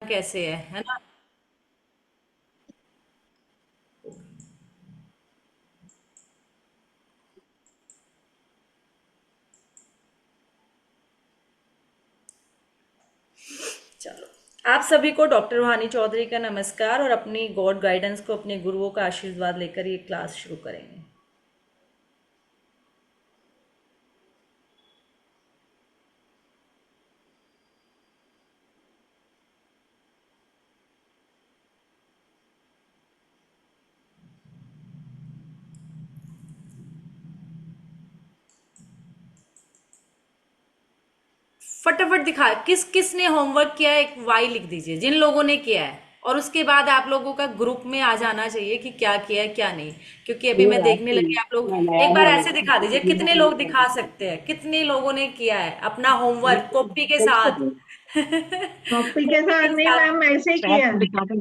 कैसे है ना। चलो, आप सभी को डॉक्टर रूहानी चौधरी का नमस्कार और अपनी गॉड गाइडेंस को, अपने गुरुओं का आशीर्वाद लेकर ये क्लास शुरू करेंगे। फटाफट दिखा, किस किस ने होमवर्क किया है, एक वाई लिख दीजिए जिन लोगों ने किया है। और उसके बाद आप लोगों का ग्रुप में आ जाना चाहिए कि क्या किया है क्या नहीं। क्योंकि अभी मैं देखने लगी, आप लोग एक बार ऐसे दिखा दीजिए कितने लोग दिखा सकते हैं, कितने लोगों ने किया है अपना होमवर्क कॉपी के साथ। कॉपी के कॉपी साथ के नहीं साथ। मैम, ऐसे ही किया।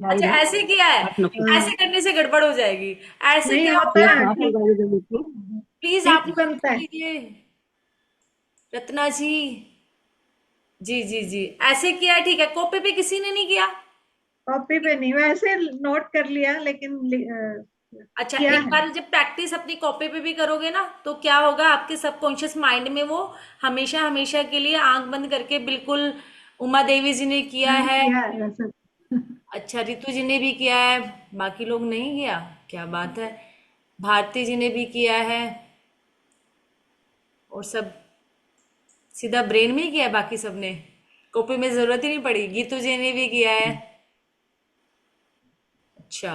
अच्छा, ऐसे किया है। हाँ, ऐसे करने से गड़बड़ हो जाएगी। ऐसे नहीं क्या होता होगा, है ठीक। प्लीज आप ठीक लोग बनता देख है। लीजिए। रत्ना जी, जी जी जी, ऐसे किया है, ठीक है। कॉपी पे किसी ने नहीं किया। कॉपी पे नहीं, वैसे नोट कर लिया लेकिन अच्छा, किया एक है। बार जब प्रैक्टिस अपनी कॉपी पे भी करोगे ना, तो क्या होगा, आपके सबकॉन्शियस माइंड में वो हमेशा हमेशा के लिए आंख बंद करके बिल्कुल। उमा देवी जी ने किया है। किया है वैसे। अच्छा, रितु जी ने भी किया है। बाकी लोग नहीं किया। क्या बात है। भारती जी ने भी किया है। और सब सीधा ब्रेन में ही किया है, बाकी सबने कॉपी में जरूरत ही नहीं पड़ी। गीतू जी ने भी किया है। अच्छा,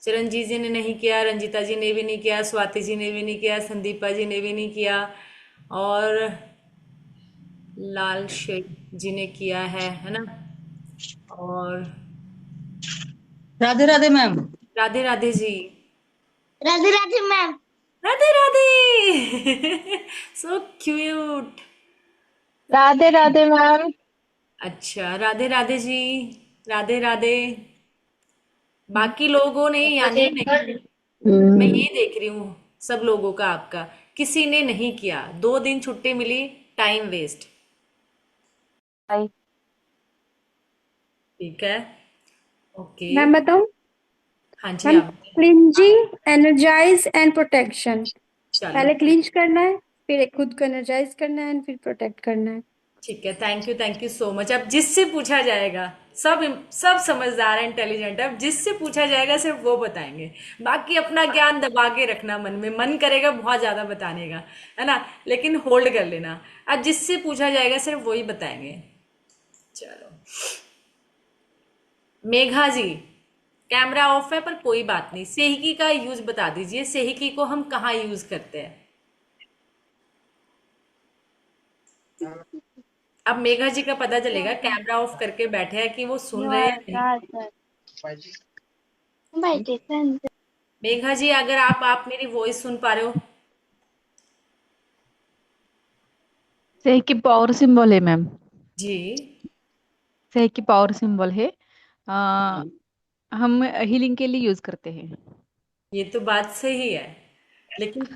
चिरंजीत जी ने नहीं किया, रंजीता जी ने भी नहीं किया, स्वाति जी ने भी नहीं किया, संदीपा जी ने भी नहीं किया। और लाल शेख जी ने किया है ना। और Radhe Radhe ma'am. Radhe Radhe ji. Radhe Radhe ma'am. Radhe Radhe. So cute. Radhe Radhe ma'am. अच्छा, राधे राधे जी। राधे राधे। बाकी लोगों ने यानी नहीं। मैं ये देख रही हूँ सब लोगों का, आपका। किसी ने नहीं किया, 2 दिन छुट्टी मिली, टाइम वेस्ट। हाय। ठीक है। ओके। मैं बताऊं? हाँ जी, मैम, आप। Cleansing, energize and protection. चलो, पहले क्लिंच करना है, फिर खुद को एनर्जाइज करना है, फिर प्रोटेक्ट करना है। ठीक है। Thank you so much. अब जिससे पूछा जाएगा, सब सब समझदार है, इंटेलिजेंट है। अब जिससे पूछा जाएगा सिर्फ वो बताएंगे। बाकी अपना ज्ञान दबा के रखना मन में, मन करेगा बहुत ज्यादा बताने का, है ना, लेकिन होल्ड कर लेना। अब जिससे पूछा जाएगा सिर्फ वही बताएंगे। चलो, मेघा जी, कैमरा ऑफ है पर कोई बात नहीं। सेहकी का यूज बता दीजिए, सेहकी को हम कहाँ यूज करते हैं। अब मेघा जी का पता चलेगा, कैमरा ऑफ करके बैठे हैं कि वो सुन रहे हैं या नहीं। मेघा जी, अगर आप मेरी वॉइस सुन पा रहे हो। सही की पावर सिंबल है मैम। जी। सही की पावर सिंबल है। आ, हम हीलिंग के लिए यूज करते हैं। ये तो बात सही है, लेकिन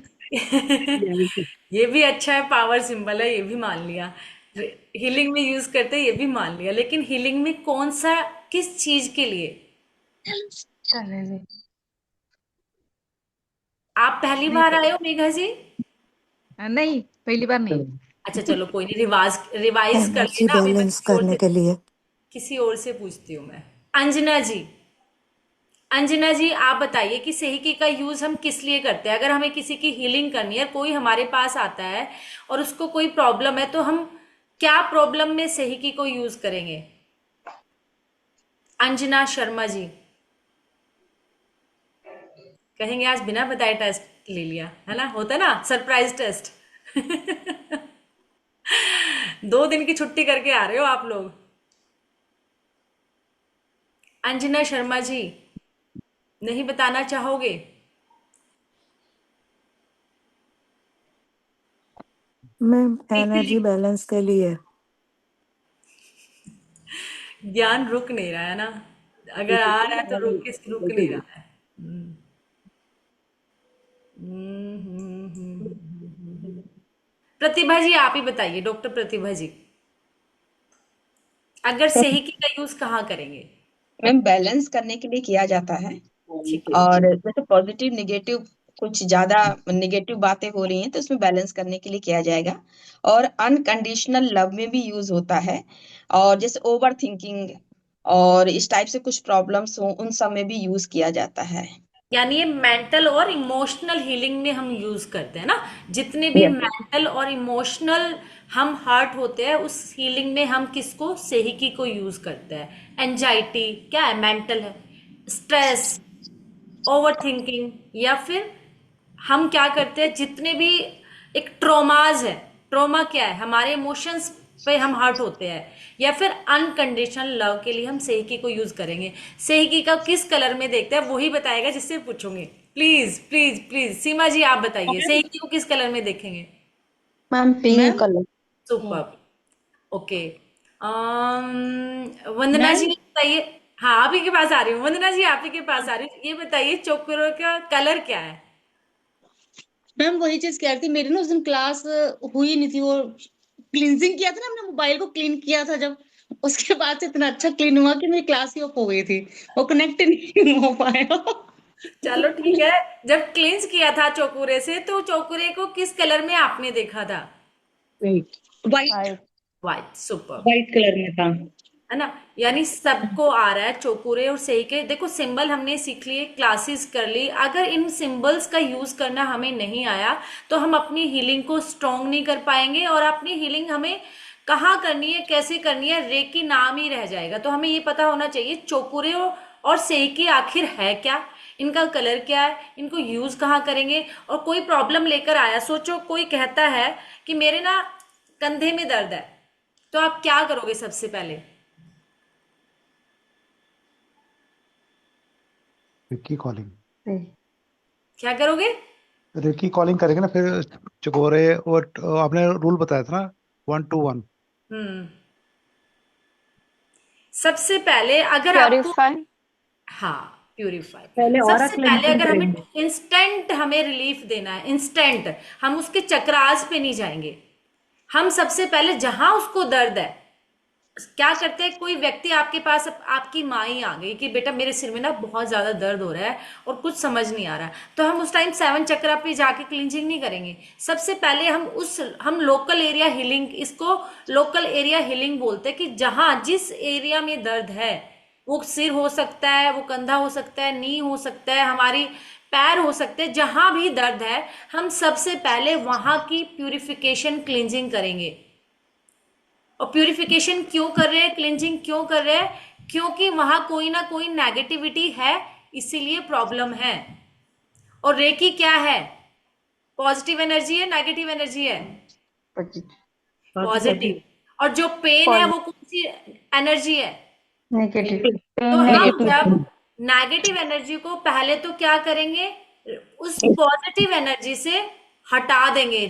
ये भी अच्छा है, पावर सिंबल है, ये भी मान लिया। हीलिंग में यूज करते हैं, ये भी मान लिया, लेकिन हीलिंग में कौन सा, किस चीज के लिए। आप पहली नहीं बार आए हो मेघा जी। नहीं, पहली बार नहीं। अच्छा चलो, कोई नहीं, रिवाज रिवाइज कर एनर्जी लेना। अभी मैं बैलेंस करने के लिए। किसी और से पूछती हूँ मैं। अंजना जी। अंजना जी, आप बताइए कि सेहिकी का यूज हम किस लिए करते हैं। अगर हमें किसी की हीलिंग करनी है, कोई हमारे पास आता है और उसको कोई प्रॉब्लम है, तो हम क्या प्रॉब्लम में सेहिकी को यूज करेंगे। अंजना शर्मा जी। कहेंगे आज बिना बताए टेस्ट ले लिया, है ना, होता ना सरप्राइज टेस्ट। 2 दिन की छुट्टी करके आ रहे हो आप लोग। अंजना शर्मा जी, नहीं बताना चाहोगे। मैम, नीचे एनर्जी लिख। बैलेंस के लिए। ज्ञान रुक नहीं रहा है ना। अगर आ रहा है तो रुक नहीं रहा है। प्रतिभा जी, आप ही बताइए, डॉक्टर प्रतिभा जी। अगर सेहिकी का यूज कहाँ करेंगे? मैम बैलेंस करने के लिए किया जाता है। ठीक है। और जैसे पॉजिटिव निगेटिव कुछ ज्यादा निगेटिव बातें हो रही हैं तो उसमें बैलेंस करने के लिए किया जाएगा। और अनकंडीशनल लव में भी यूज होता है। और जैसे ओवर थिंकिंग और इस टाइप से कुछ प्रॉब्लम्स हो उन सब में भी यूज किया जाता है। यानी ये मेंटल और इमोशनल हीलिंग में हम यूज करते हैं ना, जितने भी यस। मेंटल और इमोशनल हम हर्ट होते हैं उस हीलिंग में हम किसको, सेहिकी को यूज करते हैं। एंजाइटी क्या है, मेंटल है। स्ट्रेस, ओवर थिंकिंग, या फिर हम क्या करते हैं जितने भी एक ट्रोमाज है, ट्रोमा क्या है, हमारे इमोशंस पे हम हर्ट होते हैं, या फिर अनकंडीशनल लव के लिए हम सेहिकी को यूज करेंगे। सेहिकी का किस कलर में देखते हैं वही बताएगा जिससे पूछूंगी। Please please please Seema ji आप बताइए, सेहिकी को किस कलर में देखेंगे? Ma'am pink colour. Super. Okay. Vandana ji बताइए। हाँ आप ही के पास आ रही हूँ, वंदना जी आप ही के पास आ रही हूँ, ये बताइए चोकोरो का कलर क्या है? मैम वही चीज कह रही थी, मेरी ना उस दिन क्लास हुई नहीं थी, वो क्लींजिंग किया था ना, हमने मोबाइल को क्लीन किया था जब, उसके बाद से इतना अच्छा क्लीन हुआ कि मेरी क्लास ही ऑफ हो गई थी, वो कनेक्ट नहीं हो पाया। चलो ठीक है। जब क्लींस किया था चोकुरे से तो चोकुरे को किस कलर में आपने देखा था? White. White. Super. White colour में था। है ना, यानी सबको आ रहा है चोकुरे और सही के। देखो सिंबल हमने सीख लिए, क्लासेस कर ली, अगर इन सिंबल्स का यूज करना हमें नहीं आया तो हम अपनी हीलिंग को स्ट्रॉन्ग नहीं कर पाएंगे, और अपनी हीलिंग हमें कहाँ करनी है, कैसे करनी है, रेकी नाम ही रह जाएगा। तो हमें ये पता होना चाहिए चोकुरे और सेकी आखिर है क्या, इनका कलर क्या है, इनको यूज कहाँ करेंगे। और कोई प्रॉब्लम लेकर आया, सोचो कोई कहता है कि मेरे ना कंधे में दर्द है, तो आप क्या करोगे सबसे पहले? Ricky calling. क्या करोगे? रिकी कॉलिंग करेंगे ना फिर। चकोरे और आपने रूल बताया था ना, 1 to 1। हम्म। सबसे पहले अगर आपको, प्योरीफाई। हाँ प्यूरिफाई, पहले ऑरा सबसे पहले क्लेंजिंग अगर हमें करेंगे। इंस्टेंट हमें रिलीफ देना है, इंस्टेंट, हम उसके चक्रास पे नहीं जाएंगे। हम सबसे पहले जहां उसको दर्द है, क्या करते हैं, कोई व्यक्ति आपके पास, आपकी माँ ही आ गई कि बेटा मेरे सिर में ना बहुत ज्यादा दर्द हो रहा है और कुछ समझ नहीं आ रहा, तो हम उस टाइम 7 चक्रा पे जाके क्लींजिंग नहीं करेंगे। सबसे पहले हम लोकल एरिया हीलिंग, इसको लोकल एरिया हीलिंग बोलते हैं, कि जहां जिस एरिया में दर्द है, वो सिर हो सकता है, वो कंधा हो सकता है, नी हो सकता है, हमारी पैर हो सकते हैं, जहां भी दर्द है हम सबसे पहले वहां की प्यूरिफिकेशन क्लींजिंग करेंगे। और प्यूरिफिकेशन क्यों कर रहे हैं, क्लिनजिंग क्यों कर रहे हैं? क्योंकि वहां कोई ना कोई नेगेटिविटी है, इसीलिए प्रॉब्लम है। और रेकी क्या है, पॉजिटिव एनर्जी है, नेगेटिव एनर्जी है? पॉजिटिव। और जो पेन है वो कौन सी एनर्जी है? नेगेटिव। तो हम जब नेगेटिव एनर्जी को पहले तो क्या करेंगे, उस पॉजिटिव एनर्जी से हटा देंगे,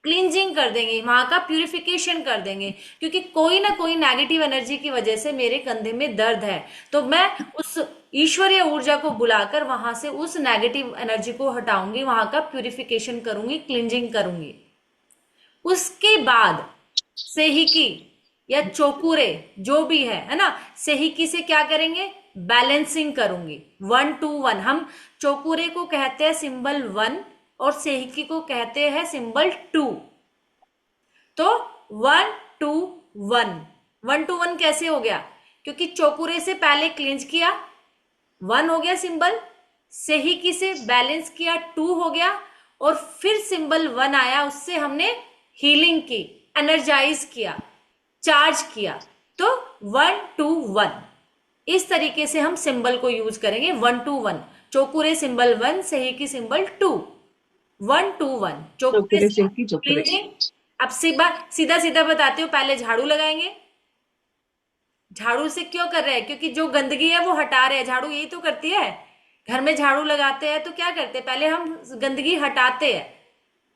क्लींजिंग कर देंगे, वहां का प्यूरिफिकेशन कर देंगे। क्योंकि कोई ना कोई नेगेटिव एनर्जी की वजह से मेरे कंधे में दर्द है, तो मैं उस ईश्वरीय ऊर्जा को बुलाकर वहां से उस नेगेटिव एनर्जी को हटाऊंगी, वहां का प्यूरिफिकेशन करूंगी, क्लींजिंग करूंगी। उसके बाद सेहिकी या चोकुरे जो भी है ना, सेहिकी से क्या करेंगे, बैलेंसिंग करूंगी। 1 to 1, हम चोकुरे को कहते हैं सिंबल 1 और सेहिकी को कहते हैं सिंबल 2। तो 1 to 1, 1 to 1 कैसे हो गया, क्योंकि चोकुरे से पहले क्लींज किया, 1 हो गया सिंबल, सेहिकी से बैलेंस किया, 2 हो गया, और फिर सिंबल 1 आया, उससे हमने हीलिंग की, एनर्जाइज किया, चार्ज किया। तो 1 to 1 इस तरीके से हम सिंबल को यूज करेंगे। 1 to 1 चोकुरे सिंबल 1, सेहिकी सिंबल 2। 1 to 1 चोकुरे से क्लींजिंग। अब सीधा सीधा बताते हो, पहले झाड़ू लगाएंगे। झाड़ू से क्यों कर रहे हैं, क्योंकि जो गंदगी है वो हटा रहे हैं, झाड़ू यही तो करती है। घर में झाड़ू लगाते हैं तो क्या करते हैं, पहले हम गंदगी हटाते हैं,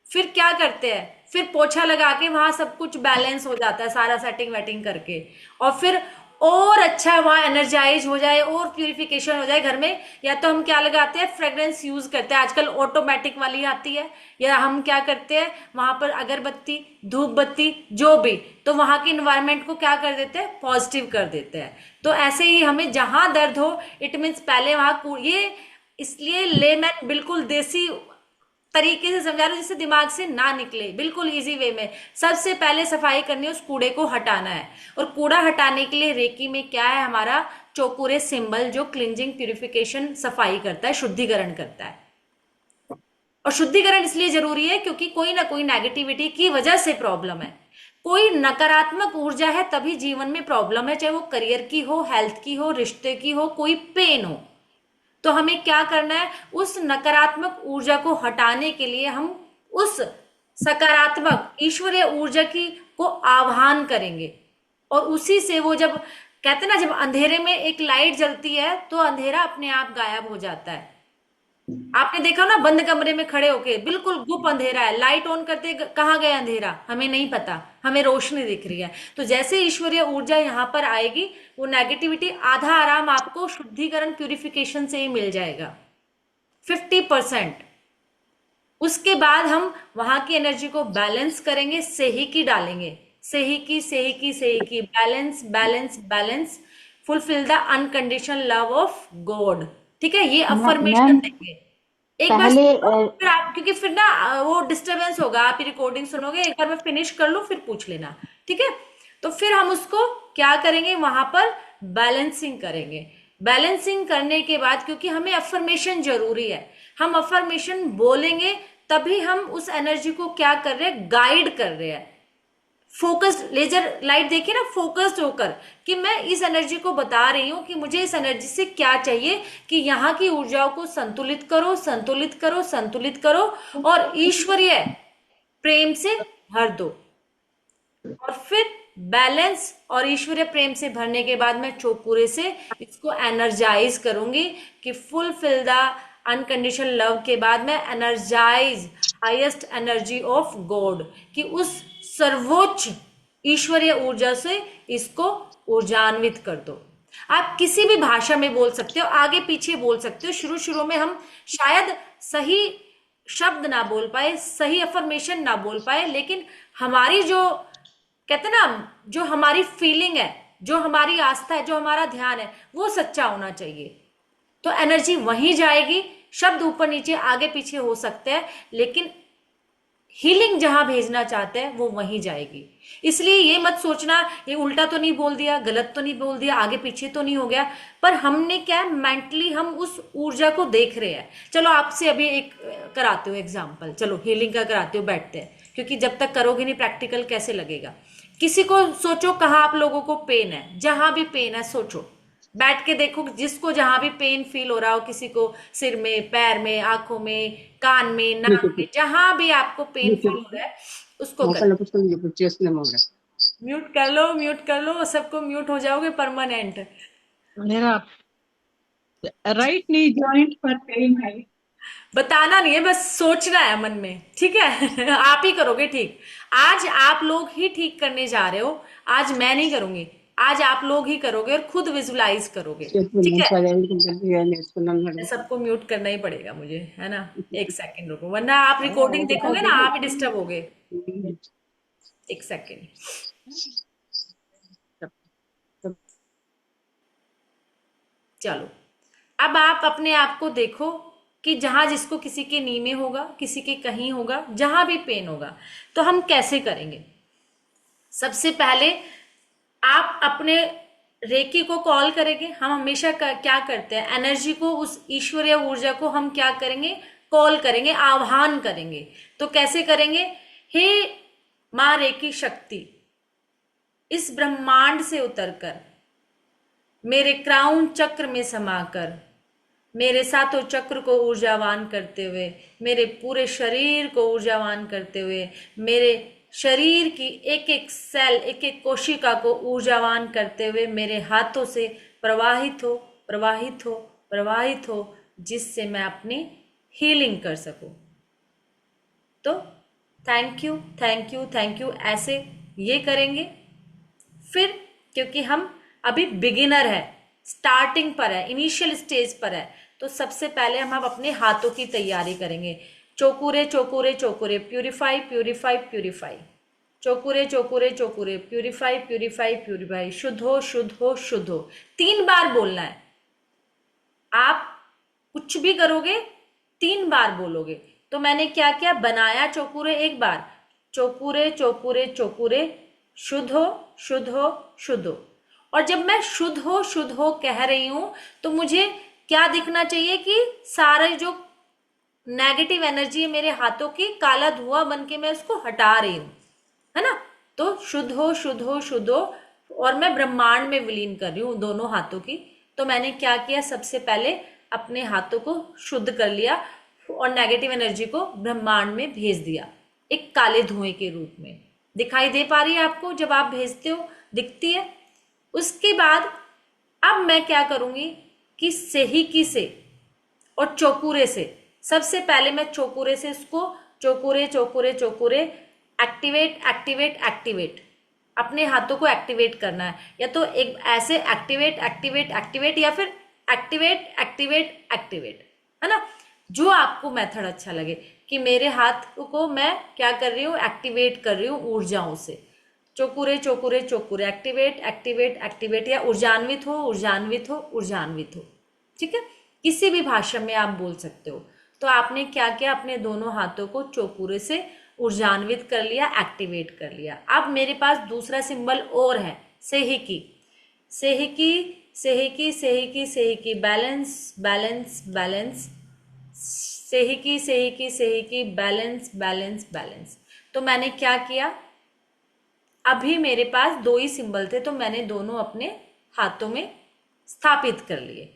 फिर क्या करते हैं, फिर पोछा लगा के वहां सब कुछ बैलेंस हो जाता है, सारा सेटिंग वेटिंग करके, और फिर और अच्छा वहाँ एनर्जाइज हो जाए और प्यूरिफिकेशन हो जाए घर में, या तो हम क्या लगाते हैं, फ्रेग्रेंस यूज करते हैं, आजकल ऑटोमेटिक वाली आती है, या हम क्या करते हैं वहां पर अगरबत्ती, धूप बत्ती, जो भी, तो वहां के इन्वायरमेंट को क्या कर देते हैं, पॉजिटिव कर देते हैं। तो ऐसे ही हमें जहां दर्द हो, इट मीन्स पहले वहां ये, इसलिए लेमैन बिल्कुल देसी तरीके से समझा रहा हूं जिससे दिमाग से ना निकले, बिल्कुल इजी वे में। सबसे पहले सफाई करनी है, उस कूड़े को हटाना है, और कूड़ा हटाने के लिए रेकी में क्या है हमारा चौकुरे सिंबल, जो क्लिंजिंग, प्यूरिफिकेशन, सफाई करता है, शुद्धिकरण करता है। और शुद्धिकरण इसलिए जरूरी है क्योंकि कोई ना कोई नेगेटिविटी की वजह से प्रॉब्लम है, कोई नकारात्मक ऊर्जा है तभी जीवन में प्रॉब्लम है, चाहे वो करियर की हो, हेल्थ की हो, रिश्ते की हो, कोई पेन हो। तो हमें क्या करना है, उस नकारात्मक ऊर्जा को हटाने के लिए हम उस सकारात्मक ईश्वरीय ऊर्जा की को आह्वान करेंगे, और उसी से वो, जब कहते हैं ना, जब अंधेरे में एक लाइट जलती है तो अंधेरा अपने आप गायब हो जाता है। आपने देखा ना, बंद कमरे में खड़े होके बिल्कुल गुप अंधेरा है, लाइट ऑन करते कहाँ गया अंधेरा, हमें नहीं पता, हमें रोशनी दिख रही है। तो जैसे ईश्वरीय ऊर्जा यहाँ पर आएगी, वो नेगेटिविटी आधा आराम आपको शुद्धिकरण, प्यूरिफिकेशन से ही मिल जाएगा, 50%। उसके बाद हम वहां की एनर्जी को बैलेंस करेंगे, सेही की डालेंगे, सेही की, सेही की, सेही की, balance, balance, balance, fulfil the unconditional love of God. ठीक है, ये अफर्मेशन मैम देंगे एक बार पहले सुनो, फिर आप, क्योंकि फिर ना वो डिस्टरबेंस होगा, आप रिकॉर्डिंग सुनोगे, एक बार मैं फिनिश कर लूं फिर पूछ लेना, ठीक है। तो फिर हम उसको क्या करेंगे, वहां पर बैलेंसिंग करेंगे। बैलेंसिंग करने के बाद, क्योंकि हमें अफर्मेशन जरूरी है, हम अफर्मेशन बोलेंगे तभी हम उस एनर्जी को क्या कर रहे हैं, गाइड कर रहे हैं। फोकस्ड, लेजर लाइट देखिए ना, फोकस्ड होकर कि मैं इस एनर्जी को बता रही हूं कि मुझे इस एनर्जी से क्या चाहिए, कि यहाँ की ऊर्जाओं को संतुलित करो, संतुलित करो, संतुलित करो, और ईश्वरीय प्रेम से भर दो। और फिर बैलेंस और ईश्वरीय प्रेम से भरने के बाद मैं चौपूरे से इसको एनर्जाइज करूंगी कि फुलफिल द अनकंडीशनल लव के बाद मैं energize highest energy of God, कि उस सर्वोच्च ईश्वरीय ऊर्जा से इसको ऊर्जान्वित कर दो। आप किसी भी भाषा में बोल सकते हो, आगे पीछे बोल सकते हो। शुरू शुरू में हम शायद सही शब्द ना बोल पाए, सही अफर्मेशन ना बोल पाए, लेकिन हमारी जो कहते हैं ना, जो हमारी फीलिंग है, जो हमारी आस्था है, जो हमारा ध्यान है, वो सच्चा होना चाहिए। तो एनर्जी वहीं जाएगी। शब्द ऊपर नीचे आगे पीछे हो सकते हैं, लेकिन हीलिंग जहां भेजना चाहते हैं वो वहीं जाएगी। इसलिए ये मत सोचना ये उल्टा तो नहीं बोल दिया, गलत तो नहीं बोल दिया, आगे पीछे तो नहीं हो गया, पर हमने क्या, मेंटली हम उस ऊर्जा को देख रहे हैं। चलो आपसे अभी एक कराते हो एग्जाम्पल, चलो हीलिंग का कराते हो, बैठते हैं, क्योंकि जब तक करोगे नहीं प्रैक्टिकल कैसे लगेगा। किसी को सोचो कहाँ आप लोगों को पेन है, जहां भी पेन है सोचो, बैठ के देखो, जिसको जहां भी पेन फील हो रहा हो, किसी को सिर में, पैर में, आंखों में, कान में, नाक में, जहां भी आपको पेन फील हो रहा है उसको कर, म्यूट कर लो, म्यूट कर लो, सबको म्यूट हो जाओगे परमानेंट। मेरा राइट नी जॉइंट पर पेन है। बताना नहीं है, बस सोचना है मन में, ठीक है। आप ही करोगे ठीक, आज आप लोग ही ठीक करने जा रहे हो, आज मैं नहीं करूंगी, आज आप लोग ही करोगे और खुद विजुलाइज करोगे, ठीक है। सबको म्यूट करना ही पड़ेगा मुझे, है ना, एक सेकंड रुको, वरना आप रिकॉर्डिंग देखोगे ना, आप ही डिस्टर्ब होगे। एक सेकंड, चलो अब आप अपने आप को देखो कि जहां जिसको, किसी के नी में होगा, किसी के कहीं होगा, जहां भी पेन होगा, तो हम कैसे करेंगे। सबसे पहले आप अपने रेकी को कॉल करेंगे। हम हमेशा क्या करते हैं, एनर्जी को, उस ईश्वरीय ऊर्जा को हम क्या करेंगे, कॉल करेंगे, आह्वान करेंगे। तो कैसे करेंगे, हे मां रेकी शक्ति, इस ब्रह्मांड से उतरकर मेरे क्राउन चक्र में समाकर, मेरे सातों चक्र को ऊर्जावान करते हुए, मेरे पूरे शरीर को ऊर्जावान करते हुए, मेरे शरीर की एक एक सेल, एक एक कोशिका को ऊर्जावान करते हुए मेरे हाथों से प्रवाहित हो, प्रवाहित हो, प्रवाहित हो, जिससे मैं अपनी हीलिंग कर सकूं। तो thank you, thank you, thank you, ऐसे ये करेंगे। फिर क्योंकि हम अभी बिगिनर है, स्टार्टिंग पर है, इनिशियल स्टेज पर है, तो सबसे पहले हम अपने हाथों की तैयारी करेंगे। चोकुरे चोकुरे चोकुरे, प्यूरिफाई प्यूरिफाई प्यूरिफाई, चोकुरे चोकुरे चोकुरे, प्यूरिफाई प्यूरिफाई प्यूरिफाई, शुद्ध हो शुद्ध हो शुद्ध हो। 3 बार बोलना है। आप कुछ भी करोगे 3 बार बोलोगे। तो मैंने क्या किया, बनाया चोकुरे 1 बार, चोकुरे चोकुरे चोकुरे, शुद्ध हो शुद्ध हो शुद्ध हो। और जब मैं शुद्ध हो कह रही हूं तो मुझे क्या दिखना चाहिए कि सारे जो नेगेटिव एनर्जी है मेरे हाथों की, काला धुआं बन के मैं उसको हटा रही हूं, है ना। तो शुद्ध हो शुद्ध हो शुद्ध हो, और मैं ब्रह्मांड में विलीन कर रही हूँ दोनों हाथों की। तो मैंने क्या किया, सबसे पहले अपने हाथों को शुद्ध कर लिया और नेगेटिव एनर्जी को ब्रह्मांड में भेज दिया, एक काले धुएं के रूप में। दिखाई दे पा रही है आपको जब आप भेजते हो, दिखती है। उसके बाद अब मैं क्या करूंगी कि सेहिकी से और चोकुरे से, सबसे पहले मैं चोकुरे से इसको चोकुरे चोकुरे चोकुरे, एक्टिवेट एक्टिवेट एक्टिवेट, अपने हाथों को एक्टिवेट करना है। या तो एक ऐसे एक्टिवेट एक्टिवेट एक्टिवेट, या फिर एक्टिवेट एक्टिवेट एक्टिवेट, है ना। जो आपको मेथड अच्छा लगे कि मेरे हाथ को मैं क्या कर रही हूँ, एक्टिवेट कर रही हूँ ऊर्जाओं से। चोकुरे चोकुरे चोकुरे, एक्टिवेट एक्टिवेट एक्टिवेट, या ऊर्जान्वित हो ऊर्जान्वित हो ऊर्जान्वित हो। ठीक है, किसी भी भाषा में आप बोल सकते हो। तो आपने क्या किया, अपने दोनों हाथों को चोकुरे से ऊर्जान्वित कर लिया, एक्टिवेट कर लिया। अब मेरे पास दूसरा सिंबल और है, सेहिकी सेहिकी सेहिकी सेहिकी सेहिकी, बैलेंस बैलेंस बैलेंस, सेहिकी सेहिकी सेहिकी, बैलेंस बैलेंस बैलेंस। तो मैंने क्या किया, अभी मेरे पास 2 ही सिंबल थे, तो मैंने दोनों अपने हाथों में स्थापित कर लिए।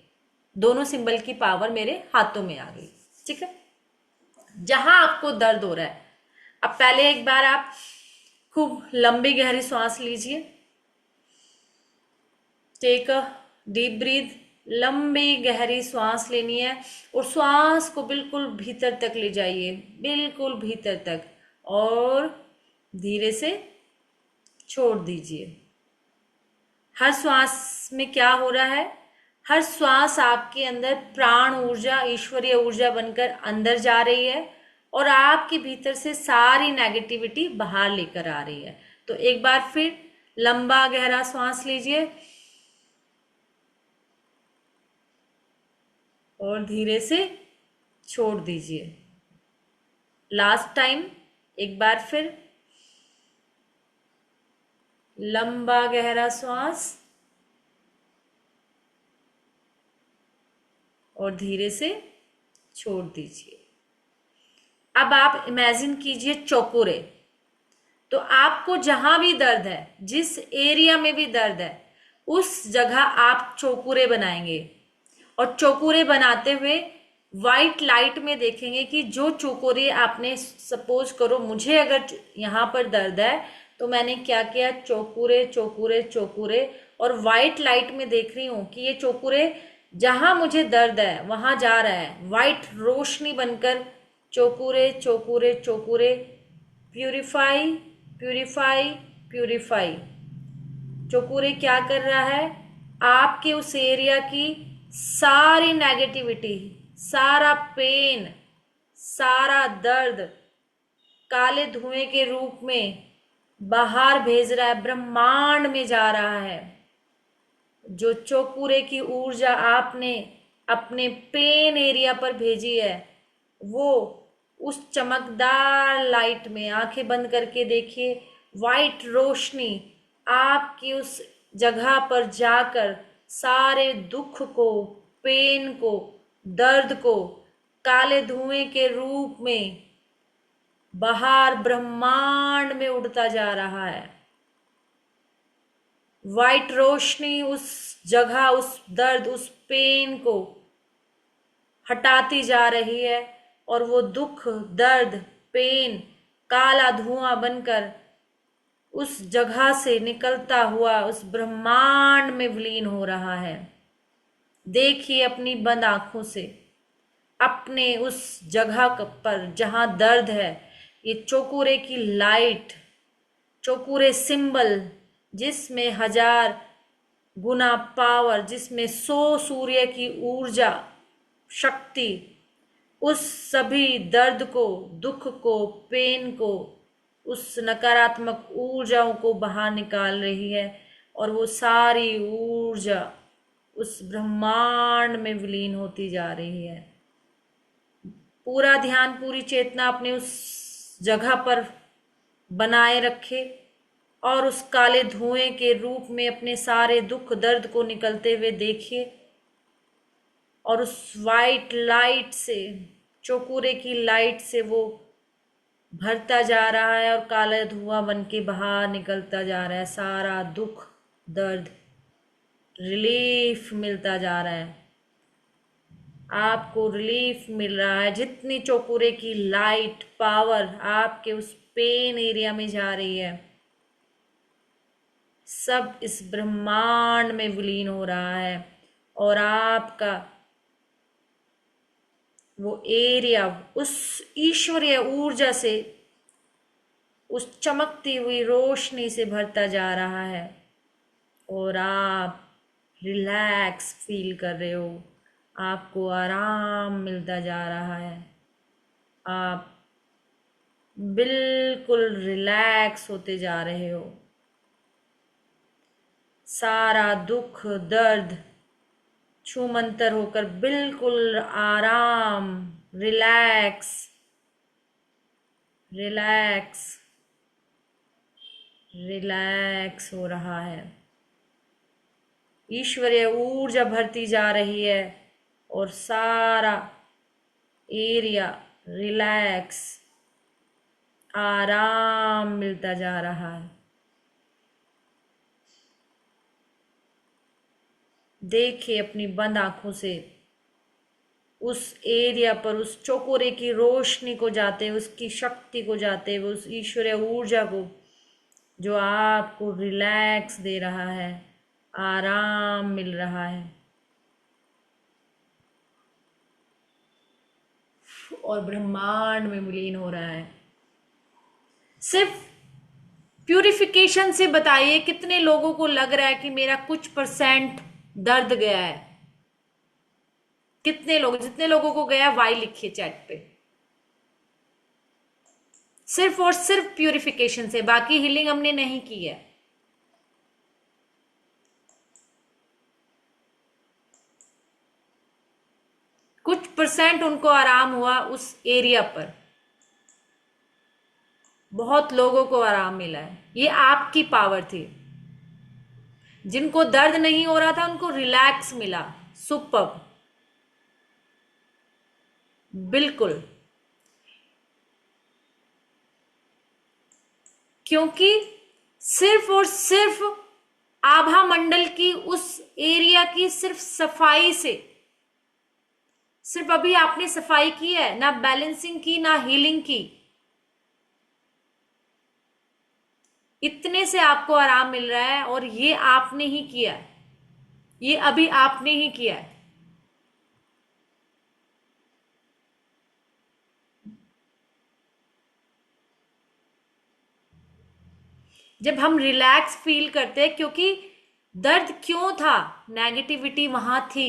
दोनों सिंबल की पावर मेरे हाथों में आ गई। ठीक है, जहां आपको दर्द हो रहा है, अब पहले एक बार आप खूब लंबी गहरी सांस लीजिए। टेक अ डीप ब्रीथ, लंबी गहरी सांस लेनी है और श्वास को बिल्कुल भीतर तक ले जाइए, बिल्कुल भीतर तक, और धीरे से छोड़ दीजिए। हर श्वास में क्या हो रहा है, हर श्वास आपके अंदर प्राण ऊर्जा, ईश्वरीय ऊर्जा बनकर अंदर जा रही है और आपके भीतर से सारी नेगेटिविटी बाहर लेकर आ रही है। तो एक बार फिर लंबा गहरा श्वास लीजिए और धीरे से छोड़ दीजिए। लास्ट टाइम, एक बार फिर लंबा गहरा श्वास और धीरे से छोड़ दीजिए। अब आप इमेजिन कीजिए चौकोरे, तो आपको जहां भी दर्द है, जिस एरिया में भी दर्द है, उस जगह आप चौकुरे बनाएंगे और चौकुरे बनाते हुए वाइट लाइट में देखेंगे कि जो चौकुरे आपने, सपोज करो मुझे अगर यहाँ पर दर्द है तो मैंने क्या किया, चौकुरे चौकुरे चौकुरे, और वाइट लाइट में देख रही हूँ कि ये चौकुरे जहां मुझे दर्द है वहां जा रहा है, वाइट रोशनी बनकर चौकुरे चौकुरे चौकुरे, प्यूरिफाई प्यूरिफाई प्यूरिफाई। चौकुरे क्या कर रहा है, आपके उस एरिया की सारी नेगेटिविटी, सारा पेन, सारा दर्द काले धुएं के रूप में बाहर भेज रहा है, ब्रह्मांड में जा रहा है। जो चौकुरे की ऊर्जा आपने अपने पेन एरिया पर भेजी है, वो उस चमकदार लाइट में, आंखें बंद करके देखिए, वाइट रोशनी आपकी उस जगह पर जाकर सारे दुख को, पेन को, दर्द को काले धुएं के रूप में बाहर ब्रह्मांड में उड़ता जा रहा है। वाइट रोशनी उस जगह, उस दर्द, उस पेन को हटाती जा रही है और वो दुख, दर्द, पेन काला धुआं बनकर उस जगह से निकलता हुआ उस ब्रह्मांड में विलीन हो रहा है। देखिए अपनी बंद आंखों से, अपने उस जगह पर जहां दर्द है, ये चौकुरे की लाइट, चौकुरे सिंबल जिसमें 1000 गुना पावर, जिसमें 100 सूर्य की ऊर्जा शक्ति उस सभी दर्द को, दुख को, पेन को, उस नकारात्मक ऊर्जाओं को बाहर निकाल रही है, और वो सारी ऊर्जा उस ब्रह्मांड में विलीन होती जा रही है। पूरा ध्यान, पूरी चेतना अपने उस जगह पर बनाए रखे और उस काले धुएं के रूप में अपने सारे दुख दर्द को निकलते हुए देखिए, और उस वाइट लाइट से, चौकुरे की लाइट से वो भरता जा रहा है और काला धुआं बन के बाहर निकलता जा रहा है। सारा दुख दर्द रिलीफ मिलता जा रहा है, आपको रिलीफ मिल रहा है। जितनी चौकुरे की लाइट पावर आपके उस पेन एरिया में जा रही है, सब इस ब्रह्मांड में विलीन हो रहा है, और आपका वो एरिया उस ईश्वरीय ऊर्जा से, उस चमकती हुई रोशनी से भरता जा रहा है, और आप रिलैक्स फील कर रहे हो, आपको आराम मिलता जा रहा है, आप बिल्कुल रिलैक्स होते जा रहे हो। सारा दुख दर्द छूमंतर होकर बिल्कुल आराम, रिलैक्स रिलैक्स रिलैक्स हो रहा है। ईश्वरीय ऊर्जा भरती जा रही है और सारा एरिया रिलैक्स, आराम मिलता जा रहा है। देखिए अपनी बंद आंखों से उस एरिया पर, उस चौकोरे की रोशनी को जाते हुए, उसकी शक्ति को जाते हुए, उस ईश्वरीय ऊर्जा को जो आपको रिलैक्स दे रहा है, आराम मिल रहा है, और ब्रह्मांड में विलीन हो रहा है। सिर्फ प्यूरिफिकेशन से बताइए कितने लोगों को लग रहा है कि मेरा कुछ % दर्द गया है? कितने लोग, जितने लोगों को गया वाई लिखिए चैट पे। सिर्फ और सिर्फ प्यूरिफिकेशन से, बाकी हीलिंग हमने नहीं की है। कुछ % उनको आराम हुआ उस एरिया पर, बहुत लोगों को आराम मिला है। ये आपकी पावर थी। जिनको दर्द नहीं हो रहा था उनको रिलैक्स मिला। सुपर्ब, बिल्कुल, क्योंकि सिर्फ और सिर्फ आभा मंडल की उस एरिया की सिर्फ सफाई से, सिर्फ अभी आपने सफाई की है, ना बैलेंसिंग की ना हीलिंग की, इतने से आपको आराम मिल रहा है। और ये आपने ही किया है, ये अभी आपने ही किया है। जब हम रिलैक्स फील करते हैं, क्योंकि दर्द क्यों था, नेगेटिविटी वहां थी,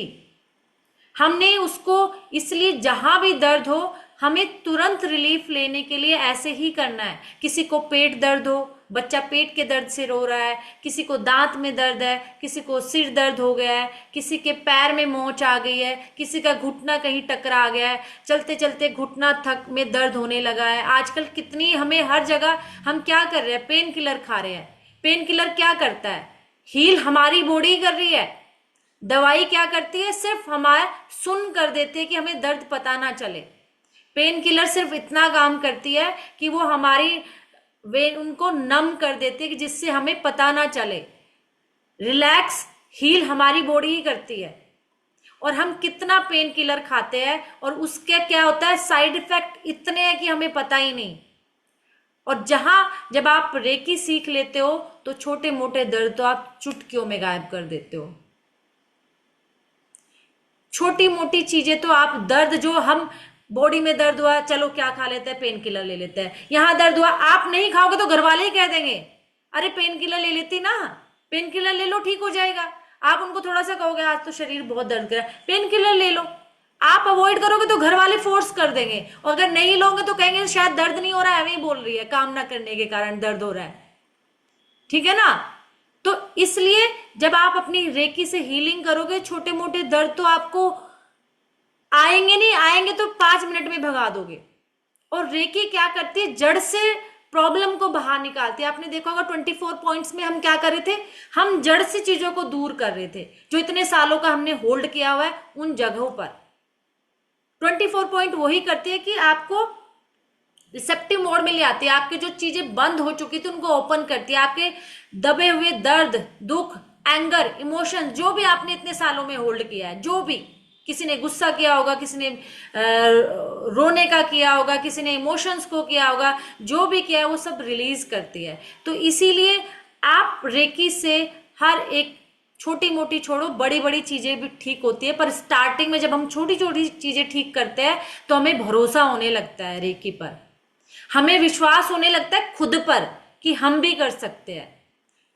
हमने उसको, इसलिए जहां भी दर्द हो हमें तुरंत रिलीफ लेने के लिए ऐसे ही करना है। किसी को पेट दर्द हो, बच्चा पेट के दर्द से रो रहा है, किसी को दांत में दर्द है, किसी को सिर दर्द हो गया है, किसी के पैर में मोच आ गई है, किसी का घुटना कहीं टकरा गया है, चलते चलते घुटना थक में दर्द होने लगा है। आजकल कितनी हमें हर जगह हम क्या कर रहे हैं, पेन किलर खा रहे हैं। पेन किलर क्या करता है, हील हमारी बॉडी कर रही है। दवाई क्या करती है, सिर्फ हमारा सुन कर देती है कि हमें दर्द पता ना चले। पेन किलर सिर्फ इतना काम करती है कि वो हमारी वे उनको नम कर देती है कि जिससे हमें पता ना चले। रिलैक्स हील हमारी बॉडी ही करती है। और हम कितना पेन किलर खाते हैं और उसके क्या होता है, साइड इफेक्ट इतने हैं कि हमें पता ही नहीं। और जब आप रेकी सीख लेते हो तो छोटे मोटे दर्द तो आप चुटकियों में गायब कर देते हो। छोटी मोटी चीजें तो आप, दर्द जो हम, बॉडी में दर्द हुआ, चलो क्या खा लेते हैं, पेन किलर ले लेते हैं। यहां दर्द हुआ, आप नहीं खाओगे तो घर वाले ही कह देंगे, अरे पेन किलर ले लेती ना, पेन किलर ले लो ठीक हो जाएगा। आप उनको थोड़ा सा कहोगे आज तो शरीर बहुत दर्द कर रहा है, पेन किलर ले लो। आप अवॉइड करोगे तो घर वाले फोर्स कर देंगे, और अगर नहीं लोगे तो कहेंगे शायद दर्द नहीं हो रहा है, एवं ही बोल रही है, काम ना करने के कारण दर्द हो रहा है। ठीक है ना? तो इसलिए जब आप अपनी रेकी से हीलिंग करोगे, छोटे मोटे दर्द तो आपको आएंगे नहीं, आएंगे तो 5 मिनट में भगा दोगे। और रेकी क्या करती है, जड़ से प्रॉब्लम को बाहर निकालती है। आपने देखा होगा 24 पॉइंट्स में हम क्या कर रहे थे, हम जड़ से चीजों को दूर कर रहे थे, जो इतने सालों का हमने होल्ड किया हुआ है उन जगहों पर। 24 पॉइंट वही करती है कि आपको रिसेप्टिव मोड में ले आती है, आपकी जो चीजें बंद हो चुकी थी उनको ओपन करती है, आपके दबे हुए दर्द, दुख, एंगर, इमोशन, जो भी आपने इतने सालों में होल्ड किया है, जो भी, किसी ने गुस्सा किया होगा, किसी ने रोने का किया होगा, किसी ने इमोशंस को किया होगा, जो भी किया है वो सब रिलीज करती है। तो इसीलिए आप रेकी से हर एक छोटी मोटी छोड़ो, बड़ी बड़ी चीजें भी ठीक होती है, पर स्टार्टिंग में जब हम छोटी छोटी चीजें ठीक करते हैं तो हमें भरोसा होने लगता है रेकी पर, हमें विश्वास होने लगता है खुद पर कि हम भी कर सकते हैं,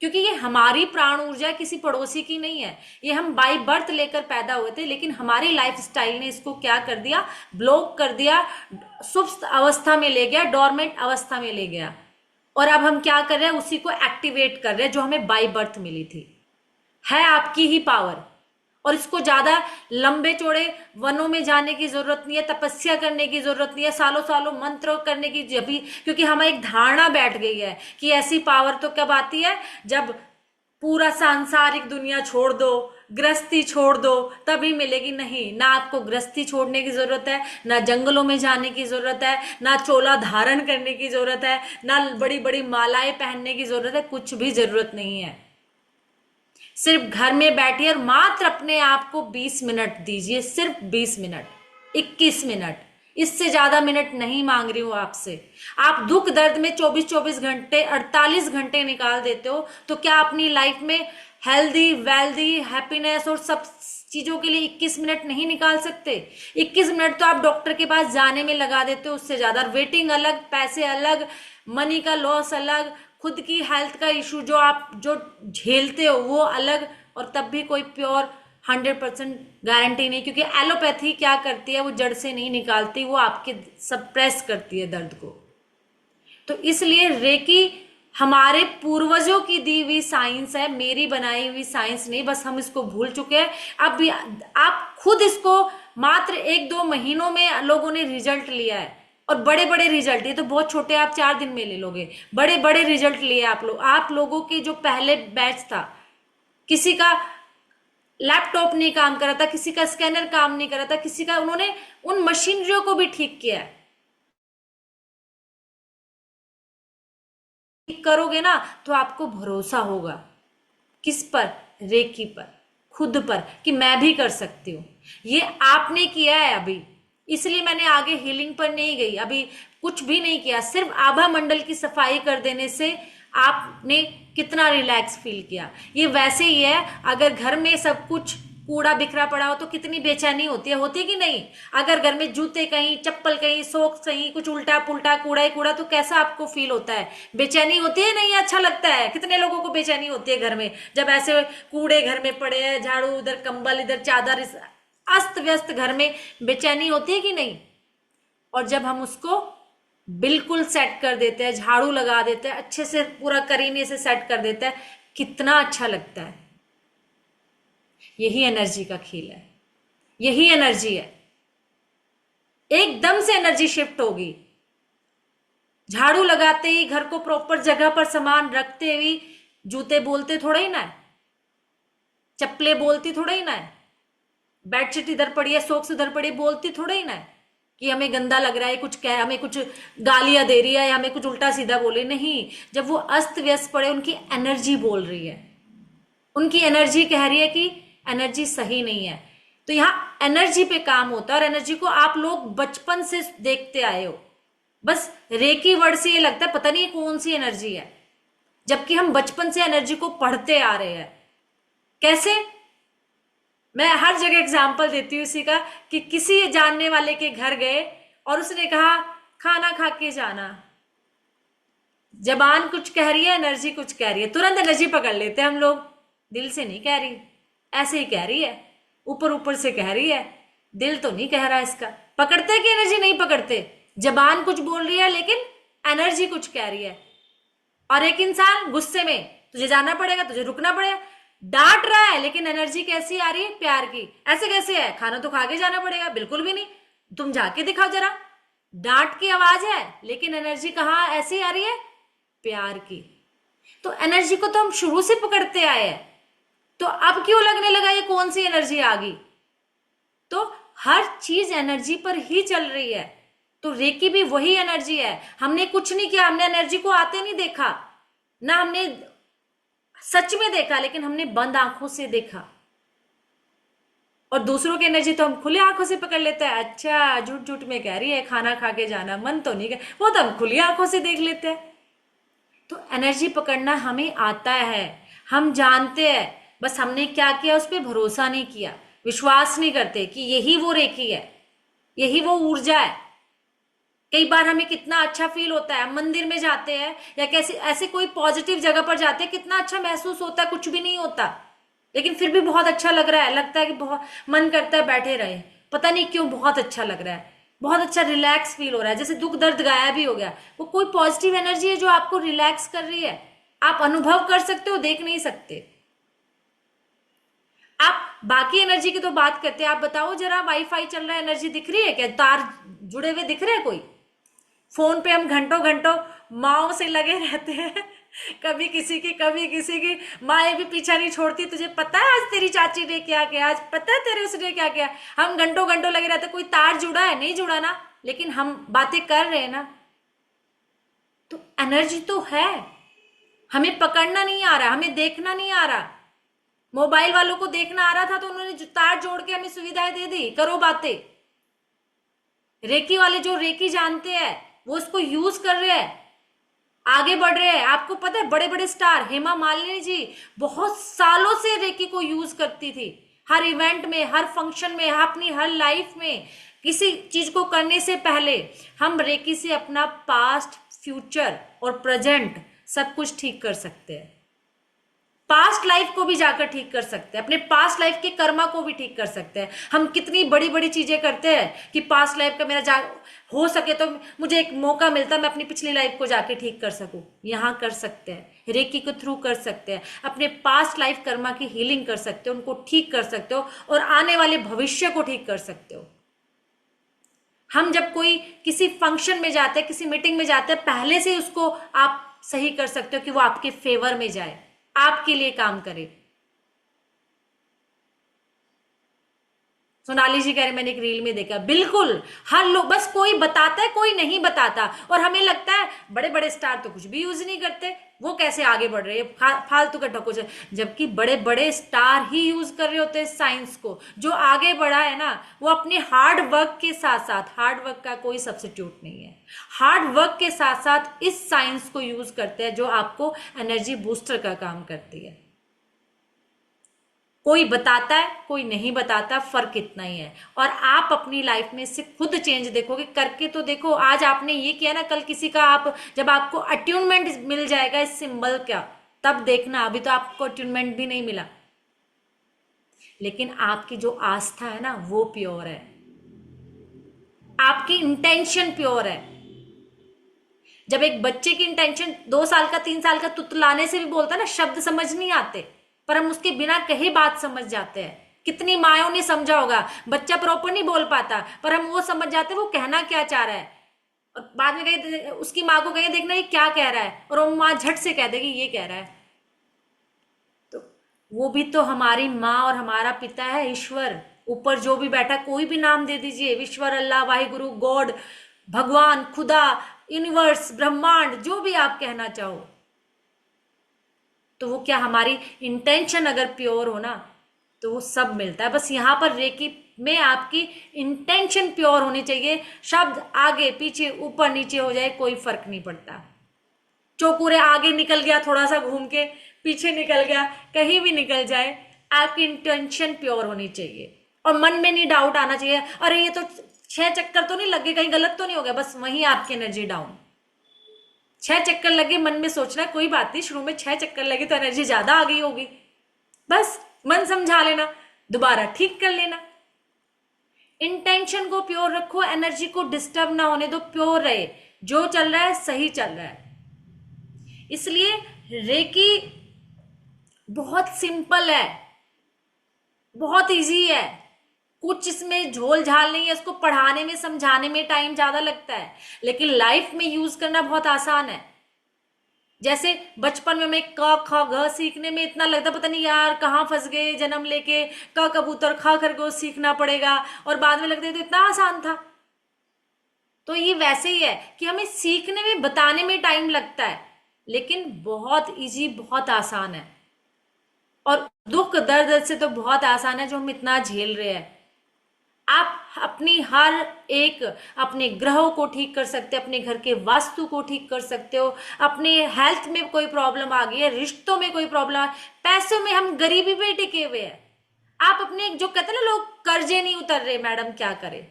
क्योंकि ये हमारी प्राण ऊर्जा किसी पड़ोसी की नहीं है, ये हम बाय बर्थ लेकर पैदा हुए थे, लेकिन हमारी लाइफस्टाइल ने इसको क्या कर दिया, ब्लॉक कर दिया, सुप्त अवस्था में ले गया, डोरमेंट अवस्था में ले गया। और अब हम क्या कर रहे हैं, उसी को एक्टिवेट कर रहे हैं जो हमें बाय बर्थ मिली थी। है आपकी ही पावर, और इसको ज्यादा लंबे चौड़े वनों में जाने की जरूरत नहीं है, तपस्या करने की जरूरत नहीं है, सालों सालों मंत्र करने की, जब भी, क्योंकि हमें एक धारणा बैठ गई है कि ऐसी पावर तो कब आती है, जब पूरा सांसारिक दुनिया छोड़ दो, गृहस्थी छोड़ दो, तभी मिलेगी। नहीं, ना आपको गृहस्थी छोड़ने की जरूरत है, ना जंगलों में जाने की जरूरत है, ना चोला धारण करने की जरूरत है, ना बड़ी बड़ी मालाएं पहनने की जरूरत है, कुछ भी जरूरत नहीं है। सिर्फ घर में बैठिए और मात्र अपने आप को 20 मिनट दीजिए, सिर्फ 20 मिनट, 21 मिनट, इससे ज्यादा मिनट नहीं मांग रही हूं आपसे। आप दुख दर्द में 24-24 घंटे, 48 घंटे निकाल देते हो, तो क्या अपनी लाइफ में हेल्दी, वेल्दी, हैप्पीनेस और सब चीजों के लिए 21 मिनट नहीं निकाल सकते? 21 मिनट तो आप डॉक्टर के पास जाने में लगा देते हो, उससे ज्यादा। वेटिंग अलग, पैसे अलग, मनी का लॉस अलग, खुद की हेल्थ का इशू जो आप जो झेलते हो वो अलग, और तब भी कोई प्योर 100% गारंटी नहीं, क्योंकि एलोपैथी क्या करती है, वो जड़ से नहीं निकालती, वो आपके सप्रेस करती है दर्द को। तो इसलिए रेकी हमारे पूर्वजों की दी हुई साइंस है, मेरी बनाई हुई साइंस नहीं, बस हम इसको भूल चुके हैं। अब भी आप खुद इसको मात्र 1-2 महीनों में लोगों ने रिजल्ट लिया है, और बड़े बड़े रिजल्ट, ये तो बहुत छोटे, आप 4 दिन में ले लोगे, बड़े बड़े रिजल्ट लिए आप लोगों के जो पहले बैच था, किसी का लैपटॉप नहीं काम कर रहा था, किसी का स्कैनर काम नहीं कर रहा था, किसी का, उन्होंने उन मशीनरियों को भी ठीक किया है। ठीक करोगे ना तो आपको भरोसा होगा, किस पर? रेकी पर, खुद पर, कि मैं भी कर सकती हूँ। ये आपने किया है अभी, इसलिए मैंने आगे हीलिंग पर नहीं गई, अभी कुछ भी नहीं किया। सिर्फ आभा मंडल की सफाई कर देने से आपने कितना रिलैक्स फील किया। ये वैसे ही है, अगर घर में सब कुछ कूड़ा बिखरा पड़ा हो तो कितनी बेचैनी होती है कि नहीं? अगर घर में जूते कहीं, चप्पल कहीं, सॉक्स कहीं, कुछ उल्टा पुल्टा, कूड़ा ही कूड़ा, तो कैसा आपको फील होता है? बेचैनी होती है? नहीं, अच्छा लगता है? कितने लोगों को बेचैनी होती है घर में, जब ऐसे कूड़े घर में पड़े हैं, झाड़ू उधर, कंबल इधर, चादर, अस्त व्यस्त घर में बेचैनी होती है कि नहीं? और जब हम उसको बिल्कुल सेट कर देते हैं, झाड़ू लगा देते हैं, अच्छे से पूरा करीने से सेट कर देते हैं, कितना अच्छा लगता है। यही एनर्जी का खेल है, यही एनर्जी है। एकदम से एनर्जी शिफ्ट होगी। झाड़ू लगाते ही, घर को प्रॉपर जगह पर सामान रखते हुए, जूते बोलते थोड़ा ही ना है, चप्पलें बोलती थोड़ा ही ना है, बेडशीट इधर पड़ी है, सॉक्स उधर पड़ी, बोलती थोड़ा ही ना है कि हमें गंदा लग रहा है, कुछ कह, हमें कुछ गालियां दे रही है, या हमें कुछ उल्टा सीधा बोले। नहीं, जब वो अस्त व्यस्त पड़े, उनकी एनर्जी बोल रही है, उनकी एनर्जी कह रही है कि एनर्जी सही नहीं है। तो यहाँ एनर्जी पे काम होता है, और एनर्जी को आप लोग बचपन से देखते आए हो। बस रेकी वर्ड से ये लगता है पता नहीं कौन सी एनर्जी है, जबकि हम बचपन से एनर्जी को पढ़ते आ रहे हैं। कैसे? मैं हर जगह एग्जाम्पल देती हूँ इसी का, कि किसी जानने वाले के घर गए और उसने कहा खाना खा के जाना। जबान कुछ कह रही है, एनर्जी कुछ कह रही है, तुरंत एनर्जी पकड़ लेते हैं हम लोग, दिल से नहीं कह रही। ऐसे ही कह रही है, ऊपर ऊपर से कह रही है, दिल तो नहीं कह रहा इसका। पकड़ते कि एनर्जी नहीं पकड़ते? जबान कुछ बोल रही है लेकिन एनर्जी कुछ कह रही है। और एक इंसान गुस्से में, तुझे जाना पड़ेगा, तुझे रुकना पड़ेगा, डांट रहा है लेकिन एनर्जी कैसी आ रही है? प्यार की। ऐसे कैसे है? खाना तो खा के जाना पड़ेगा। बिल्कुल भी नहीं, तुम जाके दिखाओ जरा। डांट की आवाज है लेकिन एनर्जी कहाँ ऐसी आ रही है? प्यार की। तो एनर्जी को तो हम शुरू से पकड़ते आए हैं, तो अब क्यों लगने लगा ये कौन सी एनर्जी आ गई? तो हर चीज एनर्जी पर ही चल रही है। तो रेकी भी वही एनर्जी है। हमने कुछ नहीं किया, हमने एनर्जी को आते नहीं देखा, ना हमने सच में देखा, लेकिन हमने बंद आंखों से देखा। और दूसरों की एनर्जी तो हम खुले आंखों से पकड़ लेते हैं। अच्छा, झूठ झूठ में कह रही है खाना खा के जाना, मन तो नहीं कर, वो तो हम खुली आंखों से देख लेते हैं। तो एनर्जी पकड़ना हमें आता है, हम जानते हैं, बस हमने क्या किया? उस पर भरोसा नहीं किया, विश्वास नहीं करते कि यही वो रेखी है, यही वो ऊर्जा है। कई बार हमें कितना अच्छा फील होता है, हम मंदिर में जाते हैं या कैसे ऐसे कोई पॉजिटिव जगह पर जाते हैं, कितना अच्छा महसूस होता है, कुछ भी नहीं होता, लेकिन फिर भी बहुत अच्छा लग रहा है, लगता है कि बहुत मन करता है बैठे रहे, पता नहीं क्यों बहुत अच्छा लग रहा है, बहुत अच्छा रिलैक्स फील हो रहा है, जैसे दुख दर्द गायब ही हो गया। वो कोई पॉजिटिव एनर्जी है जो आपको रिलैक्स कर रही है। आप अनुभव कर सकते हो, देख नहीं सकते। आप बाकी एनर्जी की तो बात करते हैं, आप बताओ जरा, वाईफाई चल रहा है, एनर्जी दिख रही है क्या? तार जुड़े हुए दिख रहे हैं कोई? फोन पे हम घंटों घंटों माओ से लगे रहते हैं, कभी किसी की कभी किसी की। माएँ भी पीछा नहीं छोड़ती, तुझे पता है आज तेरी चाची ने क्या किया, आज पता है तेरे उसने क्या किया। हम घंटों घंटों लगे रहते, कोई तार जुड़ा है? नहीं जुड़ा ना, लेकिन हम बातें कर रहे हैं ना। तो एनर्जी तो है, हमें पकड़ना नहीं आ रहा, हमें देखना नहीं आ रहा। मोबाइल वालों को देखना आ रहा था तो उन्होंने तार जोड़ के हमें सुविधाएं दे दी, करो बातें। रेकी वाले जो रेकी जानते हैं वो इसको यूज कर रहे हैं, आगे बढ़ रहे हैं। आपको पता है बड़े बड़े स्टार, हेमा मालिनी जी बहुत सालों से रेकी को यूज करती थी, हर इवेंट में, हर फंक्शन में, अपनी हर लाइफ में। किसी चीज को करने से पहले हम रेकी से अपना पास्ट, फ्यूचर और प्रेजेंट सब कुछ ठीक कर सकते हैं। पास्ट लाइफ को भी जाकर ठीक कर सकते हैं, अपने पास्ट लाइफ के कर्मा को भी ठीक कर सकते हैं। हम कितनी बड़ी बड़ी चीजें करते हैं कि पास्ट लाइफ का मेरा हो सके तो मुझे एक मौका मिलता मैं अपनी पिछली लाइफ को जाके ठीक कर सकूं। यहाँ कर सकते हैं, रेकी के थ्रू कर सकते हैं, अपने पास्ट लाइफ कर्मा की हीलिंग कर सकते हो, उनको ठीक कर सकते हो और आने वाले भविष्य को ठीक कर सकते हो। हम जब कोई किसी फंक्शन में जाते हैं, किसी मीटिंग में जाते हैं, पहले से उसको आप सही कर सकते हो कि वो आपके फेवर में जाए, आपके लिए काम करे। सोनाली जी कह रहे मैंने एक रील में देखा, बिल्कुल हर लोग, बस कोई बताता है कोई नहीं बताता, और हमें लगता है बड़े बड़े स्टार तो कुछ भी यूज नहीं करते, वो कैसे आगे बढ़ रहे हैं, फालतू का ढकोच। जबकि बड़े बड़े स्टार ही यूज कर रहे होते हैं साइंस को। जो आगे बढ़ा है ना वो अपने हार्ड वर्क के साथ साथ, हार्ड वर्क का कोई सब्स्टिट्यूट नहीं है, हार्ड वर्क के साथ साथ इस साइंस को यूज करते हैं जो आपको एनर्जी बूस्टर का काम करती है। कोई बताता है कोई नहीं बताता, फर्क इतना ही है। और आप अपनी लाइफ में से खुद चेंज देखोगे, करके तो देखो। आज आपने ये किया ना, कल किसी का आप, जब आपको अट्यूनमेंट मिल जाएगा इस सिंबल का, तब देखना। अभी तो आपको अट्यूनमेंट भी नहीं मिला, लेकिन आपकी जो आस्था है ना वो प्योर है, आपकी इंटेंशन प्योर है। जब एक बच्चे की इंटेंशन 2 साल का 3 साल का तुतलाने से भी बोलता है ना, शब्द समझ नहीं आते पर हम उसके बिना कहे बात समझ जाते हैं। कितनी मायों ने समझा होगा, बच्चा प्रॉपर नहीं बोल पाता पर हम वो समझ जाते हैं वो कहना क्या चाह रहा है, और बाद में कहीं उसकी माँ को कहीं देखना ये क्या कह रहा है, और वो माँ झट से कह देगी ये कह रहा है। तो वो भी तो हमारी माँ और हमारा पिता है, ईश्वर। ऊपर जो भी बैठा, कोई भी नाम दे दीजिए, ईश्वर, अल्लाह, वाहिगुरु, गॉड, भगवान, खुदा, यूनिवर्स, ब्रह्मांड, जो भी आप कहना चाहो। तो वो क्या, हमारी इंटेंशन अगर प्योर हो ना तो वो सब मिलता है। बस यहाँ पर रेकी में आपकी इंटेंशन प्योर होनी चाहिए। शब्द आगे पीछे ऊपर नीचे हो जाए कोई फर्क नहीं पड़ता। चौकुरे आगे निकल गया, थोड़ा सा घूम के पीछे निकल गया, कहीं भी निकल जाए, आपकी इंटेंशन प्योर होनी चाहिए। और मन में नहीं डाउट आना चाहिए, अरे ये तो 6 चक्कर तो नहीं लगे, कहीं गलत तो नहीं हो गया, बस वहीं आपकी एनर्जी डाउन। 6 चक्कर लगे, मन में सोचना कोई बात नहीं, शुरू में 6 चक्कर लगे तो एनर्जी ज्यादा आ गई होगी, बस मन समझा लेना, दोबारा ठीक कर लेना। इंटेंशन को प्योर रखो, एनर्जी को डिस्टर्ब ना होने दो, प्योर रहे, जो चल रहा है सही चल रहा है। इसलिए रेकी बहुत सिंपल है, बहुत इजी है, कुछ इसमें झोल झाल नहीं है। इसको पढ़ाने में समझाने में टाइम ज्यादा लगता है, लेकिन लाइफ में यूज करना बहुत आसान है। जैसे बचपन में हमें क ख ग सीखने में इतना लगता, पता नहीं यार कहाँ फंस गए, जन्म लेके क कबूतर ख खरगोश सीखना पड़ेगा, और बाद में लगता है तो इतना आसान था। तो ये वैसे ही है कि हमें सीखने में बताने में टाइम लगता है, लेकिन बहुत इजी, बहुत आसान है। और दुख दर्द से तो बहुत आसान है जो हम इतना झेल रहे हैं। आप अपनी हर एक, अपने ग्रहों को ठीक कर सकते हो, अपने घर के वास्तु को ठीक कर सकते हो, अपने हेल्थ में कोई प्रॉब्लम आ गई है, रिश्तों में कोई प्रॉब्लम, पैसों में हम गरीबी पे टिके हुए हैं। आप अपने, जो कहते हैं ना लोग कर्जे नहीं उतर रहे, मैडम क्या करें,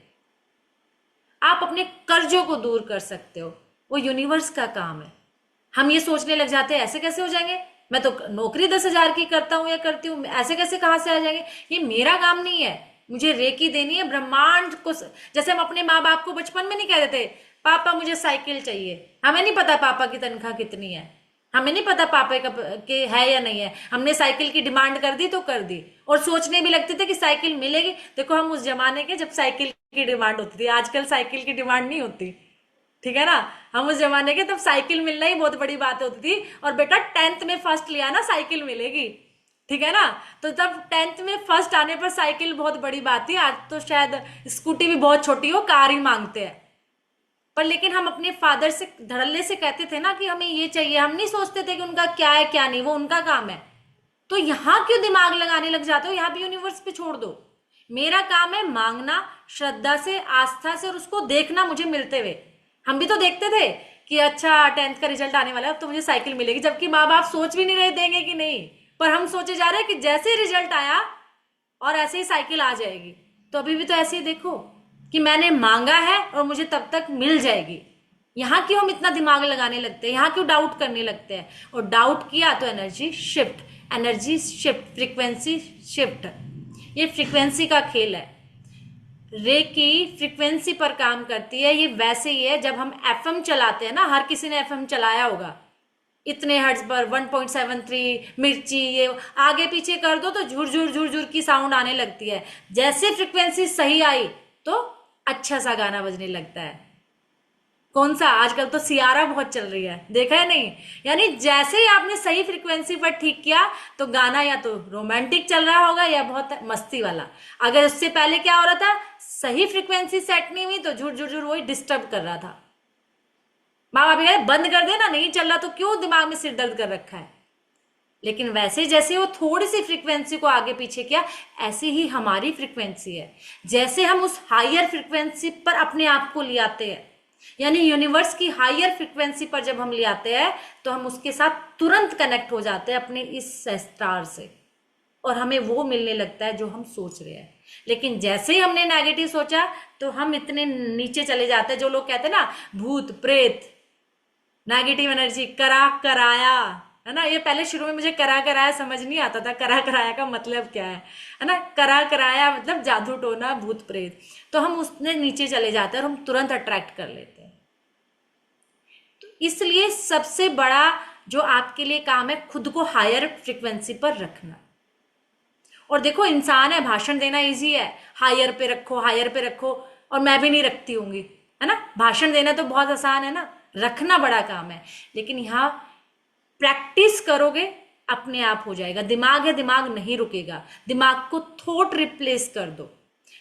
आप अपने कर्जों को दूर कर सकते हो, वो यूनिवर्स का काम है। हम ये सोचने लग जाते हैं ऐसे कैसे हो जाएंगे, मैं तो नौकरी 10,000 की करता हूं या करती हूँ, ऐसे कैसे कहाँ से आ जाएंगे, ये मेरा काम नहीं है, मुझे रेकी देनी है ब्रह्मांड को। जैसे हम अपने माँ बाप को बचपन में नहीं कह देते पापा मुझे साइकिल चाहिए, हमें नहीं पता पापा की तनख्वाह कितनी है, हमें नहीं पता पापा का के है या नहीं है, हमने साइकिल की डिमांड कर दी तो कर दी, और सोचने भी लगते थे कि साइकिल मिलेगी। देखो हम उस जमाने के जब साइकिल की डिमांड होती थी, आजकल साइकिल की डिमांड नहीं होती, ठीक है ना। हम उस जमाने के तब साइकिल मिलना ही बहुत बड़ी बात होती थी, और बेटा 10th में फर्स्ट लिया ना साइकिल मिलेगी, ठीक है ना। तो तब 10th में फर्स्ट आने पर साइकिल बहुत बड़ी बात थी। आज तो शायद स्कूटी भी बहुत छोटी हो, कार ही मांगते हैं। पर लेकिन हम अपने फादर से धड़ल्ले से कहते थे ना कि हमें ये चाहिए, हम नहीं सोचते थे कि उनका क्या है क्या नहीं, वो उनका काम है। तो यहाँ क्यों दिमाग लगाने लग जाते हो, यहाँ भी यूनिवर्स पे छोड़ दो। मेरा काम है मांगना श्रद्धा से, आस्था से, और उसको देखना मुझे मिलते हुए। हम भी तो देखते थे कि अच्छा 10th का रिजल्ट आने वाला है, अब तो मुझे साइकिल मिलेगी, जबकि माँ बाप सोच भी नहीं रहे देंगे कि नहीं, पर हम सोचे जा रहे हैं कि जैसे ही रिजल्ट आया और ऐसे ही साइकिल आ जाएगी। तो अभी भी तो ऐसे ही देखो कि मैंने मांगा है और मुझे तब तक मिल जाएगी। यहाँ क्यों हम इतना दिमाग लगाने लगते हैं, यहाँ क्यों डाउट करने लगते हैं, और डाउट किया तो एनर्जी शिफ्ट, फ्रीक्वेंसी शिफ्ट, ये फ्रीक्वेंसी का खेल है। रेकी फ्रीक्वेंसी पर काम करती है। ये वैसे ही है जब हम एफएम चलाते हैं ना, हर किसी ने एफएम चलाया होगा, इतने हर्ट्ज पर 1.73 मिर्ची, ये आगे पीछे कर दो तो झुरझुर झुरझुर की साउंड आने लगती है। जैसे फ्रीक्वेंसी सही आई तो अच्छा सा गाना बजने लगता है। कौन सा, आजकल तो सियारा बहुत चल रही है, देखा है नहीं। यानी जैसे ही आपने सही फ्रीक्वेंसी पर ठीक किया तो गाना या तो रोमांटिक चल रहा होगा या बहुत मस्ती वाला। अगर उससे पहले क्या हो रहा था, सही फ्रीक्वेंसी सेट नहीं हुई तो झुर झुर झुर वही डिस्टर्ब कर रहा था। माँ बाप कहे बंद कर देना, नहीं चल रहा तो क्यों दिमाग में सिर दर्द कर रखा है। लेकिन वैसे जैसे वो थोड़ी सी फ्रीक्वेंसी को आगे पीछे किया, ऐसे ही हमारी फ्रीक्वेंसी है। जैसे हम उस हायर फ्रीक्वेंसी पर अपने आप को ले आते हैं, यानी यूनिवर्स की हायर फ्रीक्वेंसी पर जब हम ले आते हैं तो हम उसके साथ तुरंत कनेक्ट हो जाते हैं अपने इस स्टार से, और हमें वो मिलने लगता है जो हम सोच रहे हैं। लेकिन जैसे ही हमने नेगेटिव सोचा तो हम इतने नीचे चले जाते हैं। जो लोग कहते हैं ना भूत प्रेत, नेगेटिव एनर्जी, करा कराया, है ना। ये पहले शुरू में मुझे करा कराया समझ नहीं आता था, करा कराया का मतलब क्या है ना। करा कराया मतलब जादू टोना, भूत प्रेत। तो हम उसने नीचे चले जाते हैं और हम तुरंत अट्रैक्ट कर लेते हैं। तो इसलिए सबसे बड़ा जो आपके लिए काम है, खुद को हायर फ्रीक्वेंसी पर रखना। और देखो इंसान है, भाषण देना इजी है, हायर पे रखो हायर पे रखो, और मैं भी नहीं रखती होंगी, है ना। भाषण देना तो बहुत आसान है ना, रखना बड़ा काम है। लेकिन यहाँ प्रैक्टिस करोगे अपने आप हो जाएगा। दिमाग है, दिमाग नहीं रुकेगा। दिमाग को थॉट रिप्लेस कर दो,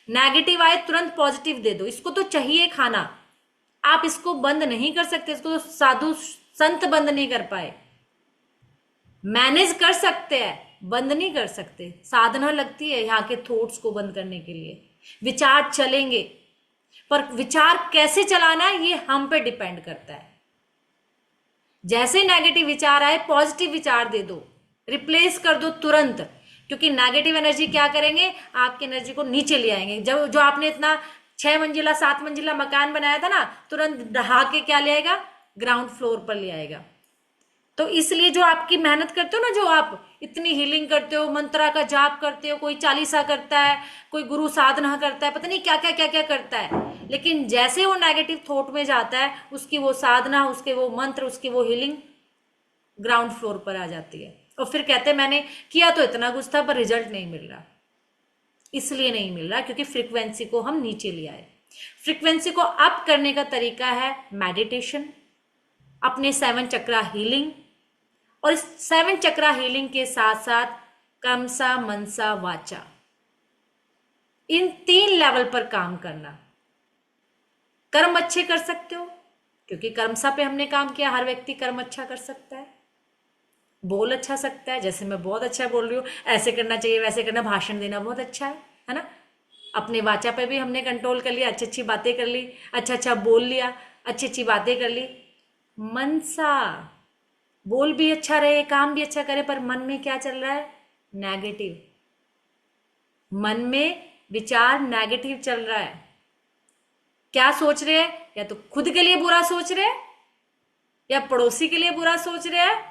नेगेटिव आए तुरंत पॉजिटिव दे दो। इसको तो चाहिए खाना, आप इसको बंद नहीं कर सकते, इसको तो साधु संत बंद नहीं कर पाए। मैनेज कर सकते हैं, बंद नहीं कर सकते। साधना लगती है यहाँ के थॉट्स को बंद करने के लिए। विचार चलेंगे, पर विचार कैसे चलाना है ये हम पे डिपेंड करता है। जैसे नेगेटिव विचार आए पॉजिटिव विचार दे दो, रिप्लेस कर दो तुरंत। क्योंकि नेगेटिव एनर्जी क्या करेंगे, आपकी एनर्जी को नीचे ले आएंगे। जो आपने इतना 6 मंजिला 7 मंजिला मकान बनाया था ना, तुरंत ढहा के क्या ले आएगा, ग्राउंड फ्लोर पर ले आएगा। तो इसलिए जो आपकी मेहनत करते हो ना, जो आप इतनी हीलिंग करते हो, मंत्रा का जाप करते हो, कोई चालीसा करता है, कोई गुरु साधना करता है, पता नहीं क्या क्या क्या क्या करता है, लेकिन जैसे वो नेगेटिव थॉट में जाता है, उसकी वो साधना, उसके वो मंत्र, उसकी वो हीलिंग ग्राउंड फ्लोर पर आ जाती है। और फिर कहते हैं मैंने किया तो इतना कुछ था पर रिजल्ट नहीं मिल रहा। इसलिए नहीं मिल रहा क्योंकि फ्रीक्वेंसी को हम नीचे ले आए। फ्रीक्वेंसी को अप करने का तरीका है मेडिटेशन, अपने 7 चक्रा हीलिंग, और इस 7 चक्रा हीलिंग के साथ साथ कर्मसा, मनसा, वाचा, इन 3 लेवल पर काम करना। कर्म अच्छे कर सकते हो क्योंकि कर्मसा पे हमने काम किया, हर व्यक्ति कर्म अच्छा कर सकता है। बोल अच्छा सकता है, जैसे मैं बहुत अच्छा बोल रही हूँ, ऐसे करना चाहिए, वैसे करना, भाषण देना बहुत अच्छा है ना। अपने वाचा पे भी हमने कंट्रोल कर लिया, अच्छी अच्छी बातें कर ली, अच्छा अच्छा बोल लिया, अच्छी अच्छी बातें कर ली। मनसा, बोल भी अच्छा रहे, काम भी अच्छा करे, पर मन में क्या चल रहा है? नेगेटिव। मन में विचार नेगेटिव चल रहा है। क्या सोच रहे हैं? या तो खुद के लिए बुरा सोच रहे हैं, या पड़ोसी के लिए बुरा सोच रहे हैं,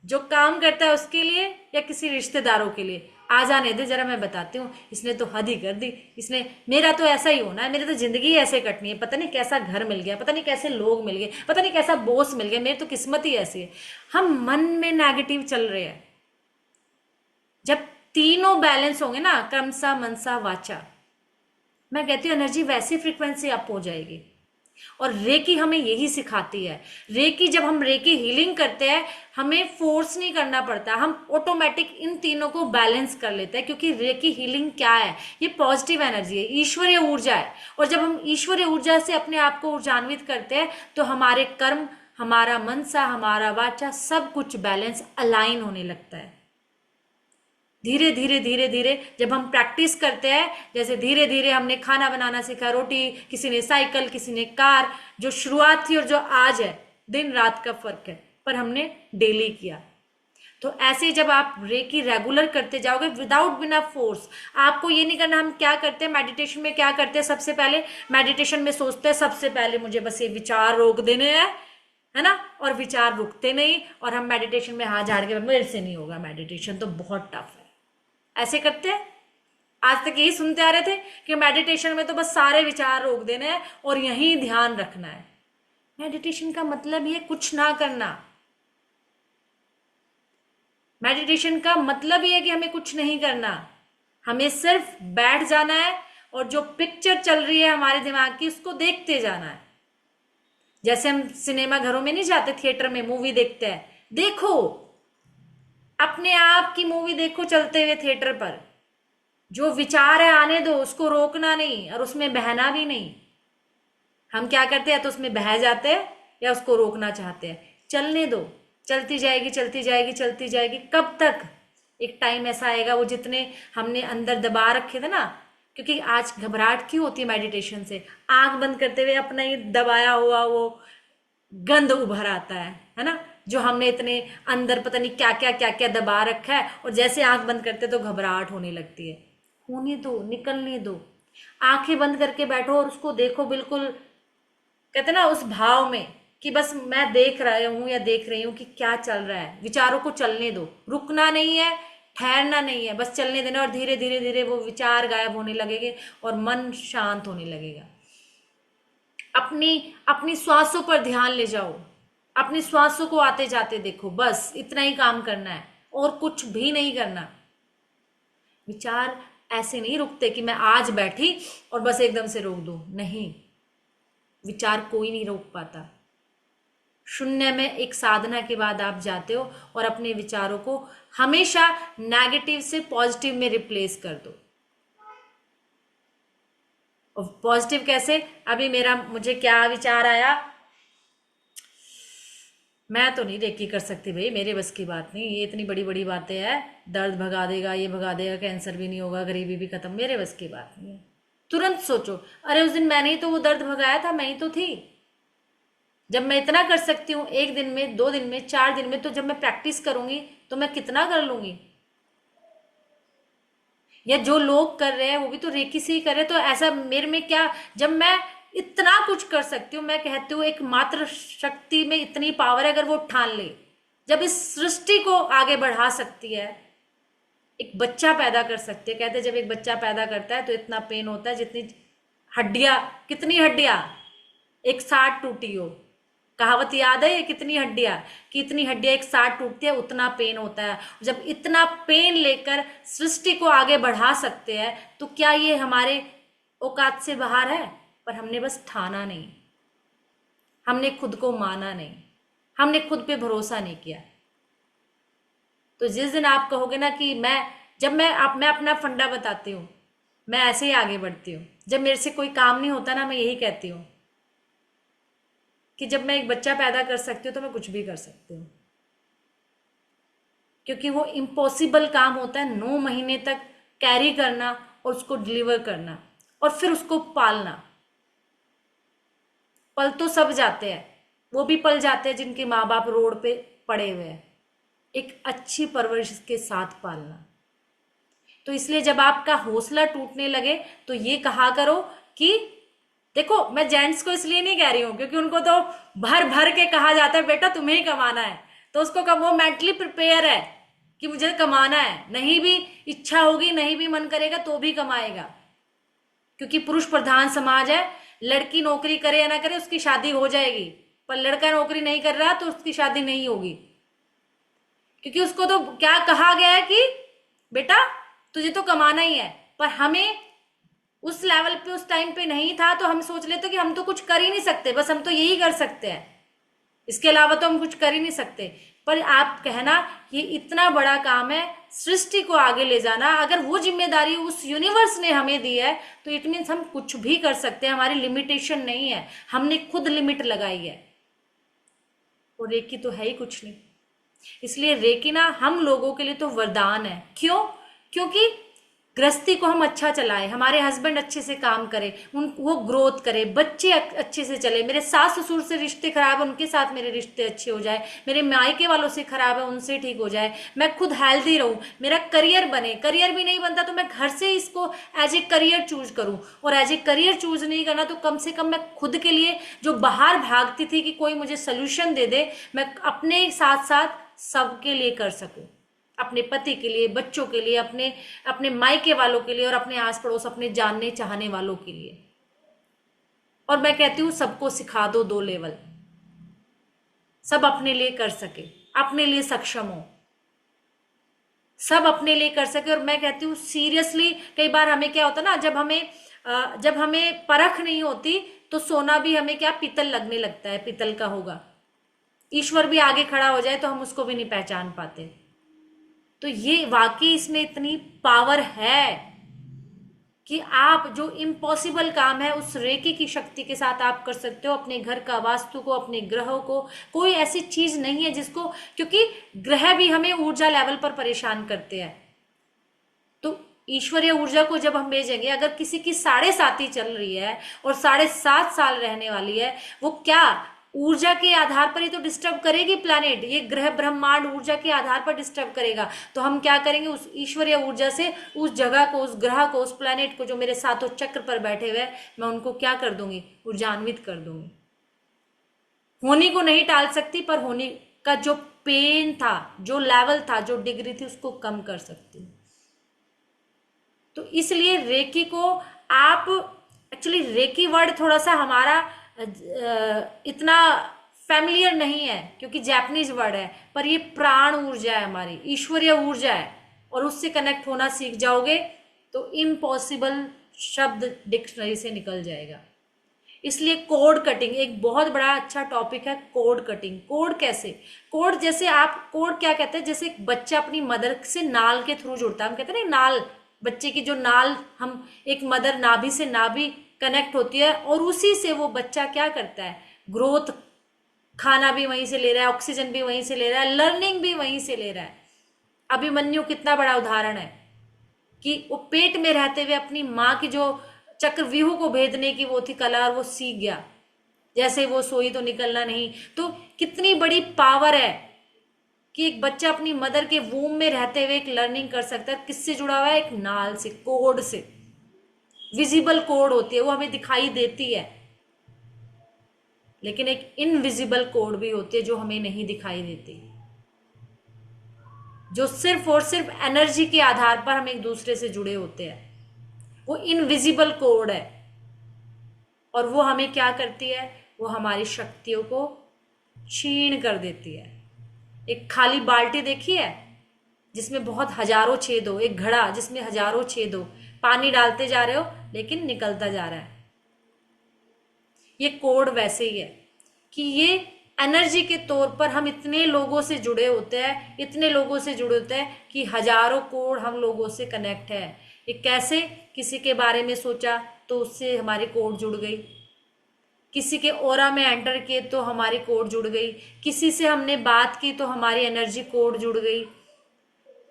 जो काम करता है उसके लिए, या किसी रिश्तेदारों के लिए। आ जाने दे जरा, मैं बताती हूँ, इसने तो हद ही कर दी, इसने, मेरा तो ऐसा ही होना है, मेरी तो जिंदगी ऐसे कटनी है, पता नहीं कैसा घर मिल गया, पता नहीं कैसे लोग मिल गए, पता नहीं कैसा बॉस मिल गया, मेरी तो किस्मत ही ऐसी है। हम मन में नेगेटिव चल रहे हैं। जब तीनों बैलेंस होंगे ना, कर्मसा, मनसा, वाचा, मैं कहती हूँ एनर्जी वैसी फ्रीक्वेंसी अप हो जाएगी। और रेकी हमें यही सिखाती है। रेकी, जब हम रेकी हीलिंग करते हैं, हमें फोर्स नहीं करना पड़ता, हम ऑटोमेटिक इन तीनों को बैलेंस कर लेते हैं। क्योंकि रेकी हीलिंग क्या है? ये पॉजिटिव एनर्जी है, ईश्वरीय ऊर्जा है। और जब हम ईश्वरीय ऊर्जा से अपने आप को ऊर्जान्वित करते हैं, तो हमारे कर्म, हमारा मनसा, हमारा वाचा, सब कुछ बैलेंस, अलाइन होने लगता है। धीरे धीरे धीरे धीरे जब हम प्रैक्टिस करते हैं, जैसे धीरे धीरे हमने खाना बनाना सीखा, रोटी, किसी ने साइकिल, किसी ने कार, जो शुरुआत थी और जो आज है, दिन रात का फर्क है, पर हमने डेली किया। तो ऐसे जब आप रेकी रेगुलर करते जाओगे विदाउट बिना फोर्स, आपको ये नहीं करना। हम क्या करते हैं मेडिटेशन में, क्या करते हैं? सबसे पहले मेडिटेशन में सोचते हैं सबसे पहले मुझे बस ये विचार रोक देने हैं, है ना, और विचार रुकते नहीं, और हम मेडिटेशन में हाथ झाड़ के मेरे से नहीं होगा, मेडिटेशन तो बहुत टफ है, ऐसे करते हैं। आज तक यही सुनते आ रहे थे कि मेडिटेशन में तो बस सारे विचार रोक देने हैं और यही ध्यान रखना है। मेडिटेशन का मतलब ही है कुछ ना करना। मेडिटेशन का मतलब ही है कि हमें कुछ नहीं करना, हमें सिर्फ बैठ जाना है और जो पिक्चर चल रही है हमारे दिमाग की, उसको देखते जाना है। जैसे हम सिनेमा घरों में नहीं जाते, थिएटर में मूवी देखते हैं, देखो अपने आप की मूवी देखो चलते हुए थिएटर पर। जो विचार है आने दो, उसको रोकना नहीं और उसमें बहना भी नहीं। हम क्या करते हैं, तो उसमें बह जाते हैं या उसको रोकना चाहते हैं। चलने दो, चलती जाएगी चलती जाएगी चलती जाएगी। कब तक? एक टाइम ऐसा आएगा, वो जितने हमने अंदर दबा रखे थे ना, क्योंकि आज घबराहट क्यों होती है मेडिटेशन से? आंख बंद करते हुए अपना ही दबाया हुआ वो गंध उभर आता है ना, जो हमने इतने अंदर पता नहीं क्या क्या क्या क्या दबा रखा है, और जैसे आंख बंद करते तो घबराहट होने लगती है। होने दो, निकलने दो। आंखें बंद करके बैठो और उसको देखो, बिल्कुल कहते ना उस भाव में कि बस मैं देख रहा हूं या देख रही हूं कि क्या चल रहा है। विचारों को चलने दो, रुकना नहीं है, ठहरना नहीं है, बस चलने देना। और धीरे धीरे धीरे वो विचार गायब होने लगेंगे और मन शांत होने लगेगा। अपनी अपनी श्वासों पर ध्यान ले जाओ, अपनी श्वासों को आते जाते देखो, बस इतना ही काम करना है और कुछ भी नहीं करना। विचार ऐसे नहीं रुकते कि मैं आज बैठी और बस एकदम से रोक दूं, नहीं, विचार कोई नहीं रोक पाता। शून्य में एक साधना के बाद आप जाते हो और अपने विचारों को हमेशा नेगेटिव से पॉजिटिव में रिप्लेस कर दो। और पॉजिटिव कैसे? अभी मुझे क्या विचार आया, मैं तो नहीं रेकी कर सकती भाई, मेरे बस की बात नहीं, ये इतनी बड़ी बड़ी बातें हैं, दर्द भगा देगा, ये भगा देगा, कैंसर भी नहीं होगा, गरीबी भी खत्म, मेरे बस की बात नहीं है। तुरंत सोचो, अरे उस दिन मैंने ही तो वो दर्द भगाया था, मैं ही तो थी। जब मैं इतना कर सकती हूँ 1 दिन में, 2 दिन में, 4 दिन में, तो जब मैं प्रैक्टिस करूंगी तो मैं कितना कर लूंगी। या जो लोग कर रहे हैं वो भी तो रेकी से ही कर रहे हैं, तो ऐसा मेरे में क्या, जब मैं इतना कुछ कर सकती हूँ, मैं कहती हूँ एक मात्र शक्ति में इतनी पावर है, अगर वो ठान ले, जब इस सृष्टि को आगे बढ़ा सकती है, एक बच्चा पैदा कर सकती है। कहते हैं जब एक बच्चा पैदा करता है तो इतना पेन होता है जितनी हड्डियां, कितनी हड्डियां एक साथ टूटी हो। कहावत याद है ये, कितनी हड्डियां, कि इतनी हड्डियां एक साथ टूटती है उतना पेन होता है। जब इतना पेन लेकर सृष्टि को आगे बढ़ा सकते हैं तो क्या ये हमारे औकात से बाहर है? पर हमने बस ठाना नहीं, हमने खुद को माना नहीं, हमने खुद पे भरोसा नहीं किया। तो जिस दिन आप कहोगे ना कि मैं अपना फंडा बताती हूँ, मैं ऐसे ही आगे बढ़ती हूँ। जब मेरे से कोई काम नहीं होता ना, मैं यही कहती हूँ कि जब मैं एक बच्चा पैदा कर सकती हूँ तो मैं कुछ भी कर सकती हूँ, क्योंकि वो इम्पॉसिबल काम होता है 9 महीने तक कैरी करना और उसको डिलीवर करना और फिर उसको पालना। पल तो सब जाते हैं, वो भी पल जाते हैं जिनके माँ बाप रोड पे पड़े हुए हैं, एक अच्छी परवरिश के साथ पालना। तो इसलिए जब आपका हौसला टूटने लगे तो ये कहा करो कि देखो, मैं जेंट्स को इसलिए नहीं कह रही हूं क्योंकि उनको तो भर भर के कहा जाता है बेटा तुम्हें ही कमाना है, तो उसको कब वो मेंटली प्रिपेयर है कि मुझे कमाना है, नहीं भी इच्छा होगी, नहीं भी मन करेगा तो भी कमाएगा, क्योंकि पुरुष प्रधान समाज है। लड़की नौकरी करे या ना करे उसकी शादी हो जाएगी, पर लड़का नौकरी नहीं कर रहा तो उसकी शादी नहीं होगी, क्योंकि उसको तो क्या कहा गया है कि बेटा तुझे तो कमाना ही है। पर हमें उस लेवल पे उस टाइम पे नहीं था, तो हम सोच लेते कि हम तो कुछ कर ही नहीं सकते, बस हम तो यही कर सकते हैं, इसके अलावा तो हम कुछ कर ही नहीं सकते। पर आप कहना ये इतना बड़ा काम है सृष्टि को आगे ले जाना, अगर वो जिम्मेदारी उस यूनिवर्स ने हमें दी है तो इट मीन्स हम कुछ भी कर सकते हैं, हमारी लिमिटेशन नहीं है, हमने खुद लिमिट लगाई है। और रेकी तो है ही कुछ नहीं, इसलिए रेकी ना हम लोगों के लिए तो वरदान है। क्यों? क्योंकि गृहस्थी को हम अच्छा चलाए, हमारे हस्बैंड अच्छे से काम करे, वो ग्रोथ करे, बच्चे अच्छे से चले, मेरे सास ससुर से रिश्ते खराब है उनके साथ मेरे रिश्ते अच्छे हो जाए, मेरे मायके वालों से खराब है उनसे ठीक हो जाए, मैं खुद हेल्दी रहूं, मेरा करियर बने। करियर भी नहीं बनता तो मैं घर से इसको एज ए करियर चूज करूं, और एज ए करियर चूज नहीं करना तो कम से कम मैं खुद के लिए जो बाहर भागती थी कि कोई मुझे सोल्यूशन दे दे, मैं अपने साथ साथ सबके लिए कर सकूं, अपने पति के लिए, बच्चों के लिए, अपने मायके वालों के लिए और अपने आस पड़ोस अपने जानने चाहने वालों के लिए। और मैं कहती हूं सबको सिखा दो 2 लेवल, सब अपने लिए कर सके, अपने लिए सक्षम हो, सब अपने लिए कर सके। और मैं कहती हूँ सीरियसली, कई बार हमें क्या होता है ना, जब हमें परख नहीं होती तो सोना भी हमें क्या पीतल लगने लगता है, पीतल का होगा। ईश्वर भी आगे खड़ा हो जाए तो हम उसको भी नहीं पहचान पाते। तो ये वाकई इसमें इतनी पावर है कि आप जो इम्पॉसिबल काम है उस रेकी की शक्ति के साथ आप कर सकते हो। अपने घर का वास्तु को, अपने ग्रहों को, कोई ऐसी चीज नहीं है जिसको, क्योंकि ग्रह भी हमें ऊर्जा लेवल पर परेशान करते हैं। तो ईश्वरीय ऊर्जा को जब हम भेजेंगे, अगर किसी की 7.5 चल रही है और 7.5 साल रहने वाली है, वो क्या ऊर्जा के आधार पर ही तो डिस्टर्ब करेगी प्लैनेट, ये ग्रह ब्रह्मांड ऊर्जा के आधार पर डिस्टर्ब करेगा। तो हम क्या करेंगे, उस ईश्वरीय ऊर्जा से उस जगह को, उस ग्रह को, उस प्लैनेट को जो मेरे सातों चक्र पर बैठे हुए, मैं उनको क्या कर दूंगी, ऊर्जान्वित कर दूंगी। होनी को नहीं टाल सकती, पर होने का जो पेन था, जो लेवल था, जो डिग्री थी, उसको कम कर सकती हूँ। तो इसलिए रेकी को आप, एक्चुअली रेकी वर्ड थोड़ा सा हमारा इतना फैमिलियर नहीं है क्योंकि जापानीज वर्ड है, पर ये प्राण ऊर्जा है, हमारी ईश्वरीय ऊर्जा है, और उससे कनेक्ट होना सीख जाओगे तो इम्पॉसिबल शब्द डिक्शनरी से निकल जाएगा। इसलिए कोड कटिंग एक बहुत बड़ा अच्छा टॉपिक है। कोड कटिंग, कोड कैसे, कोड जैसे आप, कोड क्या कहते हैं, जैसे एक बच्चा अपनी मदर से नाल के थ्रू जुड़ता है, हम कहते हैं ना नाल, बच्चे की जो नाल, हम एक मदर नाभि से नाभि कनेक्ट होती है, और उसी से वो बच्चा क्या करता है, ग्रोथ, खाना भी वहीं से ले रहा है, ऑक्सीजन भी वहीं से ले रहा है, लर्निंग भी वहीं से ले रहा है। अभिमन्यु कितना बड़ा उदाहरण है कि वो पेट में रहते हुए अपनी माँ की जो चक्रव्यूह को भेदने की वो थी कला, और वो सीख गया, जैसे वो सोई तो निकलना नहीं। तो कितनी बड़ी पावर है कि एक बच्चा अपनी मदर के वूम में रहते हुए एक लर्निंग कर सकता है। किससे जुड़ा हुआ है, एक नाल से, कोड से। विजिबल कोड होती है, वो हमें दिखाई देती है, लेकिन एक इनविजिबल कोड भी होती है जो हमें नहीं दिखाई देती। जो सिर्फ और सिर्फ एनर्जी के आधार पर हम एक दूसरे से जुड़े होते हैं, वो इनविजिबल कोड है। और वो हमें क्या करती है, वो हमारी शक्तियों को क्षीण कर देती है। एक खाली बाल्टी देखी है जिसमें बहुत हजारों छेद हो, एक घड़ा जिसमें हजारों छेद हो, पानी डालते जा रहे हो लेकिन निकलता जा रहा है। ये कोड वैसे ही है कि ये एनर्जी के तौर पर हम इतने लोगों से जुड़े होते हैं, इतने लोगों से जुड़े होते हैं कि हजारों कोड हम लोगों से कनेक्ट है। ये कैसे, किसी के बारे में सोचा तो उससे हमारी कोड जुड़ गई, किसी के ऑरा में एंटर किए तो हमारी कोड जुड़ गई, किसी से हमने बात की तो हमारी एनर्जी कोड जुड़ गई।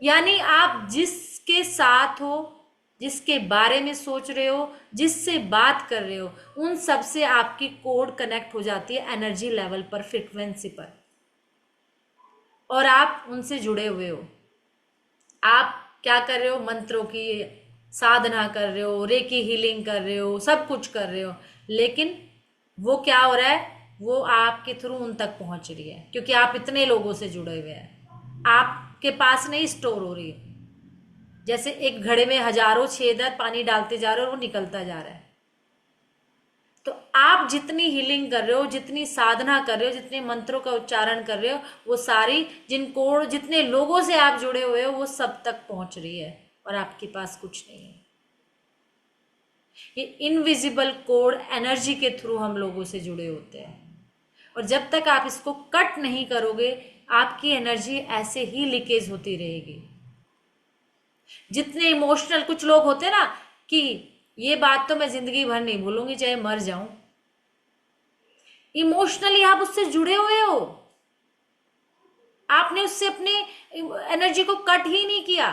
यानी आप जिसके साथ हो, जिसके बारे में सोच रहे हो, जिससे बात कर रहे हो, उन सब से आपकी कोड कनेक्ट हो जाती है एनर्जी लेवल पर, फ्रीक्वेंसी पर, और आप उनसे जुड़े हुए हो। आप क्या कर रहे हो, मंत्रों की साधना कर रहे हो, रेकी हीलिंग कर रहे हो, सब कुछ कर रहे हो, लेकिन वो क्या हो रहा है, वो आपके थ्रू उन तक पहुंच रही है, क्योंकि आप इतने लोगों से जुड़े हुए हैं। आपके पास नहीं स्टोर हो रही है। जैसे एक घड़े में हजारों छेद है, पानी डालते जा रहे हो और वो निकलता जा रहा है। तो आप जितनी हीलिंग कर रहे हो, जितनी साधना कर रहे हो, जितने मंत्रों का उच्चारण कर रहे हो, वो सारी जितने लोगों से आप जुड़े हुए हो, वो सब तक पहुंच रही है और आपके पास कुछ नहीं है। ये इनविजिबल कोड एनर्जी के थ्रू हम लोगों से जुड़े होते हैं, और जब तक आप इसको कट नहीं करोगे, आपकी एनर्जी ऐसे ही लीकेज होती रहेगी। जितने इमोशनल कुछ लोग होते हैं ना कि ये बात तो मैं जिंदगी भर नहीं भूलूंगी चाहे मर जाऊं, इमोशनली आप उससे जुड़े हुए हो, आपने उससे अपनी एनर्जी को कट ही नहीं किया।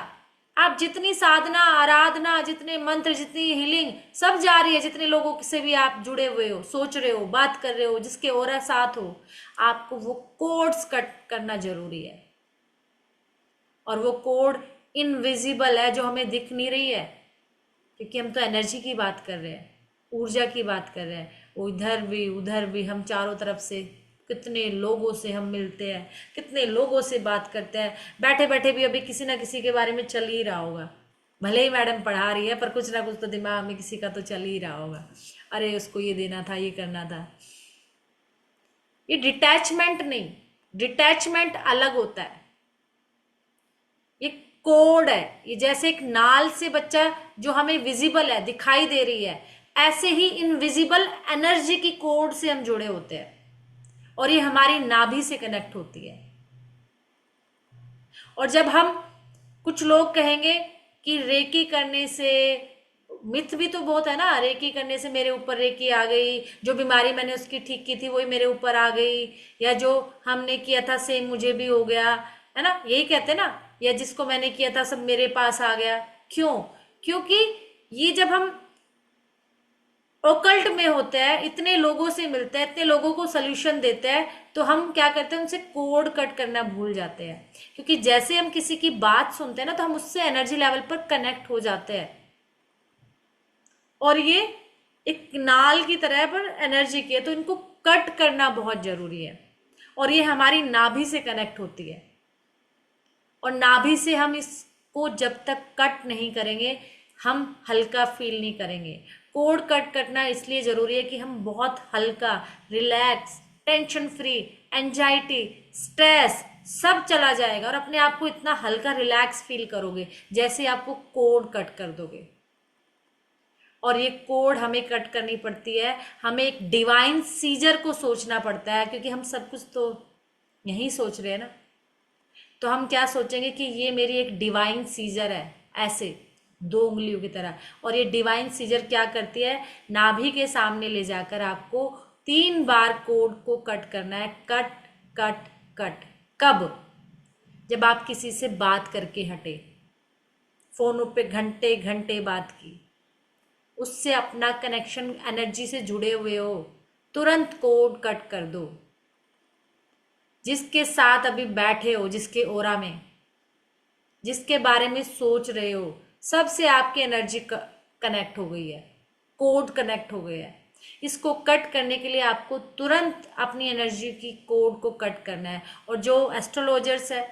आप जितनी साधना, आराधना, जितने मंत्र, जितनी हीलिंग सब जा रही है, जितने लोगों से भी आप जुड़े हुए हो, सोच रहे हो, बात कर रहे हो, जिसके ओरा साथ हो, आपको वो कोड्स कट करना जरूरी है। और वो कोड इनविजिबल है, जो हमें दिख नहीं रही है, क्योंकि हम तो एनर्जी की बात कर रहे हैं, ऊर्जा की बात कर रहे हैं। वो इधर भी उधर भी, हम चारों तरफ से कितने लोगों से हम मिलते हैं, कितने लोगों से बात करते हैं। बैठे बैठे भी अभी किसी ना किसी के बारे में चल ही रहा होगा, भले ही मैडम पढ़ा रही है, पर कुछ ना कुछ तो दिमाग में किसी का तो चल ही रहा होगा, अरे उसको ये देना था, ये करना था। ये डिटैचमेंट नहीं, डिटैचमेंट अलग होता है, ये कोड है। ये जैसे एक नाल से बच्चा जो हमें विजिबल है, दिखाई दे रही है, ऐसे ही इनविजिबल एनर्जी की कोड से हम जुड़े होते हैं, और ये हमारी नाभि से कनेक्ट होती है। और जब हम, कुछ लोग कहेंगे कि रेकी करने से, मिथ भी तो बहुत है ना, रेकी करने से मेरे ऊपर रेकी आ गई, जो बीमारी मैंने उसकी ठीक की थी वही मेरे ऊपर आ गई, या जो हमने किया था सेम मुझे भी हो गया, है ना, यही कहते हैं ना, या जिसको मैंने किया था सब मेरे पास आ गया। क्यों? क्योंकि ये जब हम ओकल्ट में होते हैं, इतने लोगों से मिलते हैं, इतने लोगों को सोल्यूशन देते हैं, तो हम क्या करते हैं, उनसे कोड कट करना भूल जाते हैं। क्योंकि जैसे हम किसी की बात सुनते हैं ना, तो हम उससे एनर्जी लेवल पर कनेक्ट हो जाते हैं, और ये एक नाल की तरह पर एनर्जी की है, तो इनको कट करना बहुत जरूरी है। और ये हमारी नाभि से कनेक्ट होती है, और नाभि से हम इसको जब तक कट नहीं करेंगे, हम हल्का फील नहीं करेंगे। कोड कट करना इसलिए जरूरी है कि हम बहुत हल्का, relax, tension free, anxiety, stress सब चला जाएगा, और अपने आप को इतना हल्का रिलैक्स फील करोगे जैसे आपको कोड कट कर दोगे। और ये कोड हमें कट करनी पड़ती है, हमें एक डिवाइन सीजर को सोचना पड़ता है, क्योंकि हम सब कुछ तो यही सोच रहे हैं ना। तो हम क्या सोचेंगे कि ये मेरी एक डिवाइन सीजर है, ऐसे 2 उंगलियों की तरह। और ये डिवाइन सीजर क्या करती है, नाभि के सामने ले जाकर आपको 3 बार कोड को कट करना है। Cut cut cut. कब? जब आप किसी से बात करके हटे, फोन पे घंटे घंटे बात की, उससे अपना कनेक्शन एनर्जी से जुड़े हुए हो, तुरंत कोड कट कर दो। जिसके साथ अभी बैठे हो, जिसके ओरा में, जिसके बारे में सोच रहे हो, सबसे आपकी एनर्जी कनेक्ट हो गई है, कोड कनेक्ट हो गया है। इसको कट करने के लिए आपको तुरंत अपनी एनर्जी की कोड को कट करना है। और जो एस्ट्रोलॉजर्स है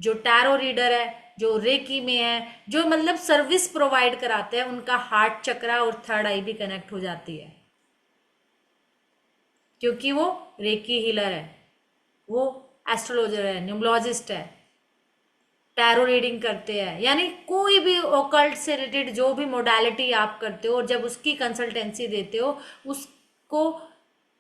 जो टैरो रीडर है, जो रेकी में है, जो मतलब सर्विस प्रोवाइड कराते हैं, उनका हार्ट चक्रा और थर्ड आई भी कनेक्ट हो जाती है, क्योंकि वो रेकी हीलर है, वो एस्ट्रोलॉजर है, न्यूमरोलॉजिस्ट है, टैरो रीडिंग करते हैं, यानी कोई भी ओकल्ट से रिलेटेड जो भी मोडालिटी आप करते हो और जब उसकी कंसल्टेंसी देते हो, उसको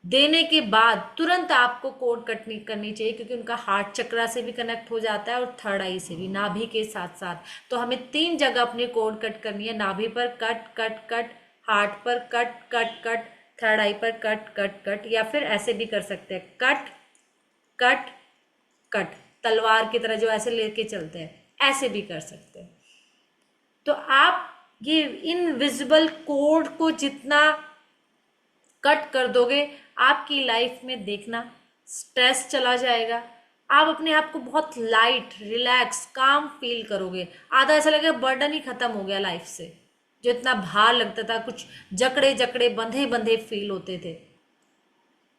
देने के बाद तुरंत आपको कोड कटनी करनी चाहिए, क्योंकि उनका हार्ट चक्रा से भी कनेक्ट हो जाता है और थर्ड आई से भी, नाभि के साथ साथ। तो हमें 3 जगह अपनी कोड कट करनी है, नाभि पर कट कट कट, हार्ट पर कट कट कट, थर्ड आई पर कट कट कट, या फिर ऐसे भी कर सकते हैं, कट कट कट, तलवार की तरह जो ऐसे लेके चलते हैं, ऐसे भी कर सकते हैं। तो आप ये इनविजिबल कोड को जितना कट कर दोगे, आपकी लाइफ में देखना स्ट्रेस चला जाएगा, आप अपने आप को बहुत लाइट, रिलैक्स, काम फील करोगे, आधा ऐसा लगेगा बर्डन ही खत्म हो गया लाइफ से, जो इतना भार लगता था, कुछ जकड़े जकड़े बंधे बंधे फील होते थे।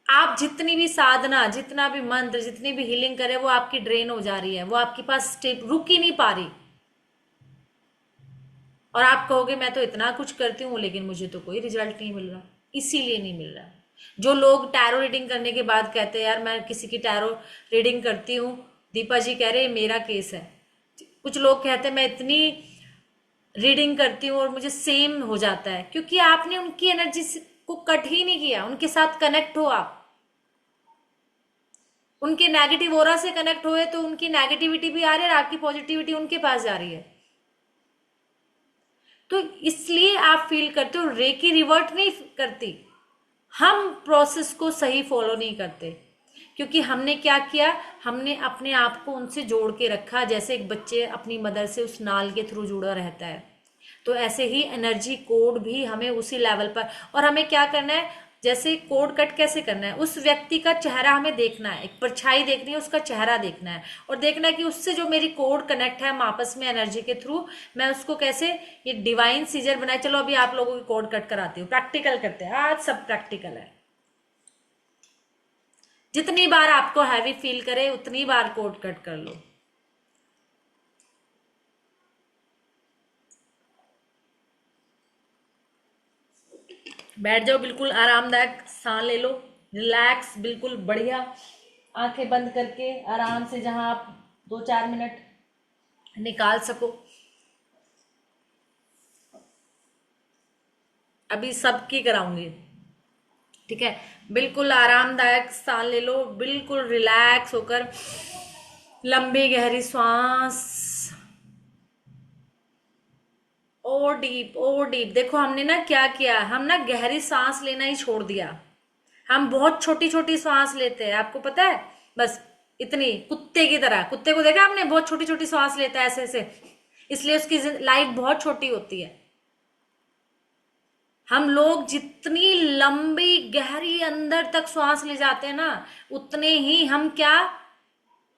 आप जितनी भी साधना, जितना भी मंत्र, जितनी भी हीलिंग करे, वो आपकी ड्रेन हो जा रही है, वो आपके पास स्टेप रुक ही नहीं पा रही, और आप कहोगे मैं तो इतना कुछ करती हूँ लेकिन मुझे तो कोई रिजल्ट नहीं मिल रहा। इसीलिए नहीं मिल रहा। जो लोग टैरो रीडिंग करने के बाद कहते हैं यार मैं किसी की टैरो रीडिंग करती हूँ, दीपा जी कह रहे मेरा केस है, कुछ लोग कहते हैं मैं इतनी रीडिंग करती हूँ और मुझे सेम हो जाता है, क्योंकि आपने उनकी एनर्जी को कट ही नहीं किया, उनके साथ कनेक्ट हो, आप उनके नेगेटिव ओरा से कनेक्ट हुए तो उनकी नेगेटिविटी भी आ रही है और आपकी पॉजिटिविटी उनके पास जा रही है। तो इसलिए आप फील करते हो रेकी रिवर्ट नहीं करती, हम प्रोसेस को सही फॉलो नहीं करते, क्योंकि हमने क्या किया, हमने अपने आप को उनसे जोड़ के रखा, जैसे एक बच्चे अपनी मदर से उस नाल के थ्रू जुड़ा रहता है, तो ऐसे ही एनर्जी कोड भी हमें उसी लेवल पर, और हमें क्या करना है, जैसे कोड कट कैसे करना है, उस व्यक्ति का चेहरा हमें देखना है, एक परछाई देखनी है, उसका चेहरा देखना है, और देखना है कि उससे जो मेरी कोड कनेक्ट है, हम आपस में एनर्जी के थ्रू, मैं उसको कैसे ये डिवाइन सीजर बनाए। चलो अभी आप लोगों की कोड कट कराती हूँ, प्रैक्टिकल करते हैं, आज सब प्रैक्टिकल है। जितनी बार आपको हैवी फील करे उतनी बार कोड कट कर लो। बैठ जाओ, बिल्कुल आरामदायक सांस ले लो, रिलैक्स, बिल्कुल बढ़िया, आंखें बंद करके आराम से, जहां आप 2-4 मिनट निकाल सको। अभी सबकी कराऊंगी, ठीक है। बिल्कुल आरामदायक सांस ले लो, बिल्कुल रिलैक्स होकर, लंबी गहरी सांस, और डीप, और डीप। देखो हमने ना क्या किया, हम ना गहरी सांस लेना ही छोड़ दिया, हम बहुत छोटी छोटी सांस लेते हैं, आपको पता है, बस इतनी, कुत्ते की तरह। कुत्ते को देखा आपने, बहुत छोटी छोटी सांस लेता है ऐसे ऐसे, इसलिए उसकी लाइफ बहुत छोटी होती है। हम लोग जितनी लंबी गहरी अंदर तक सांस ले जाते हैं ना, उतने ही हम क्या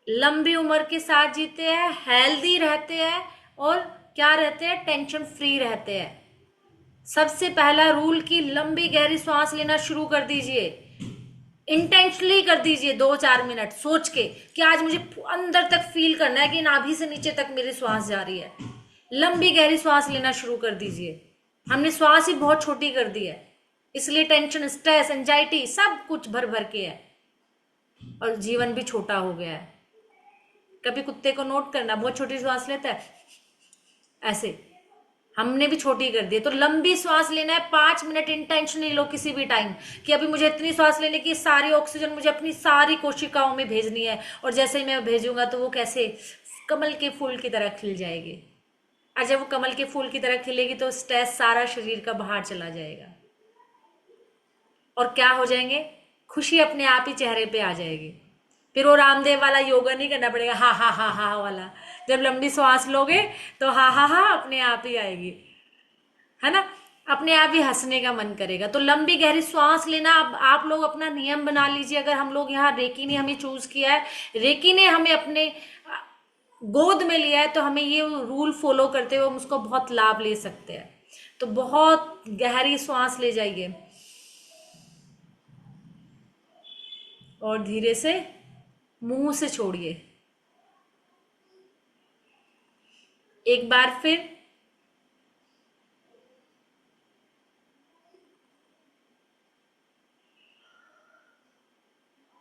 लंबी उम्र के साथ जीते हैं, हेल्दी रहते हैं, और क्या रहते हैं, टेंशन फ्री रहते हैं। सबसे पहला रूल कि लंबी गहरी सांस लेना शुरू कर दीजिए, इंटेंशनली कर दीजिए, 2-4 मिनट सोच के कि आज मुझे अंदर तक फील करना है कि नाभि से नीचे तक मेरी सांस जा रही है। लंबी गहरी सांस लेना शुरू कर दीजिए। हमने सांस ही बहुत छोटी कर दी है, इसलिए टेंशन, स्ट्रेस, एंजाइटी सब कुछ भर भर के है, और जीवन भी छोटा हो गया है। कभी कुत्ते को नोट करना, बहुत छोटी सांस लेता है ऐसे, हमने भी छोटी कर दी। तो लंबी सांस लेना है, 5 मिनट इंटेंशनली लो किसी भी टाइम, कि अभी मुझे इतनी सांस लेने की, सारी ऑक्सीजन मुझे अपनी सारी कोशिकाओं में भेजनी है, और जैसे ही मैं भेजूंगा तो वो कैसे कमल के फूल की तरह खिल जाएगी। और जब वो कमल के फूल की तरह खिलेगी तो स्ट्रेस सारा शरीर का बाहर चला जाएगा, और क्या हो जाएंगे, खुशी अपने आप ही चेहरे पे आ जाएगी। फिर वो रामदेव वाला योगा नहीं करना पड़ेगा, हा हा हा हा वाला। जब लंबी सांस लोगे तो हा हा हा अपने आप ही आएगी, है ना, अपने आप ही हंसने का मन करेगा। तो लंबी गहरी सांस लेना अब आप लोग अपना नियम बना लीजिए। अगर हम लोग यहाँ, रेकी ने हमें चूज किया है, रेकी ने हमें अपने गोद में लिया है, तो हमें ये रूल फॉलो करते हुए हम उसको बहुत लाभ ले सकते हैं। तो बहुत गहरी सांस ले जाइए, और धीरे से मुंह से छोड़िए। एक बार फिर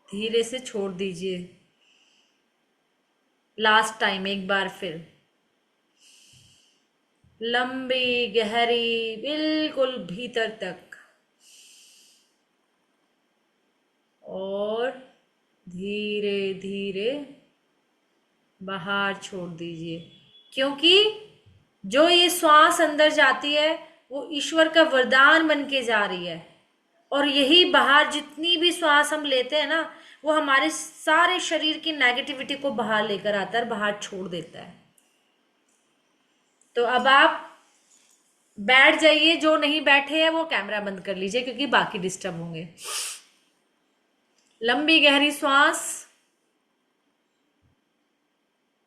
धीरे से छोड़ दीजिए। लास्ट टाइम एक बार फिर, लंबी गहरी बिल्कुल भीतर तक, और धीरे धीरे बाहर छोड़ दीजिए। क्योंकि जो ये श्वास अंदर जाती है वो ईश्वर का वरदान बन के जा रही है, और यही बाहर जितनी भी श्वास हम लेते हैं ना, वो हमारे सारे शरीर की नेगेटिविटी को बाहर लेकर आता है, बाहर छोड़ देता है। तो अब आप बैठ जाइए, जो नहीं बैठे हैं वो कैमरा बंद कर लीजिए क्योंकि बाकी डिस्टर्ब होंगे। लंबी गहरी श्वास,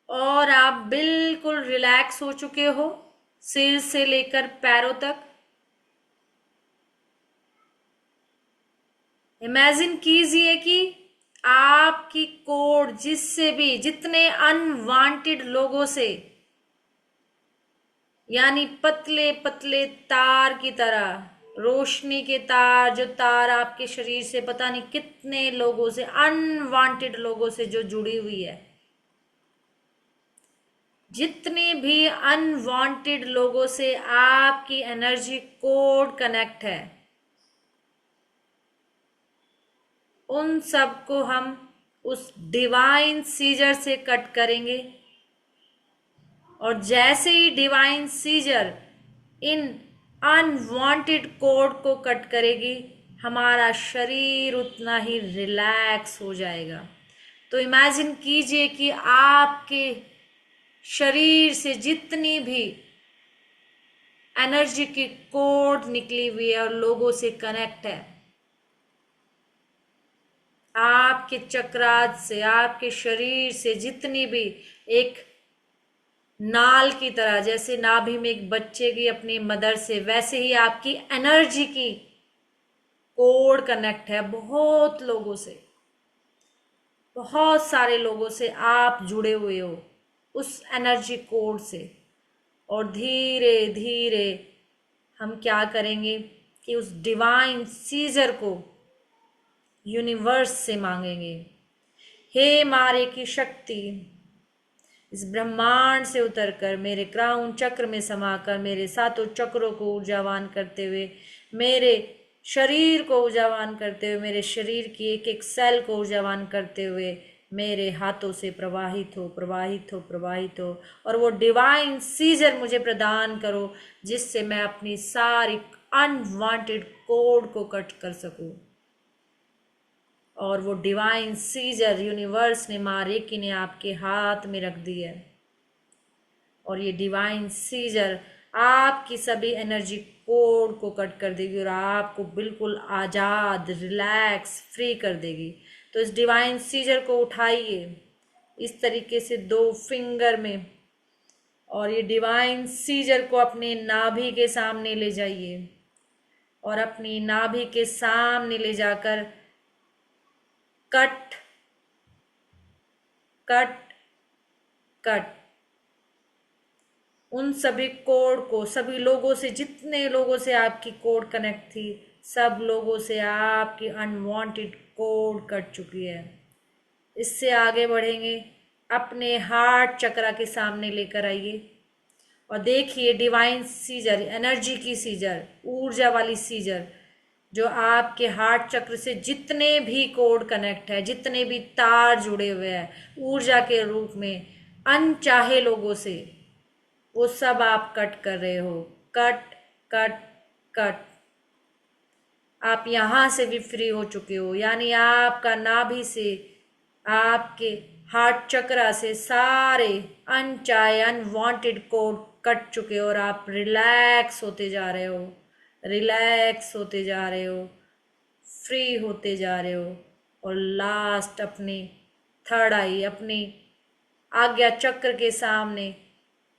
और आप बिल्कुल रिलैक्स हो चुके हो सिर से लेकर पैरों तक। इमेजिन कीजिए कि आपकी कोड जिससे भी, जितने अनवांटेड लोगों से, यानी पतले पतले तार की तरह, रोशनी के तार, जो तार आपके शरीर से पता नहीं कितने लोगों से, अनवांटेड लोगों से जो जुड़ी हुई है, जितने भी अनवांटेड लोगों से आपकी एनर्जी कोड कनेक्ट है, उन सबको हम उस डिवाइन सीजर से कट करेंगे। और जैसे ही डिवाइन सीजर इन अनवांटेड कोड को कट करेगी, हमारा शरीर उतना ही रिलैक्स हो जाएगा। तो इमेजिन कीजिए कि आपके शरीर से जितनी भी एनर्जी की कोड निकली हुई है और लोगों से कनेक्ट है, आपके चक्रात से, आपके शरीर से जितनी भी, एक नाल की तरह, जैसे नाभि में एक बच्चे की अपनी मदर से, वैसे ही आपकी एनर्जी की कोड कनेक्ट है बहुत लोगों से, बहुत सारे लोगों से आप जुड़े हुए हो उस एनर्जी कोड से। और धीरे धीरे हम क्या करेंगे कि उस डिवाइन सीजर को यूनिवर्स से मांगेंगे, हे मारे की शक्ति इस ब्रह्मांड से उतरकर मेरे क्राउन चक्र में समाकर मेरे सातों चक्रों को ऊर्जावान करते हुए, मेरे शरीर को ऊर्जावान करते हुए, मेरे शरीर की एक एक सेल को ऊर्जावान करते हुए मेरे हाथों से प्रवाहित हो, प्रवाहित हो, प्रवाहित हो। और वो डिवाइन सीजर मुझे प्रदान करो जिससे मैं अपनी सारी अनवांटेड कोड को कट कर सकूं। और वो डिवाइन सीजर यूनिवर्स ने, माँ रेकी ने आपके हाथ में रख दी है, और ये डिवाइन सीजर आपकी सभी एनर्जी कोड को कट कर देगी और आपको बिल्कुल आज़ाद, रिलैक्स, फ्री कर देगी। तो इस डिवाइन सीजर को उठाइए इस तरीके से 2 फिंगर में, और ये डिवाइन सीजर को अपने नाभि के सामने ले जाइए, और अपनी नाभि के सामने ले जाकर कट कट कट उन सभी कोड को, सभी लोगों से, जितने लोगों से आपकी कोड कनेक्ट थी, सब लोगों से आपकी अनवांटेड कोड कट चुकी है। इससे आगे बढ़ेंगे, अपने हार्ट चक्रा के सामने लेकर आइए और देखिए डिवाइन सीजर, एनर्जी की सीजर, ऊर्जा वाली सीजर, जो आपके हार्ट चक्र से जितने भी कोड कनेक्ट है, जितने भी तार जुड़े हुए हैं ऊर्जा के रूप में अनचाहे लोगों से, वो सब आप कट कर रहे हो। Cut cut cut. आप यहाँ से भी फ्री हो चुके हो, यानी आपका नाभि से, आपके हार्ट चक्रा से सारे अनचाहे, अनवांटेड कोड कट चुके हो और आप रिलैक्स होते जा रहे हो, रिलैक्स होते जा रहे हो, फ्री होते जा रहे हो। और लास्ट अपनी थर्ड आई, अपनी आज्ञा चक्र के सामने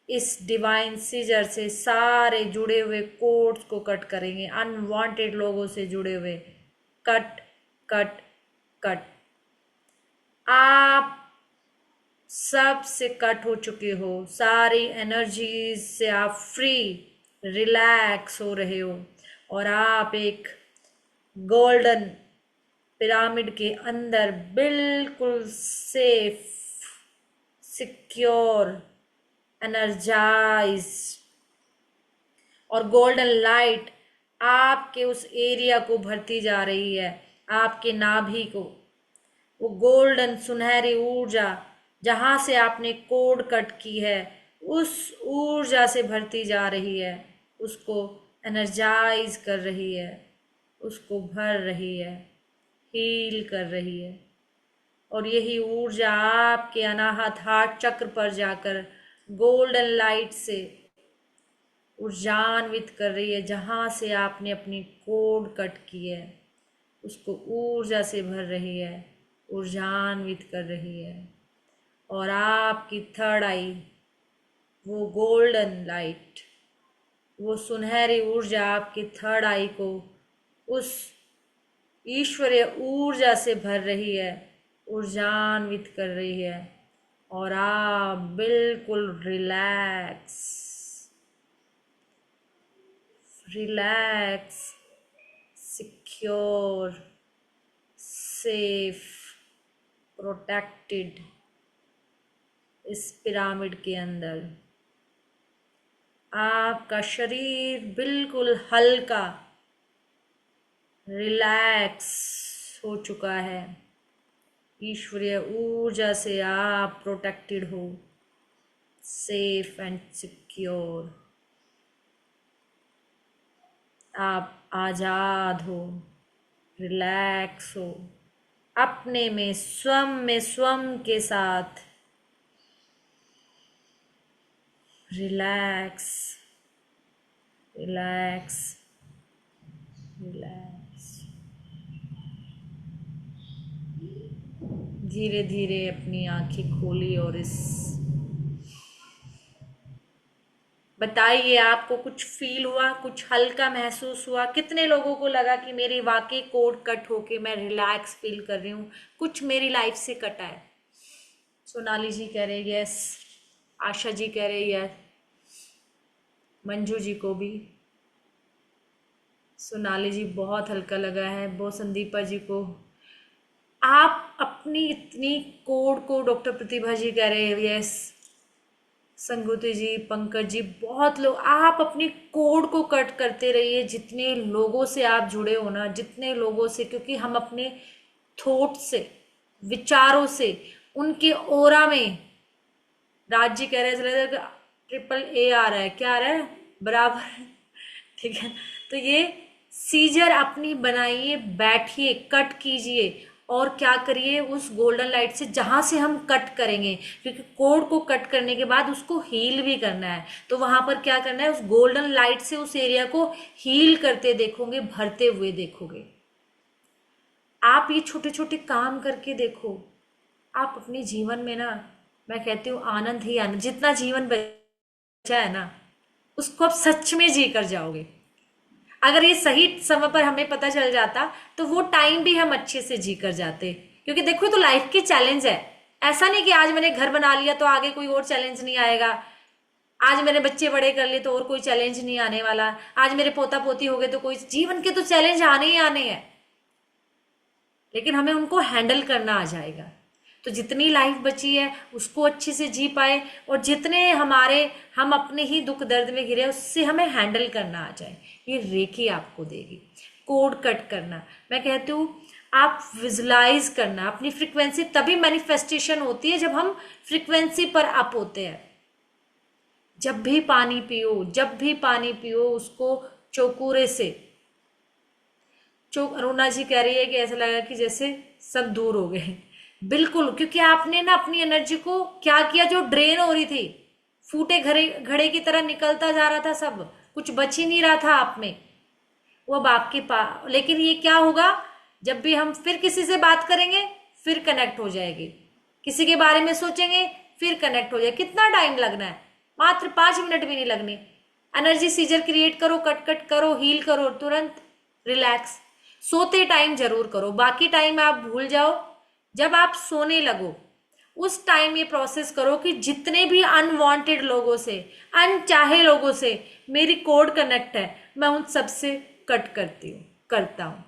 इस डिवाइन सीजर से सारे जुड़े हुए कोड्स को कट करेंगे, अनवांटेड लोगों से जुड़े हुए। Cut cut cut. आप सब से कट हो चुके हो, सारी एनर्जी से आप फ्री रिलैक्स हो रहे हो और आप एक गोल्डन पिरामिड के अंदर बिल्कुल सेफ, सिक्योर, एनर्जाइज, और गोल्डन लाइट आपके उस एरिया को भरती जा रही है, आपके नाभि को। वो गोल्डन सुनहरी ऊर्जा जहां से आपने कोड कट की है उस ऊर्जा से भरती जा रही है, उसको एनर्जाइज कर रही है, उसको भर रही है, हील कर रही है। और यही ऊर्जा आपके अनाहत हार्ट चक्र पर जाकर गोल्डन लाइट से ऊर्जान्वित कर रही है, जहाँ से आपने अपनी कोड कट की है उसको ऊर्जा से भर रही है, ऊर्जान्वित कर रही है। और आपकी थर्ड आई, वो गोल्डन लाइट, वो सुनहरी ऊर्जा आपकी थर्ड आई को उस ईश्वरीय ऊर्जा से भर रही है, ऊर्जान्वित कर रही है। और आप बिल्कुल relax, relax, secure, safe, protected इस पिरामिड के अंदर। आपका शरीर बिल्कुल हल्का, रिलैक्स हो चुका है। ईश्वरीय ऊर्जा से आप प्रोटेक्टेड हो, सेफ एंड सिक्योर। आप आजाद हो, रिलैक्स हो, अपने में स्वयं के साथ रिलैक्स, रिलैक्स, रिलैक्स। धीरे धीरे अपनी आंखें खोली और इस बताइए, आपको कुछ फील हुआ, कुछ हल्का महसूस हुआ? कितने लोगों को लगा कि मेरी वाकई कोड कट होके मैं रिलैक्स फील कर रही हूँ, कुछ मेरी लाइफ से कटा है? सोनाली जी कह रही है यस, आशा जी कह रही है, मंजू जी को भी, सोनाली जी बहुत हल्का लगा है, बहुत, संदीपा जी को। आप अपनी इतनी कोड को, डॉक्टर प्रतिभा जी कह रहे हैं यस, संगुति जी, पंकज जी, बहुत लोग, आप अपनी कोड को कट करते रहिए। जितने लोगों से आप जुड़े हो ना, जितने लोगों से, क्योंकि हम अपने थॉट से, विचारों से, उनके ओरा में, राज जी कह रहे हैं ट्रिपल ए आ रहा है, क्या आ रहा है बराबर, ठीक है। तो ये सीजर अपनी बनाइए, बैठिए, कट कीजिए और क्या करिए, उस गोल्डन लाइट से जहां से हम कट करेंगे, क्योंकि कोड को कट करने के बाद उसको हील भी करना है, तो वहां पर क्या करना है, उस गोल्डन लाइट से उस एरिया को हील करते देखोगे, भरते हुए देखोगे। आप ये छोटे छोटे काम करके देखो, आप अपने जीवन में ना, मैं कहती हूँ आनंद ही आनंद, जितना जीवन बचा है ना उसको आप सच में जी कर जाओगे। अगर ये सही समय पर हमें पता चल जाता तो वो टाइम भी हम अच्छे से जी कर जाते, क्योंकि देखो तो लाइफ के चैलेंज है, ऐसा नहीं कि आज मैंने घर बना लिया तो आगे कोई और चैलेंज नहीं आएगा, आज मैंने बच्चे बड़े कर लिए तो और कोई चैलेंज नहीं आने वाला, आज मेरे पोता पोती हो गए तो कोई, जीवन के तो चैलेंज आने ही आने हैं, लेकिन हमें उनको हैंडल करना आ जाएगा। तो जितनी लाइफ बची है उसको अच्छे से जी पाए, और जितने हम अपने ही दुख दर्द में घिरे उससे हमें हैंडल करना आ जाए, ये रेकी आपको देगी। कोड कट करना, मैं कहती हूँ आप विजुलाइज करना, अपनी फ्रीक्वेंसी, तभी मैनिफेस्टेशन होती है जब हम फ्रीक्वेंसी पर अप होते हैं। जब भी पानी पियो, जब भी पानी पियो उसको चौकूरे से, अरुणा जी कह रही है कि ऐसा लगा कि जैसे सब दूर हो गए, बिल्कुल, क्योंकि आपने ना अपनी एनर्जी को क्या किया, जो ड्रेन हो रही थी, फूटे घड़े की तरह निकलता जा रहा था, सब कुछ बच ही नहीं रहा था आप में, वो अब आपके पास। लेकिन ये क्या होगा, जब भी हम फिर किसी से बात करेंगे फिर कनेक्ट हो जाएगी, किसी के बारे में सोचेंगे फिर कनेक्ट हो जाए। कितना टाइम लगना है, मात्र 5 मिनट भी नहीं लगने। एनर्जी सीजर क्रिएट करो, कट करो, हील करो, तुरंत रिलैक्स। सोते टाइम जरूर करो, बाकी टाइम आप भूल जाओ। जब आप सोने लगो उस टाइम ये प्रोसेस करो कि जितने भी अनवांटेड लोगों से, अनचाहे लोगों से मेरी कोड कनेक्ट है, मैं उन सबसे कट करता हूं।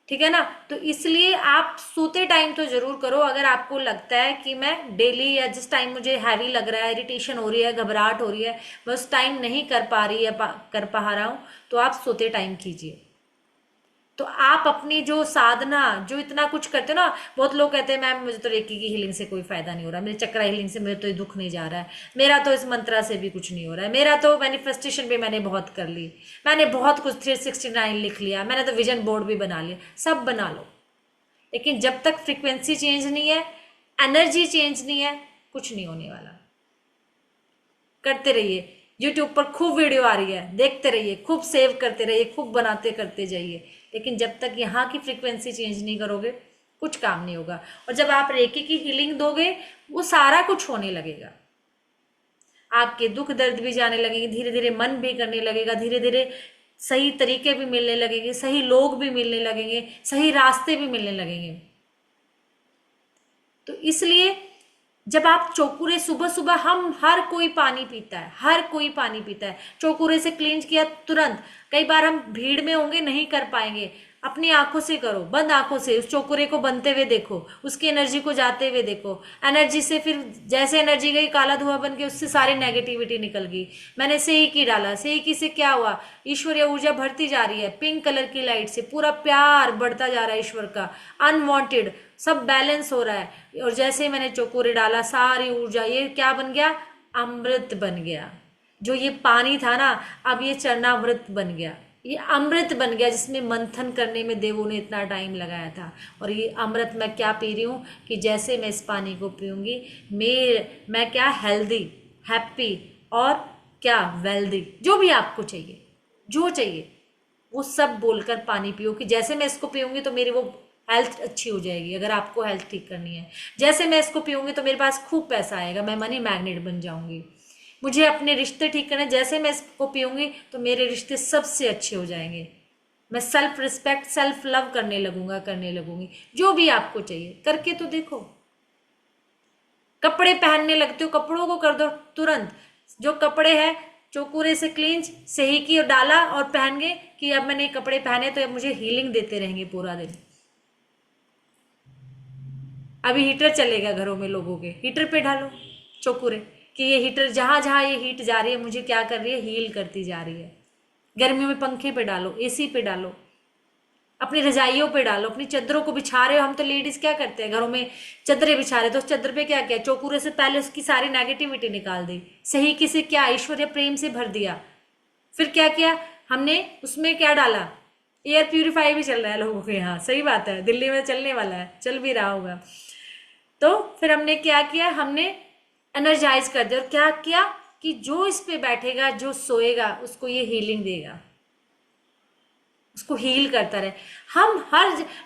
ठीक है ना? तो इसलिए आप सोते टाइम तो जरूर करो। अगर आपको लगता है कि मैं डेली या जिस टाइम मुझे हैवी लग रहा है, इरिटेशन हो रही है, घबराहट हो रही है, मैं उस टाइम नहीं कर पा रही है, कर पा रहा हूं, तो आप सोते टाइम कीजिए। तो आप अपनी जो साधना, जो इतना कुछ करते हो ना, बहुत लोग कहते हैं मैम मुझे तो रेकी की हीलिंग से कोई फायदा नहीं हो रहा, मेरे चक्रा हीलिंग से मेरे तो ये दुख नहीं जा रहा है, मेरा तो इस मंत्रा से भी कुछ नहीं हो रहा है, मेरा तो मैनिफेस्टेशन भी मैंने बहुत कर ली, मैंने बहुत कुछ 369 लिख लिया, मैंने तो विजन बोर्ड भी बना लिया। सब बना लो, लेकिन जब तक फ्रिक्वेंसी चेंज नहीं है, एनर्जी चेंज नहीं है, कुछ नहीं होने वाला। करते रहिए, यूट्यूब पर खूब वीडियो आ रही है, देखते रहिए, खूब सेव करते रहिए, खूब बनाते करते जाइए, लेकिन जब तक यहाँ की फ्रीक्वेंसी चेंज नहीं करोगे कुछ काम नहीं होगा। और जब आप रेकी की हीलिंग दोगे, वो सारा कुछ होने लगेगा। आपके दुख दर्द भी जाने लगेंगे, धीरे धीरे मन भी करने लगेगा, धीरे धीरे सही तरीके भी मिलने लगेंगे, सही लोग भी मिलने लगेंगे, सही रास्ते भी मिलने लगेंगे। तो इसलिए जब आप चौकुरे, सुबह सुबह हम हर कोई पानी पीता है, हर कोई पानी पीता है, चौकुरे से क्लींज किया तुरंत। कई बार हम भीड़ में होंगे, नहीं कर पाएंगे, अपनी आंखों से करो, बंद आंखों से उस चौकुरे को बनते हुए देखो, उसकी एनर्जी को जाते हुए देखो। एनर्जी से फिर जैसे एनर्जी गई, काला धुआं बन के उससे सारी नेगेटिविटी निकल गई। मैंने सही की डाला, सही की से क्या हुआ, ईश्वरीय ऊर्जा बढ़ती जा रही है, पिंक कलर की लाइट से पूरा प्यार बढ़ता जा रहा है ईश्वर का, अनवांटेड सब बैलेंस हो रहा है। और जैसे मैंने चौकुरे डाला, सारी ऊर्जा, ये क्या बन गया, अमृत बन गया। जो ये पानी था ना, अब ये चरणामृत बन गया, ये अमृत बन गया, जिसमें मंथन करने में देवों ने इतना टाइम लगाया था। और ये अमृत मैं क्या पी रही हूँ कि जैसे मैं इस पानी को पीऊंगी, मैं क्या हेल्दी, हैप्पी और क्या वेल्दी, जो भी आपको चाहिए, जो चाहिए वो सब बोलकर पानी पियो कि जैसे मैं इसको पीऊंगी तो मेरी वो हेल्थ अच्छी हो जाएगी। अगर आपको हेल्थ ठीक करनी है, जैसे मैं इसको पीऊंगी तो मेरे पास खूब पैसा आएगा, मैं मनी मैग्नेट बन जाऊंगी। मुझे अपने रिश्ते ठीक करने, जैसे मैं इसको पीऊंगी तो मेरे रिश्ते सबसे अच्छे हो जाएंगे। मैं सेल्फ रिस्पेक्ट, सेल्फ लव करने लगूंगी। जो भी आपको चाहिए करके तो देखो। कपड़े पहनने लगते हो, कपड़ों को कर दो तुरंत। जो कपड़े हैं चौकुरे से क्लींज, सही की और डाला और पहन गए कि अब मैंने कपड़े पहने तो अब मुझे हीलिंग देते रहेंगे पूरा दिन। अभी हीटर चलेगा घरों में लोगों के, हीटर पे डालो चौकुरे कि ये हीटर जहां जहां ये हीट जा रही है मुझे क्या कर रही है, हील करती जा रही है। गर्मियों में पंखे पे डालो, एसी पे डालो, अपनी रजाइयों पे डालो, अपनी चादरों को बिछा रहे हो। हम तो लेडीज क्या करते हैं, घरों में चादरें बिछा रहे तो उस चादर पे क्या किया, चौकुरे से पहले उसकी सारी नेगेटिविटी निकाल दी, सही किसी क्या ईश्वरीय प्रेम से भर दिया। फिर क्या किया हमने, उसमें क्या डाला, एयर प्यूरिफाई भी चल रहा है लोगों के यहाँ, सही बात है, दिल्ली में चलने वाला है, चल भी रहा होगा। तो फिर हमने क्या किया, हमने एनर्जाइज कर दिया। और क्या किया कि जो इस पे बैठेगा, जो सोएगा, उसको ये हीलिंग देगा, उसको हील करता रहे।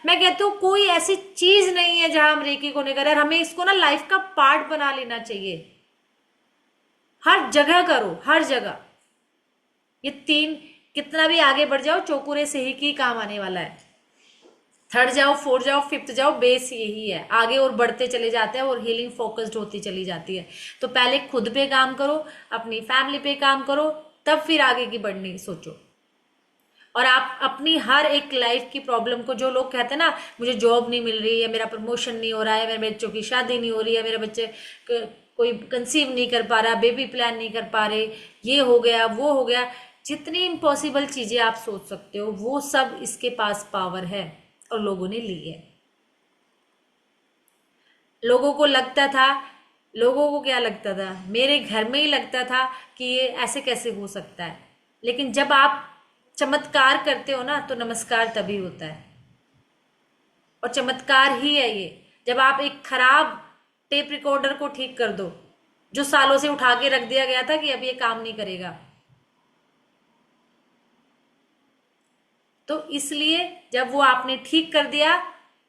मैं कहती हूँ कोई ऐसी चीज नहीं है जहां हम रेकी को नहीं करें, हमें इसको ना लाइफ का पार्ट बना लेना चाहिए। हर जगह करो, हर जगह। ये 3 कितना भी आगे बढ़ जाओ, चौकुरे से ही काम आने वाला है। 3rd जाओ, 4th जाओ, 5th जाओ, बेस यही है। आगे और बढ़ते चले जाते हैं और हीलिंग फोकस्ड होती चली जाती है। तो पहले खुद पे काम करो, अपनी फैमिली पे काम करो, तब फिर आगे की बढ़ने सोचो। और आप अपनी हर एक लाइफ की प्रॉब्लम को, जो लोग कहते हैं ना मुझे जॉब नहीं मिल रही है, मेरा प्रमोशन नहीं हो रहा है, मेरे बच्चों की शादी नहीं हो रही है, मेरे बच्चे कोई कंसीव नहीं कर पा रहा, बेबी प्लान नहीं कर पा रहे, ये हो गया वो हो गया, जितनी इम्पॉसिबल चीजें आप सोच सकते हो वो सब इसके पास पावर है और लोगों ने ली है। लोगों को क्या लगता था, मेरे घर में ही लगता था कि ये ऐसे कैसे हो सकता है। लेकिन जब आप चमत्कार करते हो ना, तो नमस्कार तभी होता है। और चमत्कार ही है ये, जब आप एक खराब टेप रिकॉर्डर को ठीक कर दो, जो सालों से उठा के रख दिया गया था कि अब ये काम नहीं करेगा। तो इसलिए जब वो आपने ठीक कर दिया,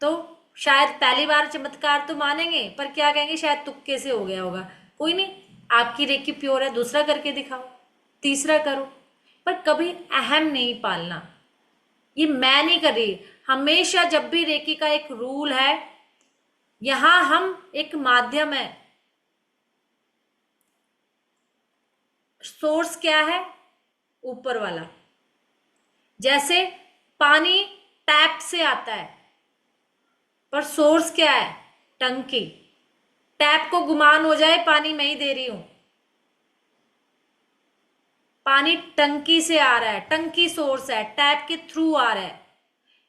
तो शायद पहली बार चमत्कार तो मानेंगे, पर क्या कहेंगे शायद तुक्के से हो गया होगा। कोई नहीं, आपकी रेकी प्योर है, दूसरा करके दिखाओ, तीसरा करो, पर कभी अहम नहीं पालना। ये मैं नहीं कर रही। हमेशा जब भी रेकी का एक रूल है यहां हम एक माध्यम है। सोर्स क्या है? ऊपर वाला। जैसे पानी टैप से आता है, पर सोर्स क्या है? टंकी। टैप को गुमान हो जाए, पानी मैं ही दे रही हूं, पानी टंकी से आ रहा है, टंकी सोर्स है, टैप के थ्रू आ रहा है।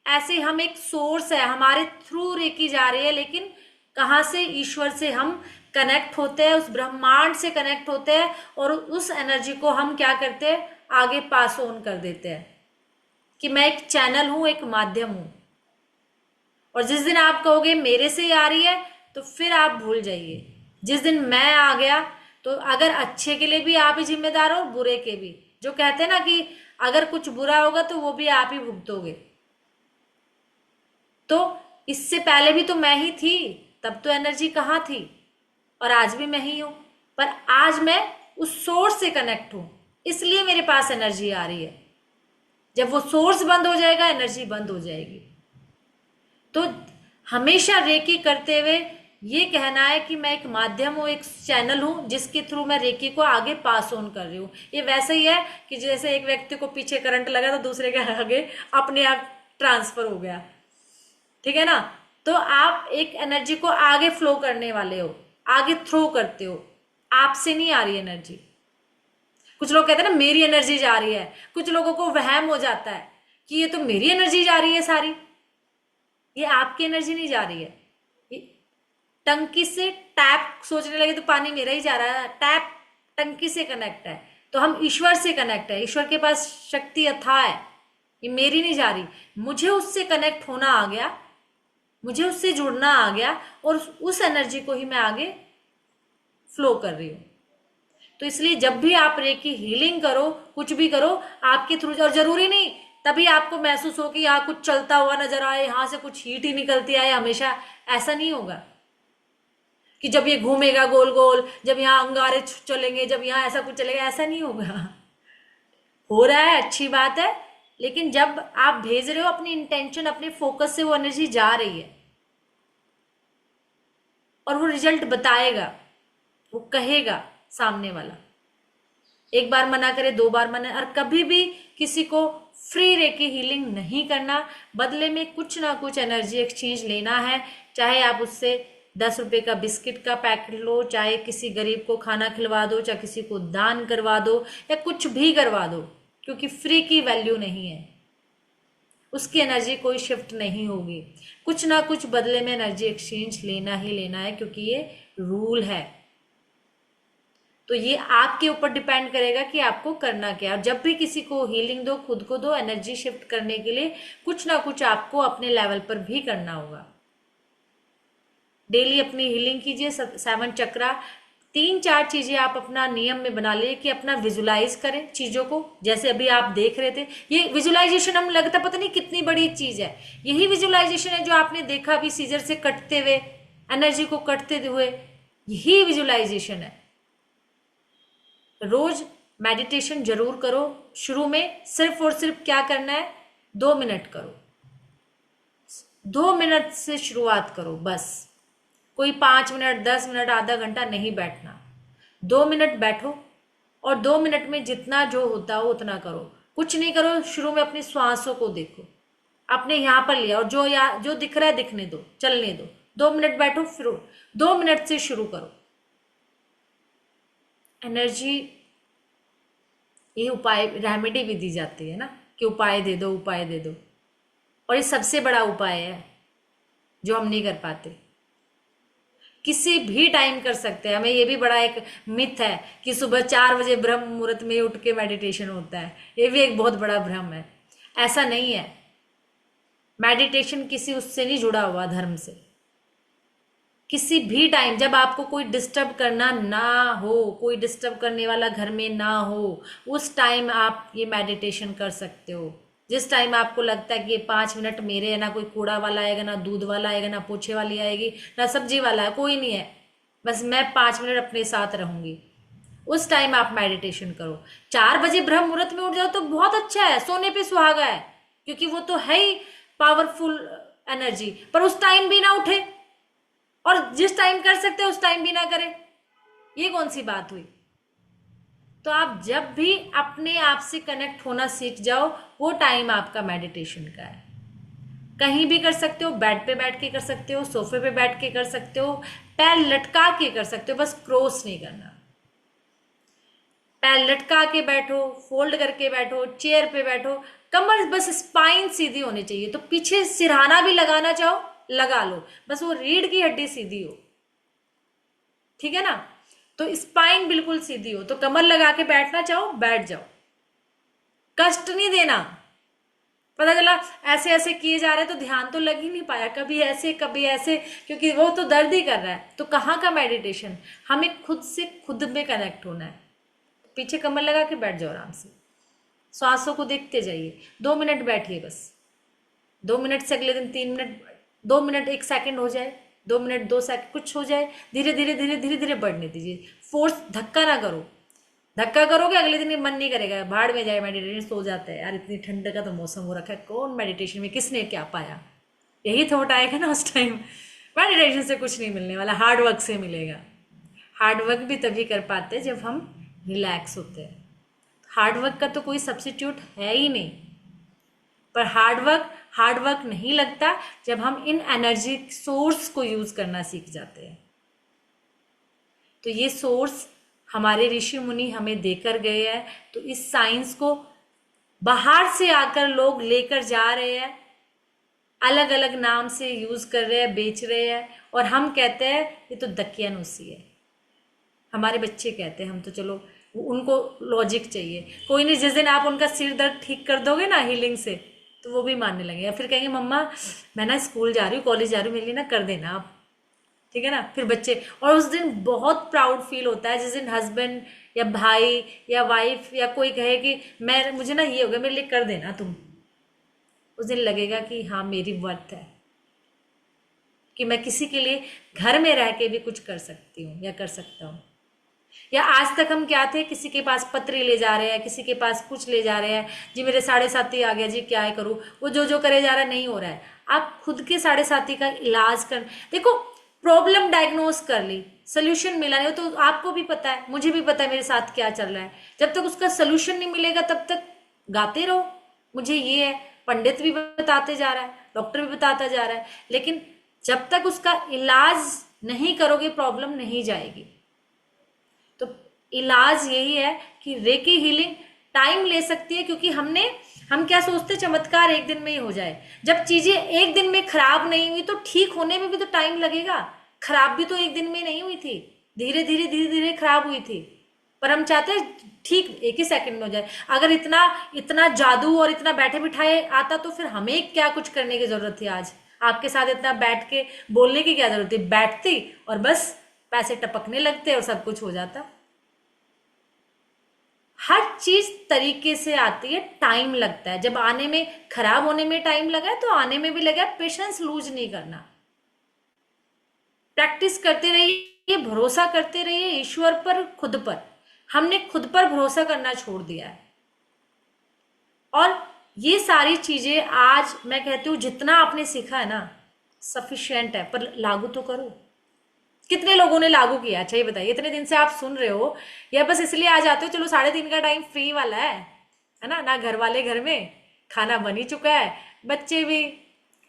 ऐसे हम एक सोर्स है, हमारे थ्रू रेकी जा रही है, लेकिन कहां से? ईश्वर से हम कनेक्ट होते हैं, उस ब्रह्मांड से कनेक्ट होते हैं, और उस एनर्जी को हम क्या करते हैं? आगे पास ऑन कर देते हैं कि मैं एक चैनल हूं, एक माध्यम हूं। और जिस दिन आप कहोगे मेरे से ही आ रही है, तो फिर आप भूल जाइए। जिस दिन मैं आ गया, तो अगर अच्छे के लिए भी आप ही जिम्मेदार हो, बुरे के भी। जो कहते हैं ना कि अगर कुछ बुरा होगा तो वो भी आप ही भुगतोगे। तो इससे पहले भी तो मैं ही थी, तब तो एनर्जी कहाँ थी? और आज भी मैं ही हूं, पर आज मैं उस सोर्स से कनेक्ट हूं, इसलिए मेरे पास एनर्जी आ रही है। जब वो सोर्स बंद हो जाएगा, एनर्जी बंद हो जाएगी। तो हमेशा रेकी करते हुए ये कहना है कि मैं एक माध्यम हूं, एक चैनल हूं, जिसके थ्रू मैं रेकी को आगे पास ऑन कर रही हूं। ये वैसे ही है कि जैसे एक व्यक्ति को पीछे करंट लगा तो दूसरे के आगे अपने आप ट्रांसफर हो गया, ठीक है ना? तो आप एक एनर्जी को आगे फ्लो करने वाले हो, आगे थ्रो करते हो, आपसे नहीं आ रही एनर्जी। कुछ लोग कहते हैं ना मेरी एनर्जी जा रही है, कुछ लोगों को वहम हो जाता है कि ये तो मेरी एनर्जी जा रही है सारी। ये आपकी एनर्जी नहीं जा रही है। ये टंकी से टैप सोचने लगे तो पानी मेरा ही जा रहा है, टैप टंकी से कनेक्ट है, तो हम ईश्वर से कनेक्ट है, ईश्वर के पास शक्ति अथाह है, ये मेरी नहीं जा रही। मुझे उससे कनेक्ट होना आ गया, मुझे उससे जुड़ना आ गया, और उस एनर्जी को ही मैं आगे फ्लो कर रही हूं। तो इसलिए जब भी आप रेकी हीलिंग करो, कुछ भी करो, आपके थ्रू, और जरूरी नहीं तभी आपको महसूस हो कि यहाँ कुछ चलता हुआ नजर आए, यहां से कुछ हीट ही निकलती आए, हमेशा ऐसा नहीं होगा कि जब ये घूमेगा गोल गोल, जब यहाँ अंगारे चलेंगे, जब यहाँ ऐसा कुछ चलेगा, ऐसा नहीं होगा। हो रहा है, अच्छी बात है, लेकिन जब आप भेज रहे हो अपनी इंटेंशन, अपने फोकस से वो एनर्जी जा रही है, और वो रिजल्ट बताएगा, वो कहेगा सामने वाला। एक बार मना करे, दो बार मना, और कभी भी किसी को फ्री रेकी हीलिंग नहीं करना। बदले में कुछ ना कुछ एनर्जी एक्सचेंज लेना है। चाहे आप उससे 10 रुपए का बिस्किट का पैकेट लो, चाहे किसी गरीब को खाना खिलवा दो, चाहे किसी को दान करवा दो, या कुछ भी करवा दो, क्योंकि फ्री की वैल्यू नहीं है, उसकी एनर्जी कोई शिफ्ट नहीं होगी। कुछ ना कुछ बदले में एनर्जी एक्सचेंज लेना ही लेना है, क्योंकि ये रूल है। तो ये आपके ऊपर डिपेंड करेगा कि आपको करना क्या। और जब भी किसी को हीलिंग दो, खुद को दो, एनर्जी शिफ्ट करने के लिए कुछ ना कुछ आपको अपने लेवल पर भी करना होगा। डेली अपनी हीलिंग कीजिए, 7 चक्रा, 3-4 चीजें आप अपना नियम में बना लिए कि अपना विजुलाइज करें चीजों को। जैसे अभी आप देख रहे थे, ये विजुलाइजेशन हम लगता पता नहीं कितनी बड़ी चीज है। यही विजुलाइजेशन है जो आपने देखा अभी सीजर से कटते हुए, एनर्जी को कटते हुए, यही विजुलाइजेशन है। रोज मेडिटेशन जरूर करो। शुरू में सिर्फ और सिर्फ क्या करना है, 2 मिनट करो, 2 मिनट से शुरुआत करो बस। कोई 5 मिनट, 10 मिनट, आधा घंटा नहीं बैठना। 2 मिनट बैठो, और 2 मिनट में जितना जो होता हो उतना करो। कुछ नहीं करो, शुरू में अपनी श्वासों को देखो, अपने यहाँ पर लिया, और जो दिख रहा है दिखने दो, चलने दो। 2 मिनट बैठो, फिर 2 मिनट से शुरू करो। एनर्जी, ये उपाय, रेमेडी भी दी जाती है ना कि उपाय दे दो, उपाय दे दो, और ये सबसे बड़ा उपाय है जो हम नहीं कर पाते। किसी भी टाइम कर सकते हैं। हमें ये भी बड़ा एक मिथ है कि सुबह 4 बजे ब्रह्म मुहूर्त में उठ के मेडिटेशन होता है, ये भी एक बहुत बड़ा भ्रम है। ऐसा नहीं है। मेडिटेशन किसी उससे नहीं जुड़ा हुआ, धर्म से। किसी भी टाइम, जब आपको कोई डिस्टर्ब करना ना हो, कोई डिस्टर्ब करने वाला घर में ना हो, उस टाइम आप ये मेडिटेशन कर सकते हो। जिस टाइम आपको लगता है कि ये 5 मिनट मेरे है, ना कोई कूड़ा वाला आएगा, ना दूध वाला आएगा, ना पोछे वाली आएगी, ना सब्जी वाला है, कोई नहीं है, बस मैं 5 मिनट अपने साथ रहूंगी, उस टाइम आप मेडिटेशन करो। 4 बजे ब्रह्म मुहूर्त में उठ जाओ तो बहुत अच्छा है, सोने पे सुहागा है, क्योंकि वो तो है ही पावरफुल एनर्जी। पर उस टाइम भी ना उठे और जिस टाइम कर सकते हो उस टाइम भी ना करें, ये कौन सी बात हुई? तो आप जब भी अपने आप से कनेक्ट होना सीख जाओ, वो टाइम आपका मेडिटेशन का है। कहीं भी कर सकते हो, बेड पे बैठ के कर सकते हो, सोफे पे बैठ के कर सकते हो, पैर लटका के कर सकते हो, बस क्रॉस नहीं करना। पैर लटका के बैठो, फोल्ड करके बैठो, चेयर पे बैठो, कमर बस स्पाइन सीधी होनी चाहिए। तो पीछे सिरहाना भी लगाना चाहो लगा लो, बस वो रीढ़ की हड्डी सीधी हो, ठीक है ना? तो स्पाइन बिल्कुल सीधी हो, तो कमर लगा के बैठना चाहो बैठ जाओ, कष्ट नहीं देना। पता चला ऐसे ऐसे किए जा रहे तो ध्यान तो लग ही नहीं पाया, कभी ऐसे कभी ऐसे, क्योंकि वो तो दर्द ही कर रहा है। तो कहाँ का मेडिटेशन? हमें खुद से खुद में कनेक्ट होना है। पीछे कमर लगा के बैठ जाओ आराम से, श्वासों को देखते जाइए, 2 मिनट बैठिए बस। 2 मिनट से अगले दिन 3 मिनट, 2 मिनट 1 सेकंड हो जाए, 2 मिनट 2 सेकंड, कुछ हो जाए, धीरे धीरे धीरे धीरे धीरे बढ़ने दीजिए। फोर्स, धक्का ना करो। धक्का करोगे अगले दिन मन नहीं करेगा, भाड़ में जाए मेडिटेशन, सो जाता है यार, इतनी ठंड का तो मौसम हो रखा है, कौन मेडिटेशन में, किसने क्या पाया, यही थॉट आएगा ना उस टाइम। मेडिटेशन से कुछ नहीं मिलने वाला, हार्ड वर्क से मिलेगा। हार्ड वर्क भी तभी कर पाते हैं जब हम रिलैक्स होते हैं। हार्ड वर्क का तो कोई सब्स्टिट्यूट है ही नहीं। पर हार्ड वर्क नहीं लगता जब हम इन एनर्जी सोर्स को यूज करना सीख जाते हैं। तो ये सोर्स हमारे ऋषि मुनि हमें देकर गए हैं, तो इस साइंस को बाहर से आकर लोग लेकर जा रहे हैं, अलग अलग नाम से यूज कर रहे हैं, बेच रहे हैं, और हम कहते हैं ये तो दकियानूसी है। हमारे बच्चे कहते हैं, हम तो चलो उनको लॉजिक चाहिए। कोई नहीं, जिस दिन आप उनका सिर दर्द ठीक कर दोगे ना हीलिंग से, तो वो भी मानने लगेगा। फिर कहेंगे मम्मा मैं ना स्कूल जा रही हूँ, कॉलेज जा रही हूँ, मेरे लिए ना कर देना आप, ठीक है ना? फिर बच्चे, और उस दिन बहुत प्राउड फील होता है जिस दिन हस्बैंड या भाई या वाइफ या कोई कहे कि मुझे ना ये हो गया, मेरे लिए कर देना तुम। उस दिन लगेगा कि हाँ मेरी वर्थ है, कि मैं किसी के लिए घर में रह के भी कुछ कर सकती हूँ या कर सकता हूँ। या आज तक हम क्या थे, किसी के पास पत्री ले जा रहे हैं, किसी के पास कुछ ले जा रहे हैं, जी मेरे 7.5 आ गया जी, क्या है करूँ, वो जो जो करे जा रहा है, नहीं हो रहा है। आप खुद के 7.5 का इलाज कर, देखो प्रॉब्लम डायग्नोस कर ली, सोल्यूशन मिला नहीं, तो आपको भी पता है, मुझे भी पता है मेरे साथ क्या चल रहा है। जब तक उसका सोल्यूशन नहीं मिलेगा तब तक गाते रहो मुझे ये है, पंडित भी बताते जा रहा है, डॉक्टर भी बताता जा रहा है, लेकिन जब तक उसका इलाज नहीं करोगे प्रॉब्लम नहीं जाएगी। तो इलाज यही है कि रेकी हीलिंग टाइम ले सकती है, क्योंकि हम क्या सोचते चमत्कार एक दिन में ही हो जाए। जब चीजें एक दिन में खराब नहीं हुई तो ठीक होने में भी तो टाइम लगेगा। खराब भी तो एक दिन में नहीं हुई थी, धीरे धीरे धीरे धीरे खराब हुई थी। पर हम चाहते हैं ठीक एक ही सेकंड में हो जाए। अगर इतना जादू और इतना बैठे बिठाए आता तो फिर हमें क्या कुछ करने की जरूरत थी? आज आपके साथ इतना बैठ के बोलने की क्या जरूरत थी? बैठती और बस पैसे टपकने लगते और सब कुछ हो जाता। हर चीज तरीके से आती है, टाइम लगता है। जब आने में, खराब होने में टाइम लगा है तो आने में भी लगा है। पेशेंस लूज नहीं करना, प्रैक्टिस करते रहिए, भरोसा करते रहिए ईश्वर पर, खुद पर। हमने खुद पर भरोसा करना छोड़ दिया है। और ये सारी चीजें आज मैं कहती हूँ जितना आपने सीखा है ना सफिशिएंट है, पर लागू तो करो। कितने लोगों ने लागू किया? अच्छा ये बताइए, इतने दिन से आप सुन रहे हो या बस इसलिए आ जाते हो चलो 3:30 का टाइम फ्री वाला है ना घर वाले घर में खाना बन ही चुका है, बच्चे भी,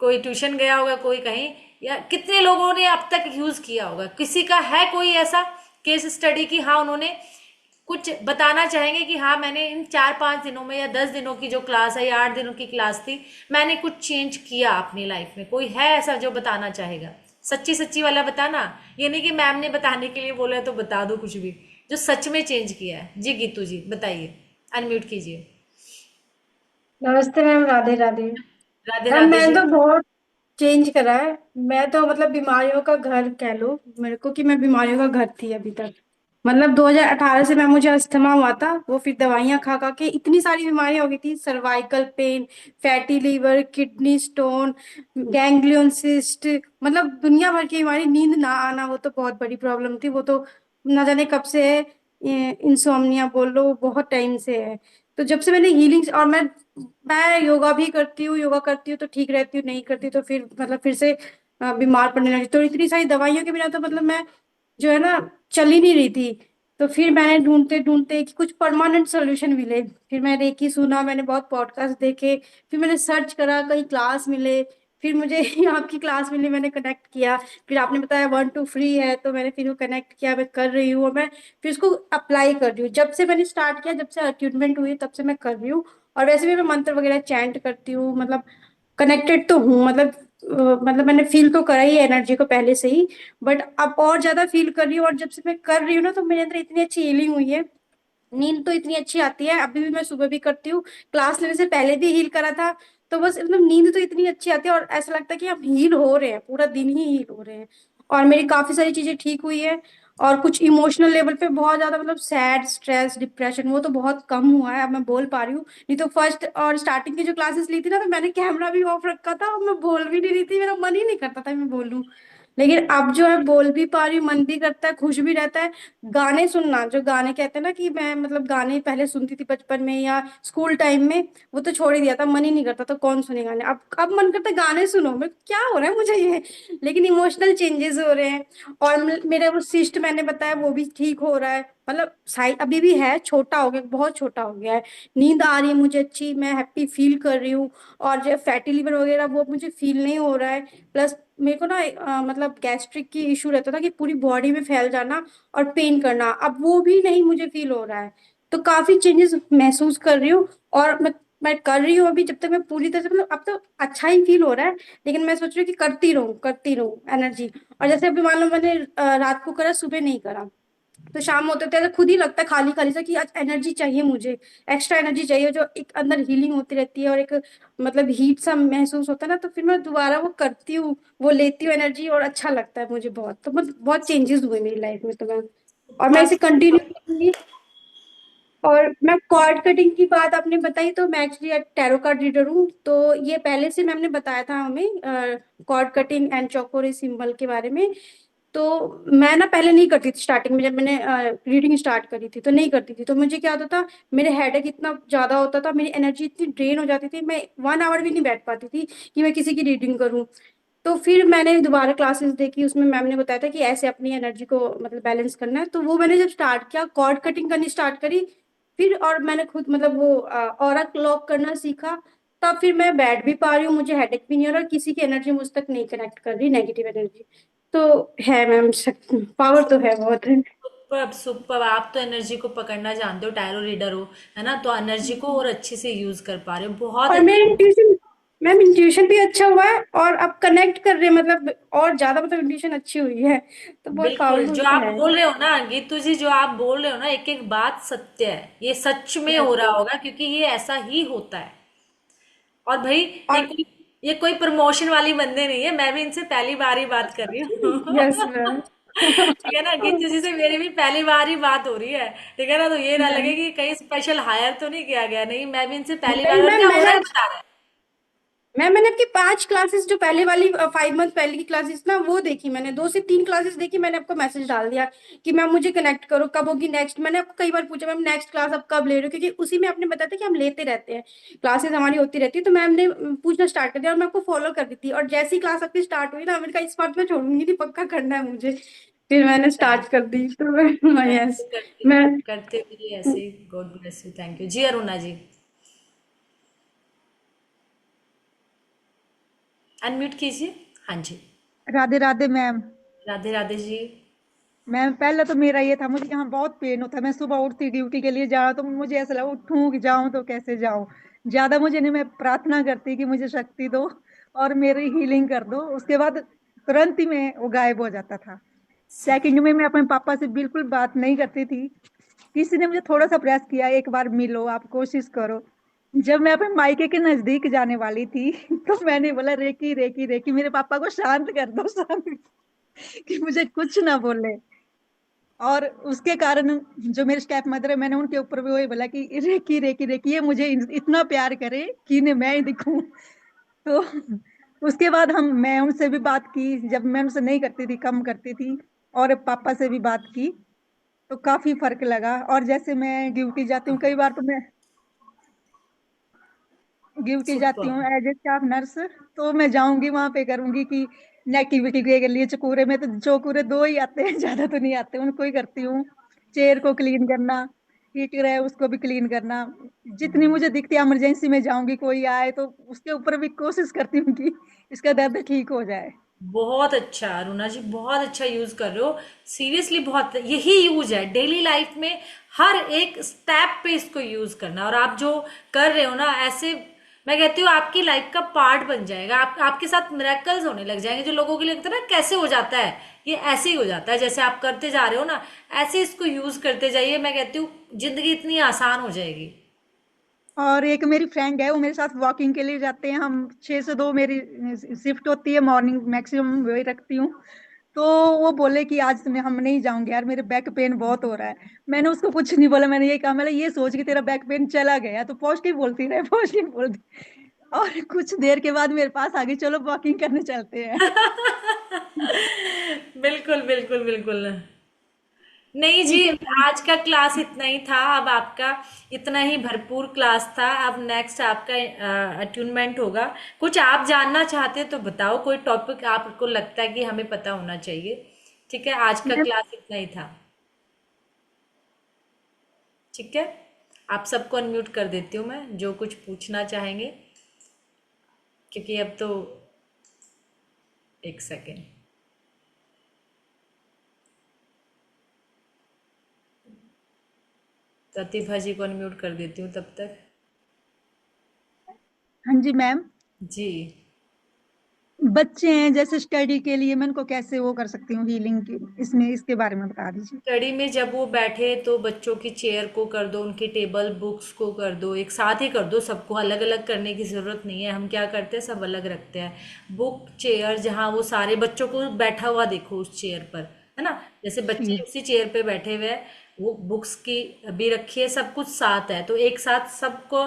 कोई ट्यूशन गया होगा, कोई कहीं, या कितने लोगों ने अब तक यूज किया होगा? किसी का है कोई ऐसा केस स्टडी की हाँ उन्होंने कुछ बताना चाहेंगे कि हाँ मैंने इन 4-5 दिनों में या 10 दिनों की जो क्लास है या 8 दिनों की क्लास थी, मैंने कुछ चेंज किया अपनी लाइफ में? कोई है ऐसा जो बताना चाहेगा? सच्ची सच्ची वाला बताना, ये नहीं कि मैम ने बताने के लिए बोला है तो बता दो कुछ भी, जो सच में चेंज किया है। जी गीतू जी बताइए, अनम्यूट कीजिए। नमस्ते मैम, राधे राधे। राधे मैम राधे मैंने जी। तो बहुत चेंज करा है। मैं तो मतलब बीमारियों का घर कह लो मेरे को, कि मैं बीमारियों का घर थी अभी तक। मतलब 2018 से मैं मुझे अस्थमा हुआ था, वो फिर दवाइयां खा खा के इतनी सारी बीमारियां हो गई थी, cervical pain, fatty liver, kidney stone, ganglion cyst, मतलब दुनिया भर की बीमारी। नींद ना आना वो तो बहुत बड़ी प्रॉब्लम थी, वो तो ना जाने कब से है। इंसोम्निया बोल लो, वो बहुत टाइम से है। तो जब से मैंने हीलिंग, और मैं योगा भी करती हूँ, योगा करती हूँ तो ठीक रहती हूँ, नहीं करती तो फिर मतलब फिर से बीमार पड़ने लगी, तो इतनी सारी दवाइयों के बिना तो मतलब मैं जो है ना चल ही नहीं रही थी। तो फिर मैंने ढूंढते ढूंढते कि कुछ परमानेंट सोल्यूशन मिले, फिर मैं रेकी सुना, मैंने बहुत पॉडकास्ट देखे, फिर मैंने सर्च करा, कहीं क्लास मिले, फिर मुझे आपकी क्लास मिली, मैंने कनेक्ट किया, फिर आपने बताया 1 to फ्री है, तो मैंने फिर वो कनेक्ट किया, मैं कर रही हूँ, और मैं फिर उसको अप्लाई कर रही हूँ। जब से मैंने स्टार्ट किया, जब से अट्यूनमेंट हुई, तब से मैं कर रही हूँ। और वैसे भी मैं मंत्र वगैरह चैंट करती हूँ, मतलब कनेक्टेड तो हूँ, मतलब मतलब मैंने फील तो करा ही एनर्जी को पहले से ही, बट अब और ज्यादा फील कर रही हूँ। और जब से मैं कर रही हूँ ना, तो मेरे अंदर इतनी अच्छी हीलिंग हुई है, नींद तो इतनी अच्छी आती है, अभी भी मैं सुबह भी करती हूँ, क्लास लेने से पहले भी हील करा था। तो बस मतलब नींद तो इतनी अच्छी आती है, और ऐसा लगता है कि हम हील हो रहे हैं, पूरा दिन ही हील हो रहे हैं। और मेरी काफी सारी चीजें ठीक हुई है। और कुछ इमोशनल लेवल पे बहुत ज्यादा, मतलब सैड, स्ट्रेस, डिप्रेशन, वो तो बहुत कम हुआ है, अब मैं बोल पा रही हूँ। नहीं तो फर्स्ट और स्टार्टिंग की जो क्लासेस ली थी ना, तो मैंने कैमरा भी ऑफ रखा था, और मैं बोल भी नहीं रही थी, मेरा मन ही नहीं करता था मैं बोलूं। लेकिन अब जो है बोल भी पा रही हूँ, मन भी करता है, खुश भी रहता है। गाने सुनना, जो गाने कहते हैं ना, कि मैं मतलब गाने पहले सुनती थी बचपन में या स्कूल टाइम में, वो तो छोड़ ही दिया था, मन ही नहीं करता, तो कौन सुने गाने। अब मन करता है गाने सुनो, मैं क्या हो रहा है मुझे ये। लेकिन इमोशनल चेंजेस हो रहे हैं। और मेरा वो सिस्ट मैंने बताया, वो भी ठीक हो रहा है, मतलब साइज अभी भी है, छोटा हो गया, बहुत छोटा हो गया है। नींद आ रही है मुझे अच्छी, मैं हैप्पी फील कर रही हूँ। और जो फैटी लिवर वगैरह, वो मुझे फील नहीं हो रहा है। प्लस मेरे को ना मतलब गैस्ट्रिक की इशू रहता था, कि पूरी बॉडी में फैल जाना और पेन करना, अब वो भी नहीं मुझे फील हो रहा है। तो काफी चेंजेस महसूस कर रही हूँ। और मैं कर रही हूँ अभी, जब तक मैं पूरी तरह से, मतलब अब तो अच्छा ही फील हो रहा है। लेकिन मैं सोच रही हूँ कि करती रहूँ एनर्जी। और जैसे अभी मान लो मैंने रात को करा, सुबह नहीं करा, तो शाम होते थे तो खुद ही लगता है खाली खाली सा, कि आज एनर्जी चाहिए मुझे, एक्स्ट्रा एनर्जी चाहिए, जो एक अंदर हीलिंग होती रहती है, और एक मतलब हीट सा महसूस होता है ना, तो फिर मैं दोबारा वो करती हूँ, वो लेती हूँ एनर्जी, और अच्छा लगता है मुझे बहुत। तो मतलब बहुत चेंजेस हुए मेरी लाइफ में, तो मैं और मैं इसे कंटिन्यू करूंगी। और मैं कॉर्ड कटिंग की बात आपने बताई, तो मैं एक्चुअली टैरो कार्ड रीडर हूँ, तो ये पहले से मैम ने बताया था हमें, कॉर्ड कटिंग एंड चौकोरे सिंबल के बारे में। तो मैं ना पहले नहीं करती थी, स्टार्टिंग में जब मैंने रीडिंग स्टार्ट करी थी, तो नहीं करती थी, तो मुझे क्या होता था, मेरे हेडेक इतना ज्यादा होता था, मेरी एनर्जी इतनी ड्रेन हो जाती थी, मैं 1 आवर भी नहीं बैठ पाती थी कि मैं किसी की रीडिंग करूं। तो फिर मैंने दोबारा क्लासेस देखी, उसमें मैम ने बताया था कि ऐसे अपनी एनर्जी को मतलब बैलेंस करना है, तो वो मैंने जब स्टार्ट किया, कॉर्ड कटिंग करनी स्टार्ट करी, फिर और मैंने खुद मतलब वो ऑरा क्लॉक करना सीखा, तब फिर मैं बैठ भी पा रही हूँ, मुझे हेडेक भी नहीं हो रहा, किसी की एनर्जी मुझ तक नहीं कनेक्ट कर रही, नेगेटिव एनर्जी। तो है मैम, पावर तो है बहुत है। सुपर सुपर, आप तो एनर्जी को पकड़ना जानते हो, टैरो रीडर हो, है ना, तो एनर्जी को और अच्छे से यूज कर पा रहे हो, बहुत और अच्छी। मेरा इंट्यूशन, मैम इंट्यूशन भी अच्छा हुआ है, और अब कनेक्ट कर रहे हैं, मतलब और ज्यादा मतलब इंट्यूशन अच्छी हुई है, तो बहुत बिल्कुल, पावरफुल जो तो आप है। बोल रहे हो ना गीतू जी, जो आप बोल रहे हो ना, एक एक बात सत्य है, ये सच में यस हो रहा मैम। होगा, क्योंकि ये ऐसा ही होता है। और भाई, ये और कोई ये कोई प्रमोशन वाली बंदे नहीं है, मैं भी इनसे पहली बार ही बात कर रही हूँ। Yes ma'am. ठीक है ना, गीतू जी से मेरी भी पहली बार ही बात हो रही है। ठीक है ना, तो ये ना लगे मैम कि कहीं स्पेशल हायर तो नहीं किया गया, नहीं, मैं भी इनसे पहली नहीं बार, और मैम, क्या हो रहा है बता रहे हैं। मैंने आपकी 5 क्लासेस, जो पहले वाली 5 मंथ पहले की क्लासेस ना, वो देखी मैंने, 2 से 3 क्लासेस देखी, मैंने आपको मैसेज डाल दिया कि मैम मुझे कनेक्ट करो, कब होगी नेक्स्ट। मैंने आपको कई बार पूछा, मैम नेक्स्ट क्लास अब कब ले रहे हो, क्योंकि उसी में आपने बताया था कि हम लेते रहते हैं, क्लासेस हमारी होती रहती है, तो मैम ने पूछना स्टार्ट कर दिया, और मैं आपको फॉलो कर दी थी। और जैसी क्लास आपकी स्टार्ट हुई ना, मैंने कहा इस बार तो मैं छोड़ूंगी नहीं, पक्का करना है मुझे। फिर मैंने थैंक स्टार्ट कर दी, तो मैं थैंक यू, यस। करते मैं करते रहिए ऐसे ही, god bless you, thank you जी। अरुणा जी, अनम्यूट कीजिए। हाँ जी। राधे राधे मैम। राधे राधे जी। मैम पहले तो मेरा ये था, मुझे यहाँ बहुत पेन होता है, मैं सुबह उठती ड्यूटी के लिए जाऊँ तो मुझे ऐसा लगा उठूँ कि जाऊँ तो कैसे जाऊँ। ज्यादा मुझे नहीं, मैं प्रार्थना करती कि मुझे शक्ति दो और मेरी हीलिंग कर दो। उसके बाद तुरंत ही मैं वो गायब हो जाता था। सेकंड में मैं अपने पापा से बिल्कुल बात नहीं करती थी। किसी ने मुझे थोड़ा सा प्रयास किया, एक बार मिलो, आप कोशिश करो। जब मैं अपने मायके के नजदीक जाने वाली थी तो मैंने बोला रेकी रेकी रेकी, मेरे पापा को शांत कर दो, शांत, कि मुझे कुछ ना बोले। और उसके कारण जो मेरे स्टेप मदर है, मैंने उनके ऊपर भी वही बोला कि रेकी रेकी रेकी ये मुझे इतना प्यार करे कि इन्हें मैं ही दिखूं। तो उसके बाद मैं उनसे भी बात की, जब मैं उनसे नहीं करती थी, कम करती थी, और पापा से भी बात की, तो काफी फर्क लगा। और जैसे मैं ड्यूटी जाती हूँ कई बार, तो मैं ड्यूटी जाती सुपर। हूँ एज ए स्टाफ नर्स, तो मैं जाऊंगी वहां पे करूंगी कि नेगेटिविटी के लिए चकोरे में तो चकोरे 2 ही आते हैं, ज्यादा तो नहीं आते, उनको ही करती हूँ। चेयर को क्लीन करना, हीटर है उसको भी क्लीन करना, जितनी मुझे दिखती है इमरजेंसी में जाऊंगी कोई आए तो उसके ऊपर भी कोशिश करती हूँ कि इसका दर्द ठीक हो जाए। बहुत अच्छा अरुणा जी, बहुत अच्छा यूज कर रहे हो। सीरियसली बहुत, यही यूज है डेली लाइफ में, हर एक स्टेप पे इसको यूज करना। और आप जो कर रहे हो ना, ऐसे मैं कहती हूँ आपकी लाइफ का पार्ट बन जाएगा। आपके साथ मिरेकल्स होने लग जाएंगे, जो लोगों के लिए लगता है ना कैसे हो जाता है, ये ऐसे ही हो जाता है। जैसे आप करते जा रहे हो ना, ऐसे इसको यूज करते जाइए। मैं कहती हूँ जिंदगी इतनी आसान हो जाएगी। और एक मेरी फ्रेंड है, वो मेरे साथ वॉकिंग के लिए जाते हैं, हम 6 से 2 मेरी शिफ्ट होती है, मॉर्निंग मैक्सिमम वही रखती हूँ। तो वो बोले कि आज हम नहीं जाऊंगे यार, मेरे बैक पेन बहुत हो रहा है। मैंने उसको कुछ नहीं बोला, मैंने यही कहा, मैंने ये सोच कि तेरा बैक पेन चला गया तो पॉजिटिव बोलती रहे, पॉजिटिव बोलती। और कुछ देर के बाद मेरे पास आ गई, चलो वॉकिंग करने चलते हैं। बिल्कुल बिल्कुल बिल्कुल। नहीं जी, ठीक है मैम। आज का क्लास इतना ही था। अब आपका इतना ही भरपूर क्लास था। अब नेक्स्ट आपका अट्यूनमेंट होगा। कुछ आप जानना चाहते हैं तो बताओ, कोई टॉपिक आपको लगता है कि हमें पता होना चाहिए। ठीक है, आज का मैम, क्लास इतना ही था। ठीक है, आप सबको अनम्यूट कर देती हूँ मैं, जो कुछ पूछना चाहेंगे, क्योंकि अब तो एक सेकेंड। प्रतिभा जी को अनम्यूट कर देती हूँ तब तक। हाँ जी मैम। जी, बच्चे हैं जैसे स्टडी के लिए मैं उनको कैसे वो कर सकती हूँ हीलिंग की, इसमें इसके बारे में बता दीजिए। स्टडी में जब वो बैठे तो बच्चों की चेयर को कर दो, उनकी टेबल बुक्स को कर दो, एक साथ ही कर दो। सबको अलग अलग करने की ज़रूरत नहीं है। हम क्या करते हैं, सब अलग रखते हैं। बुक चेयर जहाँ वो सारे बच्चों को बैठा हुआ देखो उस चेयर पर, है ना। जैसे बच्चे ठीक। उसी चेयर पे बैठे हुए हैं, वो बुक्स की भी रखी है, सब कुछ साथ है। तो एक साथ सबको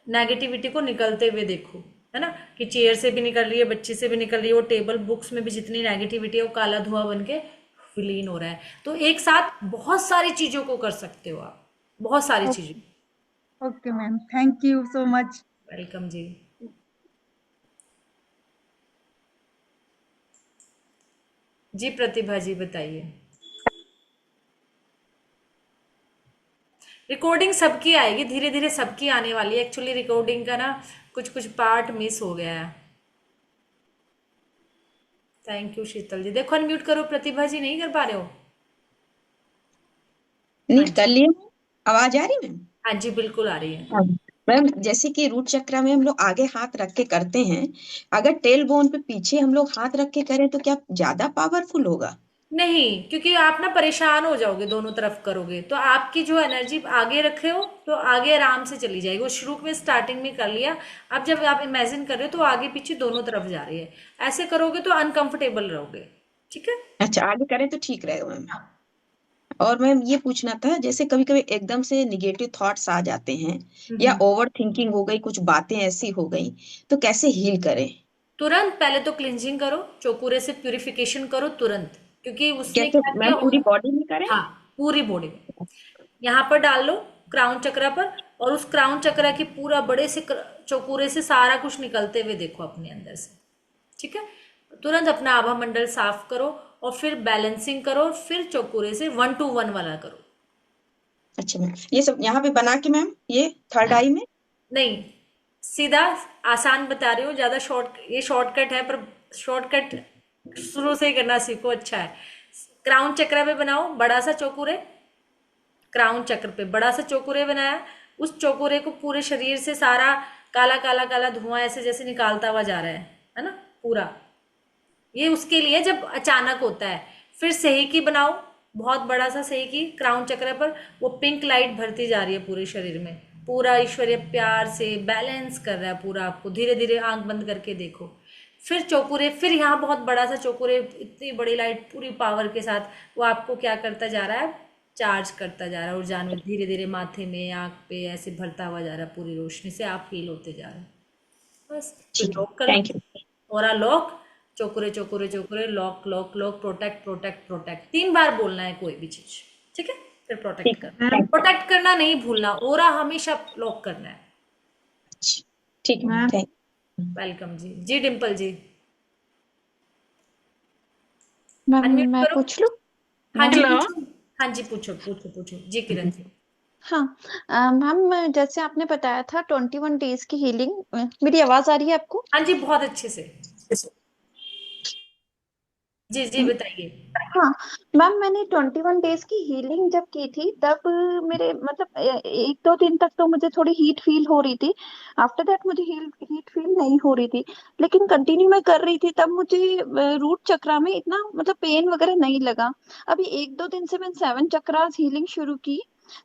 नेगेटिविटी को निकलते हुए देखो, है ना, कि चेयर से भी निकल रही है, बच्चे से भी निकल रही है, वो टेबल बुक्स में भी जितनी नेगेटिविटी है वो काला धुआं बन के विलीन हो रहा है। तो एक साथ बहुत सारी चीजों को कर सकते हो आप, बहुत सारी चीजें। Okay ma'am, thank you so much. Welcome जी। जी प्रतिभा जी बताइए। रिकॉर्डिंग सबकी आएगी, धीरे धीरे सबकी आने वाली है। एक्चुअली रिकॉर्डिंग का ना कुछ कुछ पार्ट मिस हो गया है। थैंक यू शीतल जी। देखो अनम्यूट करो, प्रतिभा जी नहीं कर पा रहे हो। हाँ नीट जी, कर लिए मैम? आवाज आ रही मैम? हाँ जी बिल्कुल आ रही है। हाँ। मैम जैसे कि रूट चक्र में हम लोग आगे हाथ रख के करते हैं, अगर टेल बोन पे पीछे हम लोग हाथ रख के करें तो क्या ज्यादा पावरफुल होगा? नहीं, क्योंकि आप ना परेशान हो जाओगे, दोनों तरफ करोगे तो आपकी जो एनर्जी आगे रखे हो तो आगे आराम से चली जाएगी। वो शुरू में स्टार्टिंग में कर लिया, अब जब आप इमेजिन कर रहे हो तो आगे पीछे दोनों तरफ जा रही है। ऐसे करोगे तो अनकंफर्टेबल रहोगे। ठीक है। अच्छा, आगे करें तो ठीक रहेगा मैम। और मैम ये पूछना था, जैसे कभी कभी एकदम से निगेटिव थॉट्स आ जाते हैं या हम्म। ओवर थिंकिंग हो गई, कुछ बातें ऐसी हो गई, तो कैसे हील करें? तुरंत पहले तो क्लिंजिंग करो, चौकुरे से प्यूरिफिकेशन करो तुरंत, क्योंकि उसमें कैसे क्या मैम, किया पूरी बॉडी में करें? हाँ, पूरी बॉडी में। यहाँ पर डाल लो क्राउन चक्रा पर, और उस क्राउन चक्रा की पूरा बड़े से चौकुरे से सारा कुछ निकलते हुए देखो अपने अंदर से। ठीक है, तुरंत अपना आभा मंडल साफ करो और फिर बैलेंसिंग करो, फिर चौकुरे से 1 to 1 वाला करो। अच्छा मैम, ये सब यहाँ पे बना के मैम, ये थर्ड आई में? नहीं, सीधा आसान बता रही हूँ, ज्यादा शॉर्ट, ये शॉर्टकट है पर शॉर्टकट शुरू से ही करना सीखो, अच्छा है। क्राउन चक्र पे बनाओ बड़ा सा चौकुरे, क्राउन चक्र पे बड़ा सा चौकुरे बनाया, उस चौकुरे को पूरे शरीर से सारा काला काला काला धुआं ऐसे जैसे निकालता हुआ जा रहा है ना पूरा। ये उसके लिए जब अचानक होता है। फिर सेहिकी बनाओ, बहुत बड़ा सा सेहिकी क्राउन चक्र पर, वो पिंक लाइट भरती जा रही है पूरे शरीर में, पूरा ईश्वरीय प्यार से बैलेंस कर रहा है पूरा आपको। धीरे धीरे आंख बंद करके देखो। फिर चौकुरे, फिर यहाँ बहुत बड़ा सा चौकुरे, इतनी बड़ी लाइट पूरी पावर के साथ वो आपको क्या करता जा रहा है, चार्ज करता जा रहा है ऊर्जान्वित, धीरे धीरे माथे में आंख पे ऐसे भरता हुआ जा रहा है, पूरी रोशनी से आप हील होते जा रहे हैं। बस फिर ठीक है, लॉक कर लो, थैंक यू। और लॉक, चोकुरे चोकुरे चोकुरे, lock lock lock, protect protect protect, 3 बार बोलना है कोई भी चीज। ठीक है, फिर प्रोटेक्ट ठीक है, करना, प्रोटेक्ट करना नहीं भूलना, ओरा हमेशा लॉक करना है। ठीक है, मैम थैंक। वेलकम जी। जी डिम्पल जी। मैम अनम्यूट मैं करो। पूछ लूं? हाँ जी हेलो। पूछो। हाँ जी पूछो पूछो पूछो जी किरण जी। हाँ। मैम जैसे आपने बताया था 21 डेज की हीलिंग, मेरी आवाज आ रही है आपको? हाँ जी बहुत अच्छे से। जी जी हम्म, बताइए। हाँ। मैम मैंने 21 डेज की हीलिंग जब की थी तब मेरे मतलब 1-2 दिन तक तो मुझे थोड़ी हीट फील हो रही थी। आफ्टर दैट मुझे हीट फील नहीं हो रही थी। लेकिन कंटिन्यू मैं कर रही थी तब मुझे रूट चक्रा में इतना मतलब पेन वगैरह नहीं लगा। अभी 1-2 दिन से मैं 7 चक्रास हीलिंग शुरू की।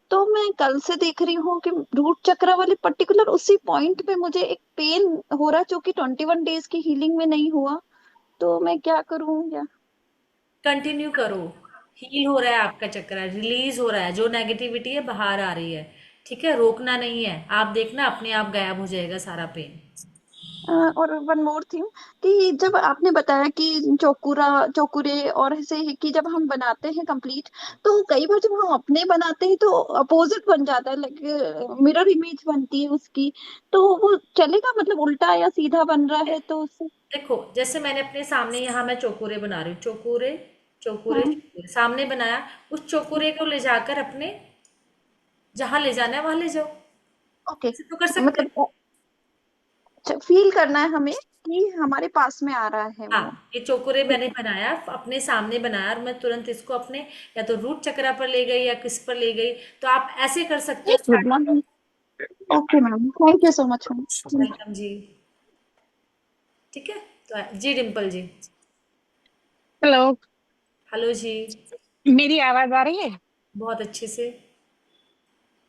तो मैं कल से देख रही हूँ कि रूट चक्रा वाले पर्टिकुलर उसी पॉइंट पे मुझे एक पेन हो रहा है जो कि 21 डेज की हीलिंग में नहीं हुआ। तो मैं क्या करूँ या? कंटिन्यू करो। हील हो रहा है आपका चक्र, रिलीज हो रहा है, जो नेगेटिविटी है बाहर आ रही है। ठीक है, रोकना नहीं है, आप देखना अपने आप गायब हो जाएगा सारा पेन। और वन मोर थिंग कि जब आपने बताया कि चौकुरे और ऐसे ही कि जब हम बनाते हैं कंप्लीट, तो कई बार जब हम अपने बनाते हैं तो अपोजिट बन जाता है, लाइक मिरर इमेज बनती है उसकी। तो वो चलेगा मतलब उल्टा या सीधा बन रहा है तो उससे? देखो जैसे मैंने अपने सामने यहाँ मैं चौकोरे बना रही हूँ, चौकोरे चौकोरे हाँ। चौकोरे सामने बनाया। उस चौकोरे को ले जाकर अपने जहां ले जाना है वहां ले जाओ। ओके। ऐसे तो कर सकते हैं। मतलब फील करना है हमें कि हमारे पास में आ रहा है वो। हाँ, ये चौकोरे ठीक मैंने है। बनाया, अपने सामने बनाया और मैं तुरंत इसको अपने या तो रूट चक्रा पर ले गई या किस पर ले गई। तो आप ऐसे कर सकते हो good starting. Morning. Okay ma'am, thank you so much ma'am. Welcome जी। ठीक है। तो जी डिम्पल जी। हेलो। हेलो जी। मेरी आवाज आ रही है? बहुत अच्छे से।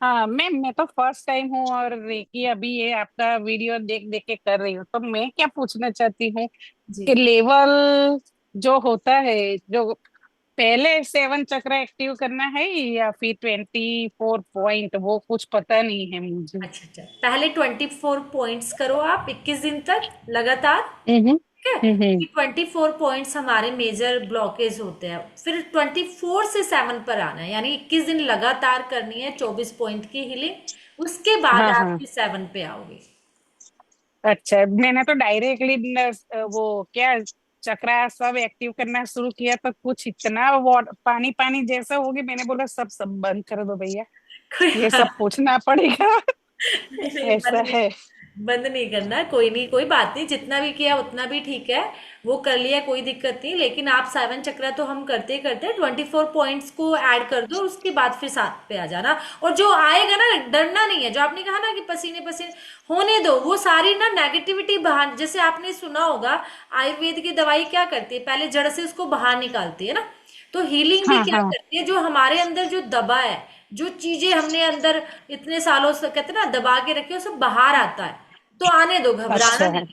हाँ मैम, मैं तो फर्स्ट टाइम हूँ और देखिए अभी ये आपका वीडियो देख देख के कर रही हूँ, तो मैं क्या पूछना चाहती हूँ जी। कि लेवल जो होता है, जो पहले 7 चक्र एक्टिव करना है या फिर 24 पॉइंट, वो कुछ पता नहीं है मुझे। अच्छा अच्छा, पहले 24 पॉइंट्स करो आप 21 दिन तक लगातार। हम्म। ठीक है। हम्म। 24 पॉइंट्स हमारे मेजर ब्लॉकेज होते हैं, फिर 24 से 7 पर आना है, यानी 21 दिन लगातार करनी है 24 पॉइंट की हीलिंग। उसके बाद हाँ आप हाँ। फिर 7 पे आओगे। अच्छा, मैंने तो डायरेक्टली वो क्या चक्रा सब एक्टिव करना शुरू किया तो कुछ इतना पानी पानी जैसा हो गया, मैंने बोला सब सब बंद कर दो भैया, कोई ये बात सब पूछना पड़ेगा। नहीं, नहीं ऐसा है। बंद नहीं करना, कोई नहीं, कोई बात नहीं, जितना भी किया उतना भी ठीक है। वो कर लिया, कोई दिक्कत नहीं, लेकिन आप 7 चक्रा तो हम करते ही करते हैं। 24 पॉइंट्स को ऐड कर दो, उसके बाद फिर 7 पे आ जाना। और जो आएगा ना, डरना नहीं है। जो आपने कहा ना कि पसीने पसीने होने दो, वो सारी ना नेगेटिविटी बाहर, जैसे आपने सुना होगा आयुर्वेद की दवाई क्या करती है, पहले जड़ से उसको बाहर निकालती है ना। तो हीलिंग भी हाँ क्या हाँ। करती है, जो हमारे अंदर जो दबा है, जो चीजें हमने अंदर इतने सालों से कहते हैं ना दबा के रखे, वो सब बाहर आता है। तो आने दो, घबराना अच्छा नहीं। है।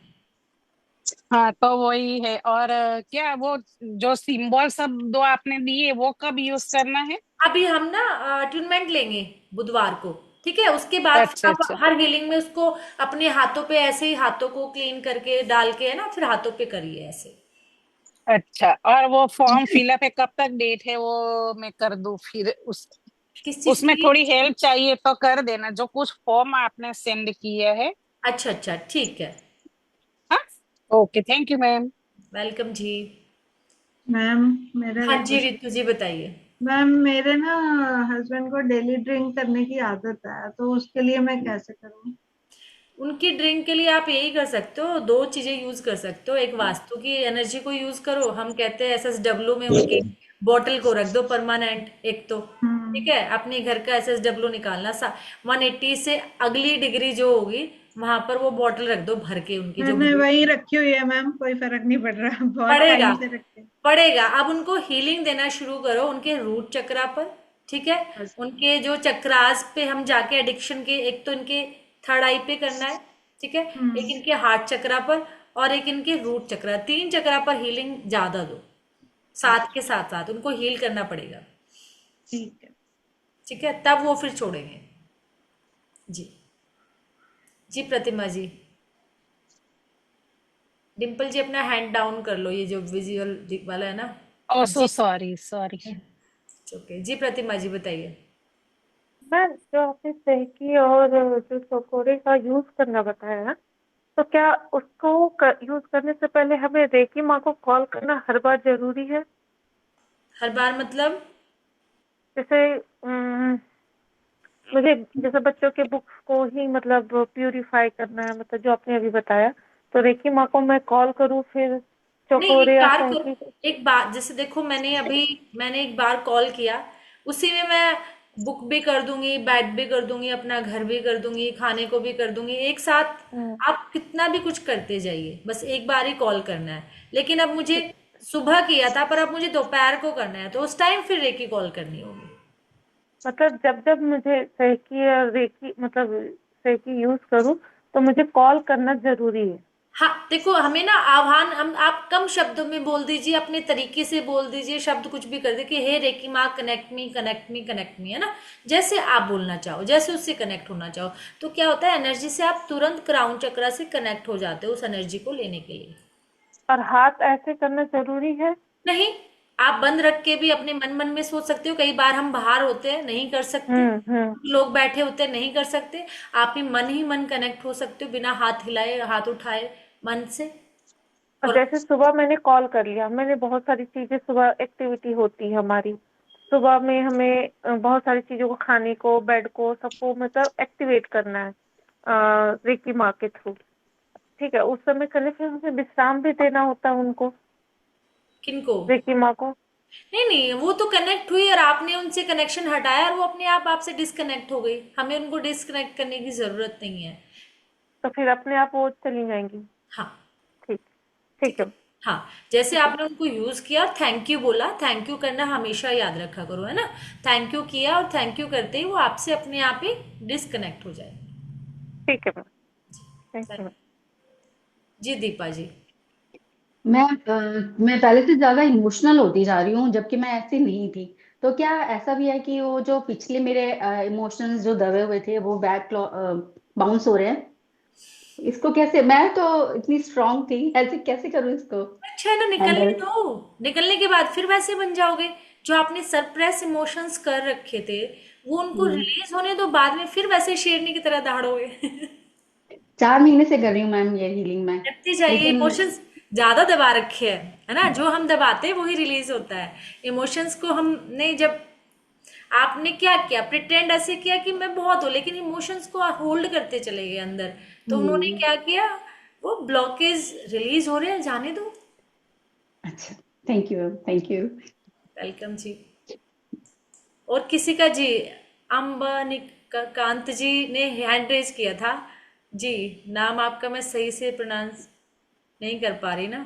हाँ तो वही है। और क्या वो जो सिंबल सब दो आपने दिए वो कब यूज करना है? अभी हम ना अटूनमेंट लेंगे बुधवार को। ठीक है, उसके बाद अच्छा अब अच्छा। हर हीलिंग में उसको अपने हाथों पे ऐसे ही हाथों को क्लीन करके डाल के है ना, फिर हाथों पे करिए ऐसे। अच्छा, और वो फॉर्म फिलअप है, कब तक डेट है वो मैं कर दूं फिर किस चीज उसमें की? थोड़ी हेल्प चाहिए तो कर देना, जो कुछ फॉर्म आपने सेंड किया है। अच्छा अच्छा ठीक है। हाँ। Okay, thank you ma'am. Welcome जी। मैम मेरा हाँ जी रिक्वेस्ट। रितु जी बताइए। मैम मेरे ना हस्बैंड को डेली ड्रिंक करने की आदत है, तो उसके लिए मैं कैसे करूँ? उनकी ड्रिंक के लिए आप यही कर सकते हो, दो चीजें यूज कर सकते हो। एक वास्तु की एनर्जी को यूज करो, हम कहते हैं SSW में उनकी बॉटल को रख दो परमानेंट एक तो। ठीक हम्म। है, अपने घर का SSW निकालना 180 से अगली डिग्री जो होगी वहां पर वो बॉटल रख दो भर के, उनकी जो मैंने वही रखी हुई है मैम, कोई फर्क नहीं पड़ रहा। बहुत पड़ेगा टाइम से रखे। पड़ेगा। अब उनको हीलिंग देना शुरू करो उनके रूट चक्रा पर। ठीक है, बस। उनके जो चक्रास पे हम जाके एडिक्शन के, एक तो इनके थर्ड आई पे करना है। ठीक है, एक हम्म। इनके हार्ट चक्रा पर और एक इनके रूट चक्रा, 3 चक्रा पर हीलिंग ज्यादा दो। साथ अच्छा। के साथ साथ उनको हील करना पड़ेगा। ठीक है। ठीक है, तब वो फिर छोड़ेंगे। जी। जी प्रतिमा जी। डिम्पल जी अपना हैंड डाउन कर लो, ये जो विजुअल वाला है ना। ओ सो जी। Sorry sorry. ओके जी प्रतिमा जी बताइए। मैम जो आपने सहकी और जो चकोरे का यूज करना बताया है, तो क्या उसको यूज करने से पहले हमें रेकी माँ को कॉल करना हर बार जरूरी है? हर बार मतलब जैसे मुझे जैसे बच्चों के बुक्स को ही मतलब प्यूरिफाई करना है, मतलब जो आपने अभी बताया, तो रेकी माँ को मैं कॉल करूँ फिर नहीं, एक चकोरे या बार सैंकी करो, एक बार जैसे देखो मैंने एक बार कॉल किया, उसी में मैं बुक भी कर दूंगी, बेड भी कर दूंगी, अपना घर भी कर दूंगी, खाने को भी कर दूंगी एक साथ। हम्म, आप कितना भी कुछ करते जाइए, बस एक बार ही कॉल करना है। लेकिन अब मुझे ठीक। सुबह किया था, पर अब मुझे दोपहर को करना है, तो उस टाइम फिर रेकी कॉल करनी होगी। मतलब जब जब मुझे सैंकी या रेकी मतलब सैंकी यूज करूँ तो मुझे कॉल करना जरूरी है। हाँ, देखो हमें ना आह्वान, हम आप कम शब्दों में बोल दीजिए, अपने तरीके से बोल दीजिए, शब्द कुछ भी कर दे कि हे रेकी माँ connect me, connect me, connect me, है ना। जैसे आप बोलना चाहो, जैसे उससे कनेक्ट होना चाहो, तो क्या होता है, एनर्जी से आप तुरंत क्राउन चक्रा से कनेक्ट हो जाते हो उस एनर्जी को लेने के लिए। और हाथ ऐसे करना जरूरी है? नहीं, आप बंद रख के भी अपने मन मन में सोच सकते हो। कई बार हम बाहर होते हैं, नहीं कर सकते, हम्म। लोग बैठे होते हैं, नहीं कर सकते। आप ही मन कनेक्ट हो सकते हो, बिना हाथ हिलाए, हाथ उठाए, मन से। और और जैसे सुबह मैंने कॉल कर लिया, मैंने बहुत सारी चीजें, सुबह एक्टिविटी होती है हमारी, सुबह में हमें बहुत सारी चीजों को, खाने को, बेड को, सबको मतलब एक्टिवेट करना है रेकी माँ के थ्रू। ठीक है, उस समय करने फिर हमें विश्राम भी देना होता है उनको, किनको? रेकी माँ को। नहीं नहीं, वो तो कनेक्ट हुई और आपने उनसे कनेक्शन हटाया और वो अपने आप आपसे डिस्कनेक्ट हो गई। हमें उनको डिस्कनेक्ट करने की जरूरत नहीं है। तो फिर अपने आप वो चली जाएंगी। हाँ। ठीक। ठीक ठीक है। है। हाँ, जैसे ठीक है। आपने उनको यूज किया और थैंक यू बोला, थैंक यू करना हमेशा याद रखा करो, है ना। थैंक यू किया और थैंक यू करते ही वो आपसे अपने आप ही डिस्कनेक्ट हो जाए। ठीक है मैम, थैंक यू मैम। जी दीपा जी। मैं पहले से ज्यादा इमोशनल होती जा रही हूँ, जबकि मैं ऐसी नहीं थी। तो क्या ऐसा भी है कि वो जो पिछले मेरे इमोशंस जो दबे हुए थे वो बैक बाउंस हो रहे हैं? इसको कैसे, मैं तो इतनी स्ट्रांग थी, ऐसे कैसे करूँ इसको अच्छा है ना, निकलने हैंडल? दो। निकलने के बाद फिर वैसे बन जाओगे। जो आपने सरप्रेस इमोशंस कर रखे थे, वो उनको हम्म। रिलीज होने दो, बाद में फिर वैसे शेरनी की तरह दहाड़ोगे। 4 महीने से कर रही हूँ मैम ये हीलिंग मैं। करते जाइए। लेकिन इमोशंस ज्यादा दबा रखे हैं, है ना। जो हम दबाते हैं वही रिलीज होता है। इमोशंस को हमने जब, आपने क्या किया, प्रिटेंड ऐसे किया कि मैं बहुत हूँ, लेकिन इमोशंस को होल्ड करते चले गए अंदर। तो उन्होंने हम्म। क्या किया, वो ब्लॉकेज रिलीज हो रहे हैं, जाने दो। अच्छा, thank you ma'am, thank you. Welcome जी। और किसी का जी, अम्बानिक कांत जी ने हैंड रेज किया था जी। नाम आपका मैं सही से प्रोनाउंस नहीं कर पा रही ना,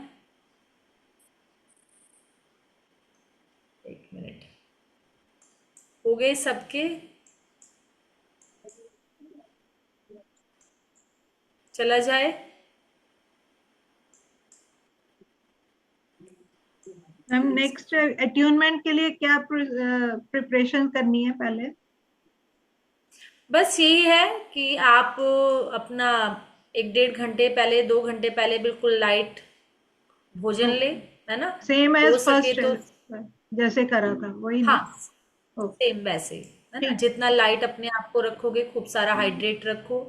एक मिनट। हो गए सबके? चला जाए। मैम नेक्स्ट अट्यूनमेंट के लिए क्या प्रिपरेशन करनी है पहले? बस यही है कि आप अपना 1-1.5 घंटे पहले, 2 घंटे पहले बिल्कुल लाइट भोजन ले, ओके, है ना। सेम हो एज सके फर्स्ट तो, जैसे करा था वही हाँ, ना? ओके। सेम वैसे ही, है ना। ठीक। जितना लाइट अपने आप को रखोगे, खूब सारा हाइड्रेट रखो।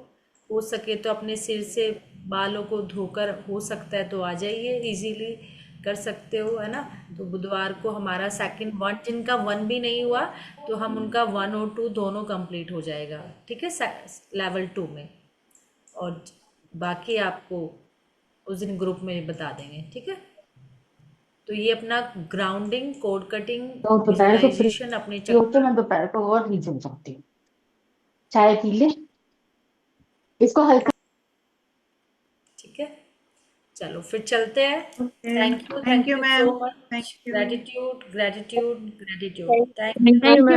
हो सके तो अपने सिर से बालों को धोकर, हो सकता है तो आ जाइए, इजीली कर सकते हो, है ना। तो बुधवार को हमारा सेकंड वन, जिनका वन भी नहीं हुआ तो हम उनका 1 और 2 दोनों कंप्लीट हो जाएगा, ठीक है, लेवल 2 में। और बाकी आपको उस दिन ग्रुप में बता देंगे, ठीक है। तो ये अपना ग्राउंडिंग, कोड कटिंग, तो दोपहर को फ्री विजुअलाइजेशन अपने होते, चक्र। मैं दोपहर को और नीचे हो जाती हूँ। चाय पी ले, इसको हल्का। ठीक है, चलो फिर चलते हैं। Okay, thank thank you you so ma'am. Thank much. You. Gratitude, gratitude, gratitude. Thank thank thank you you ma'am.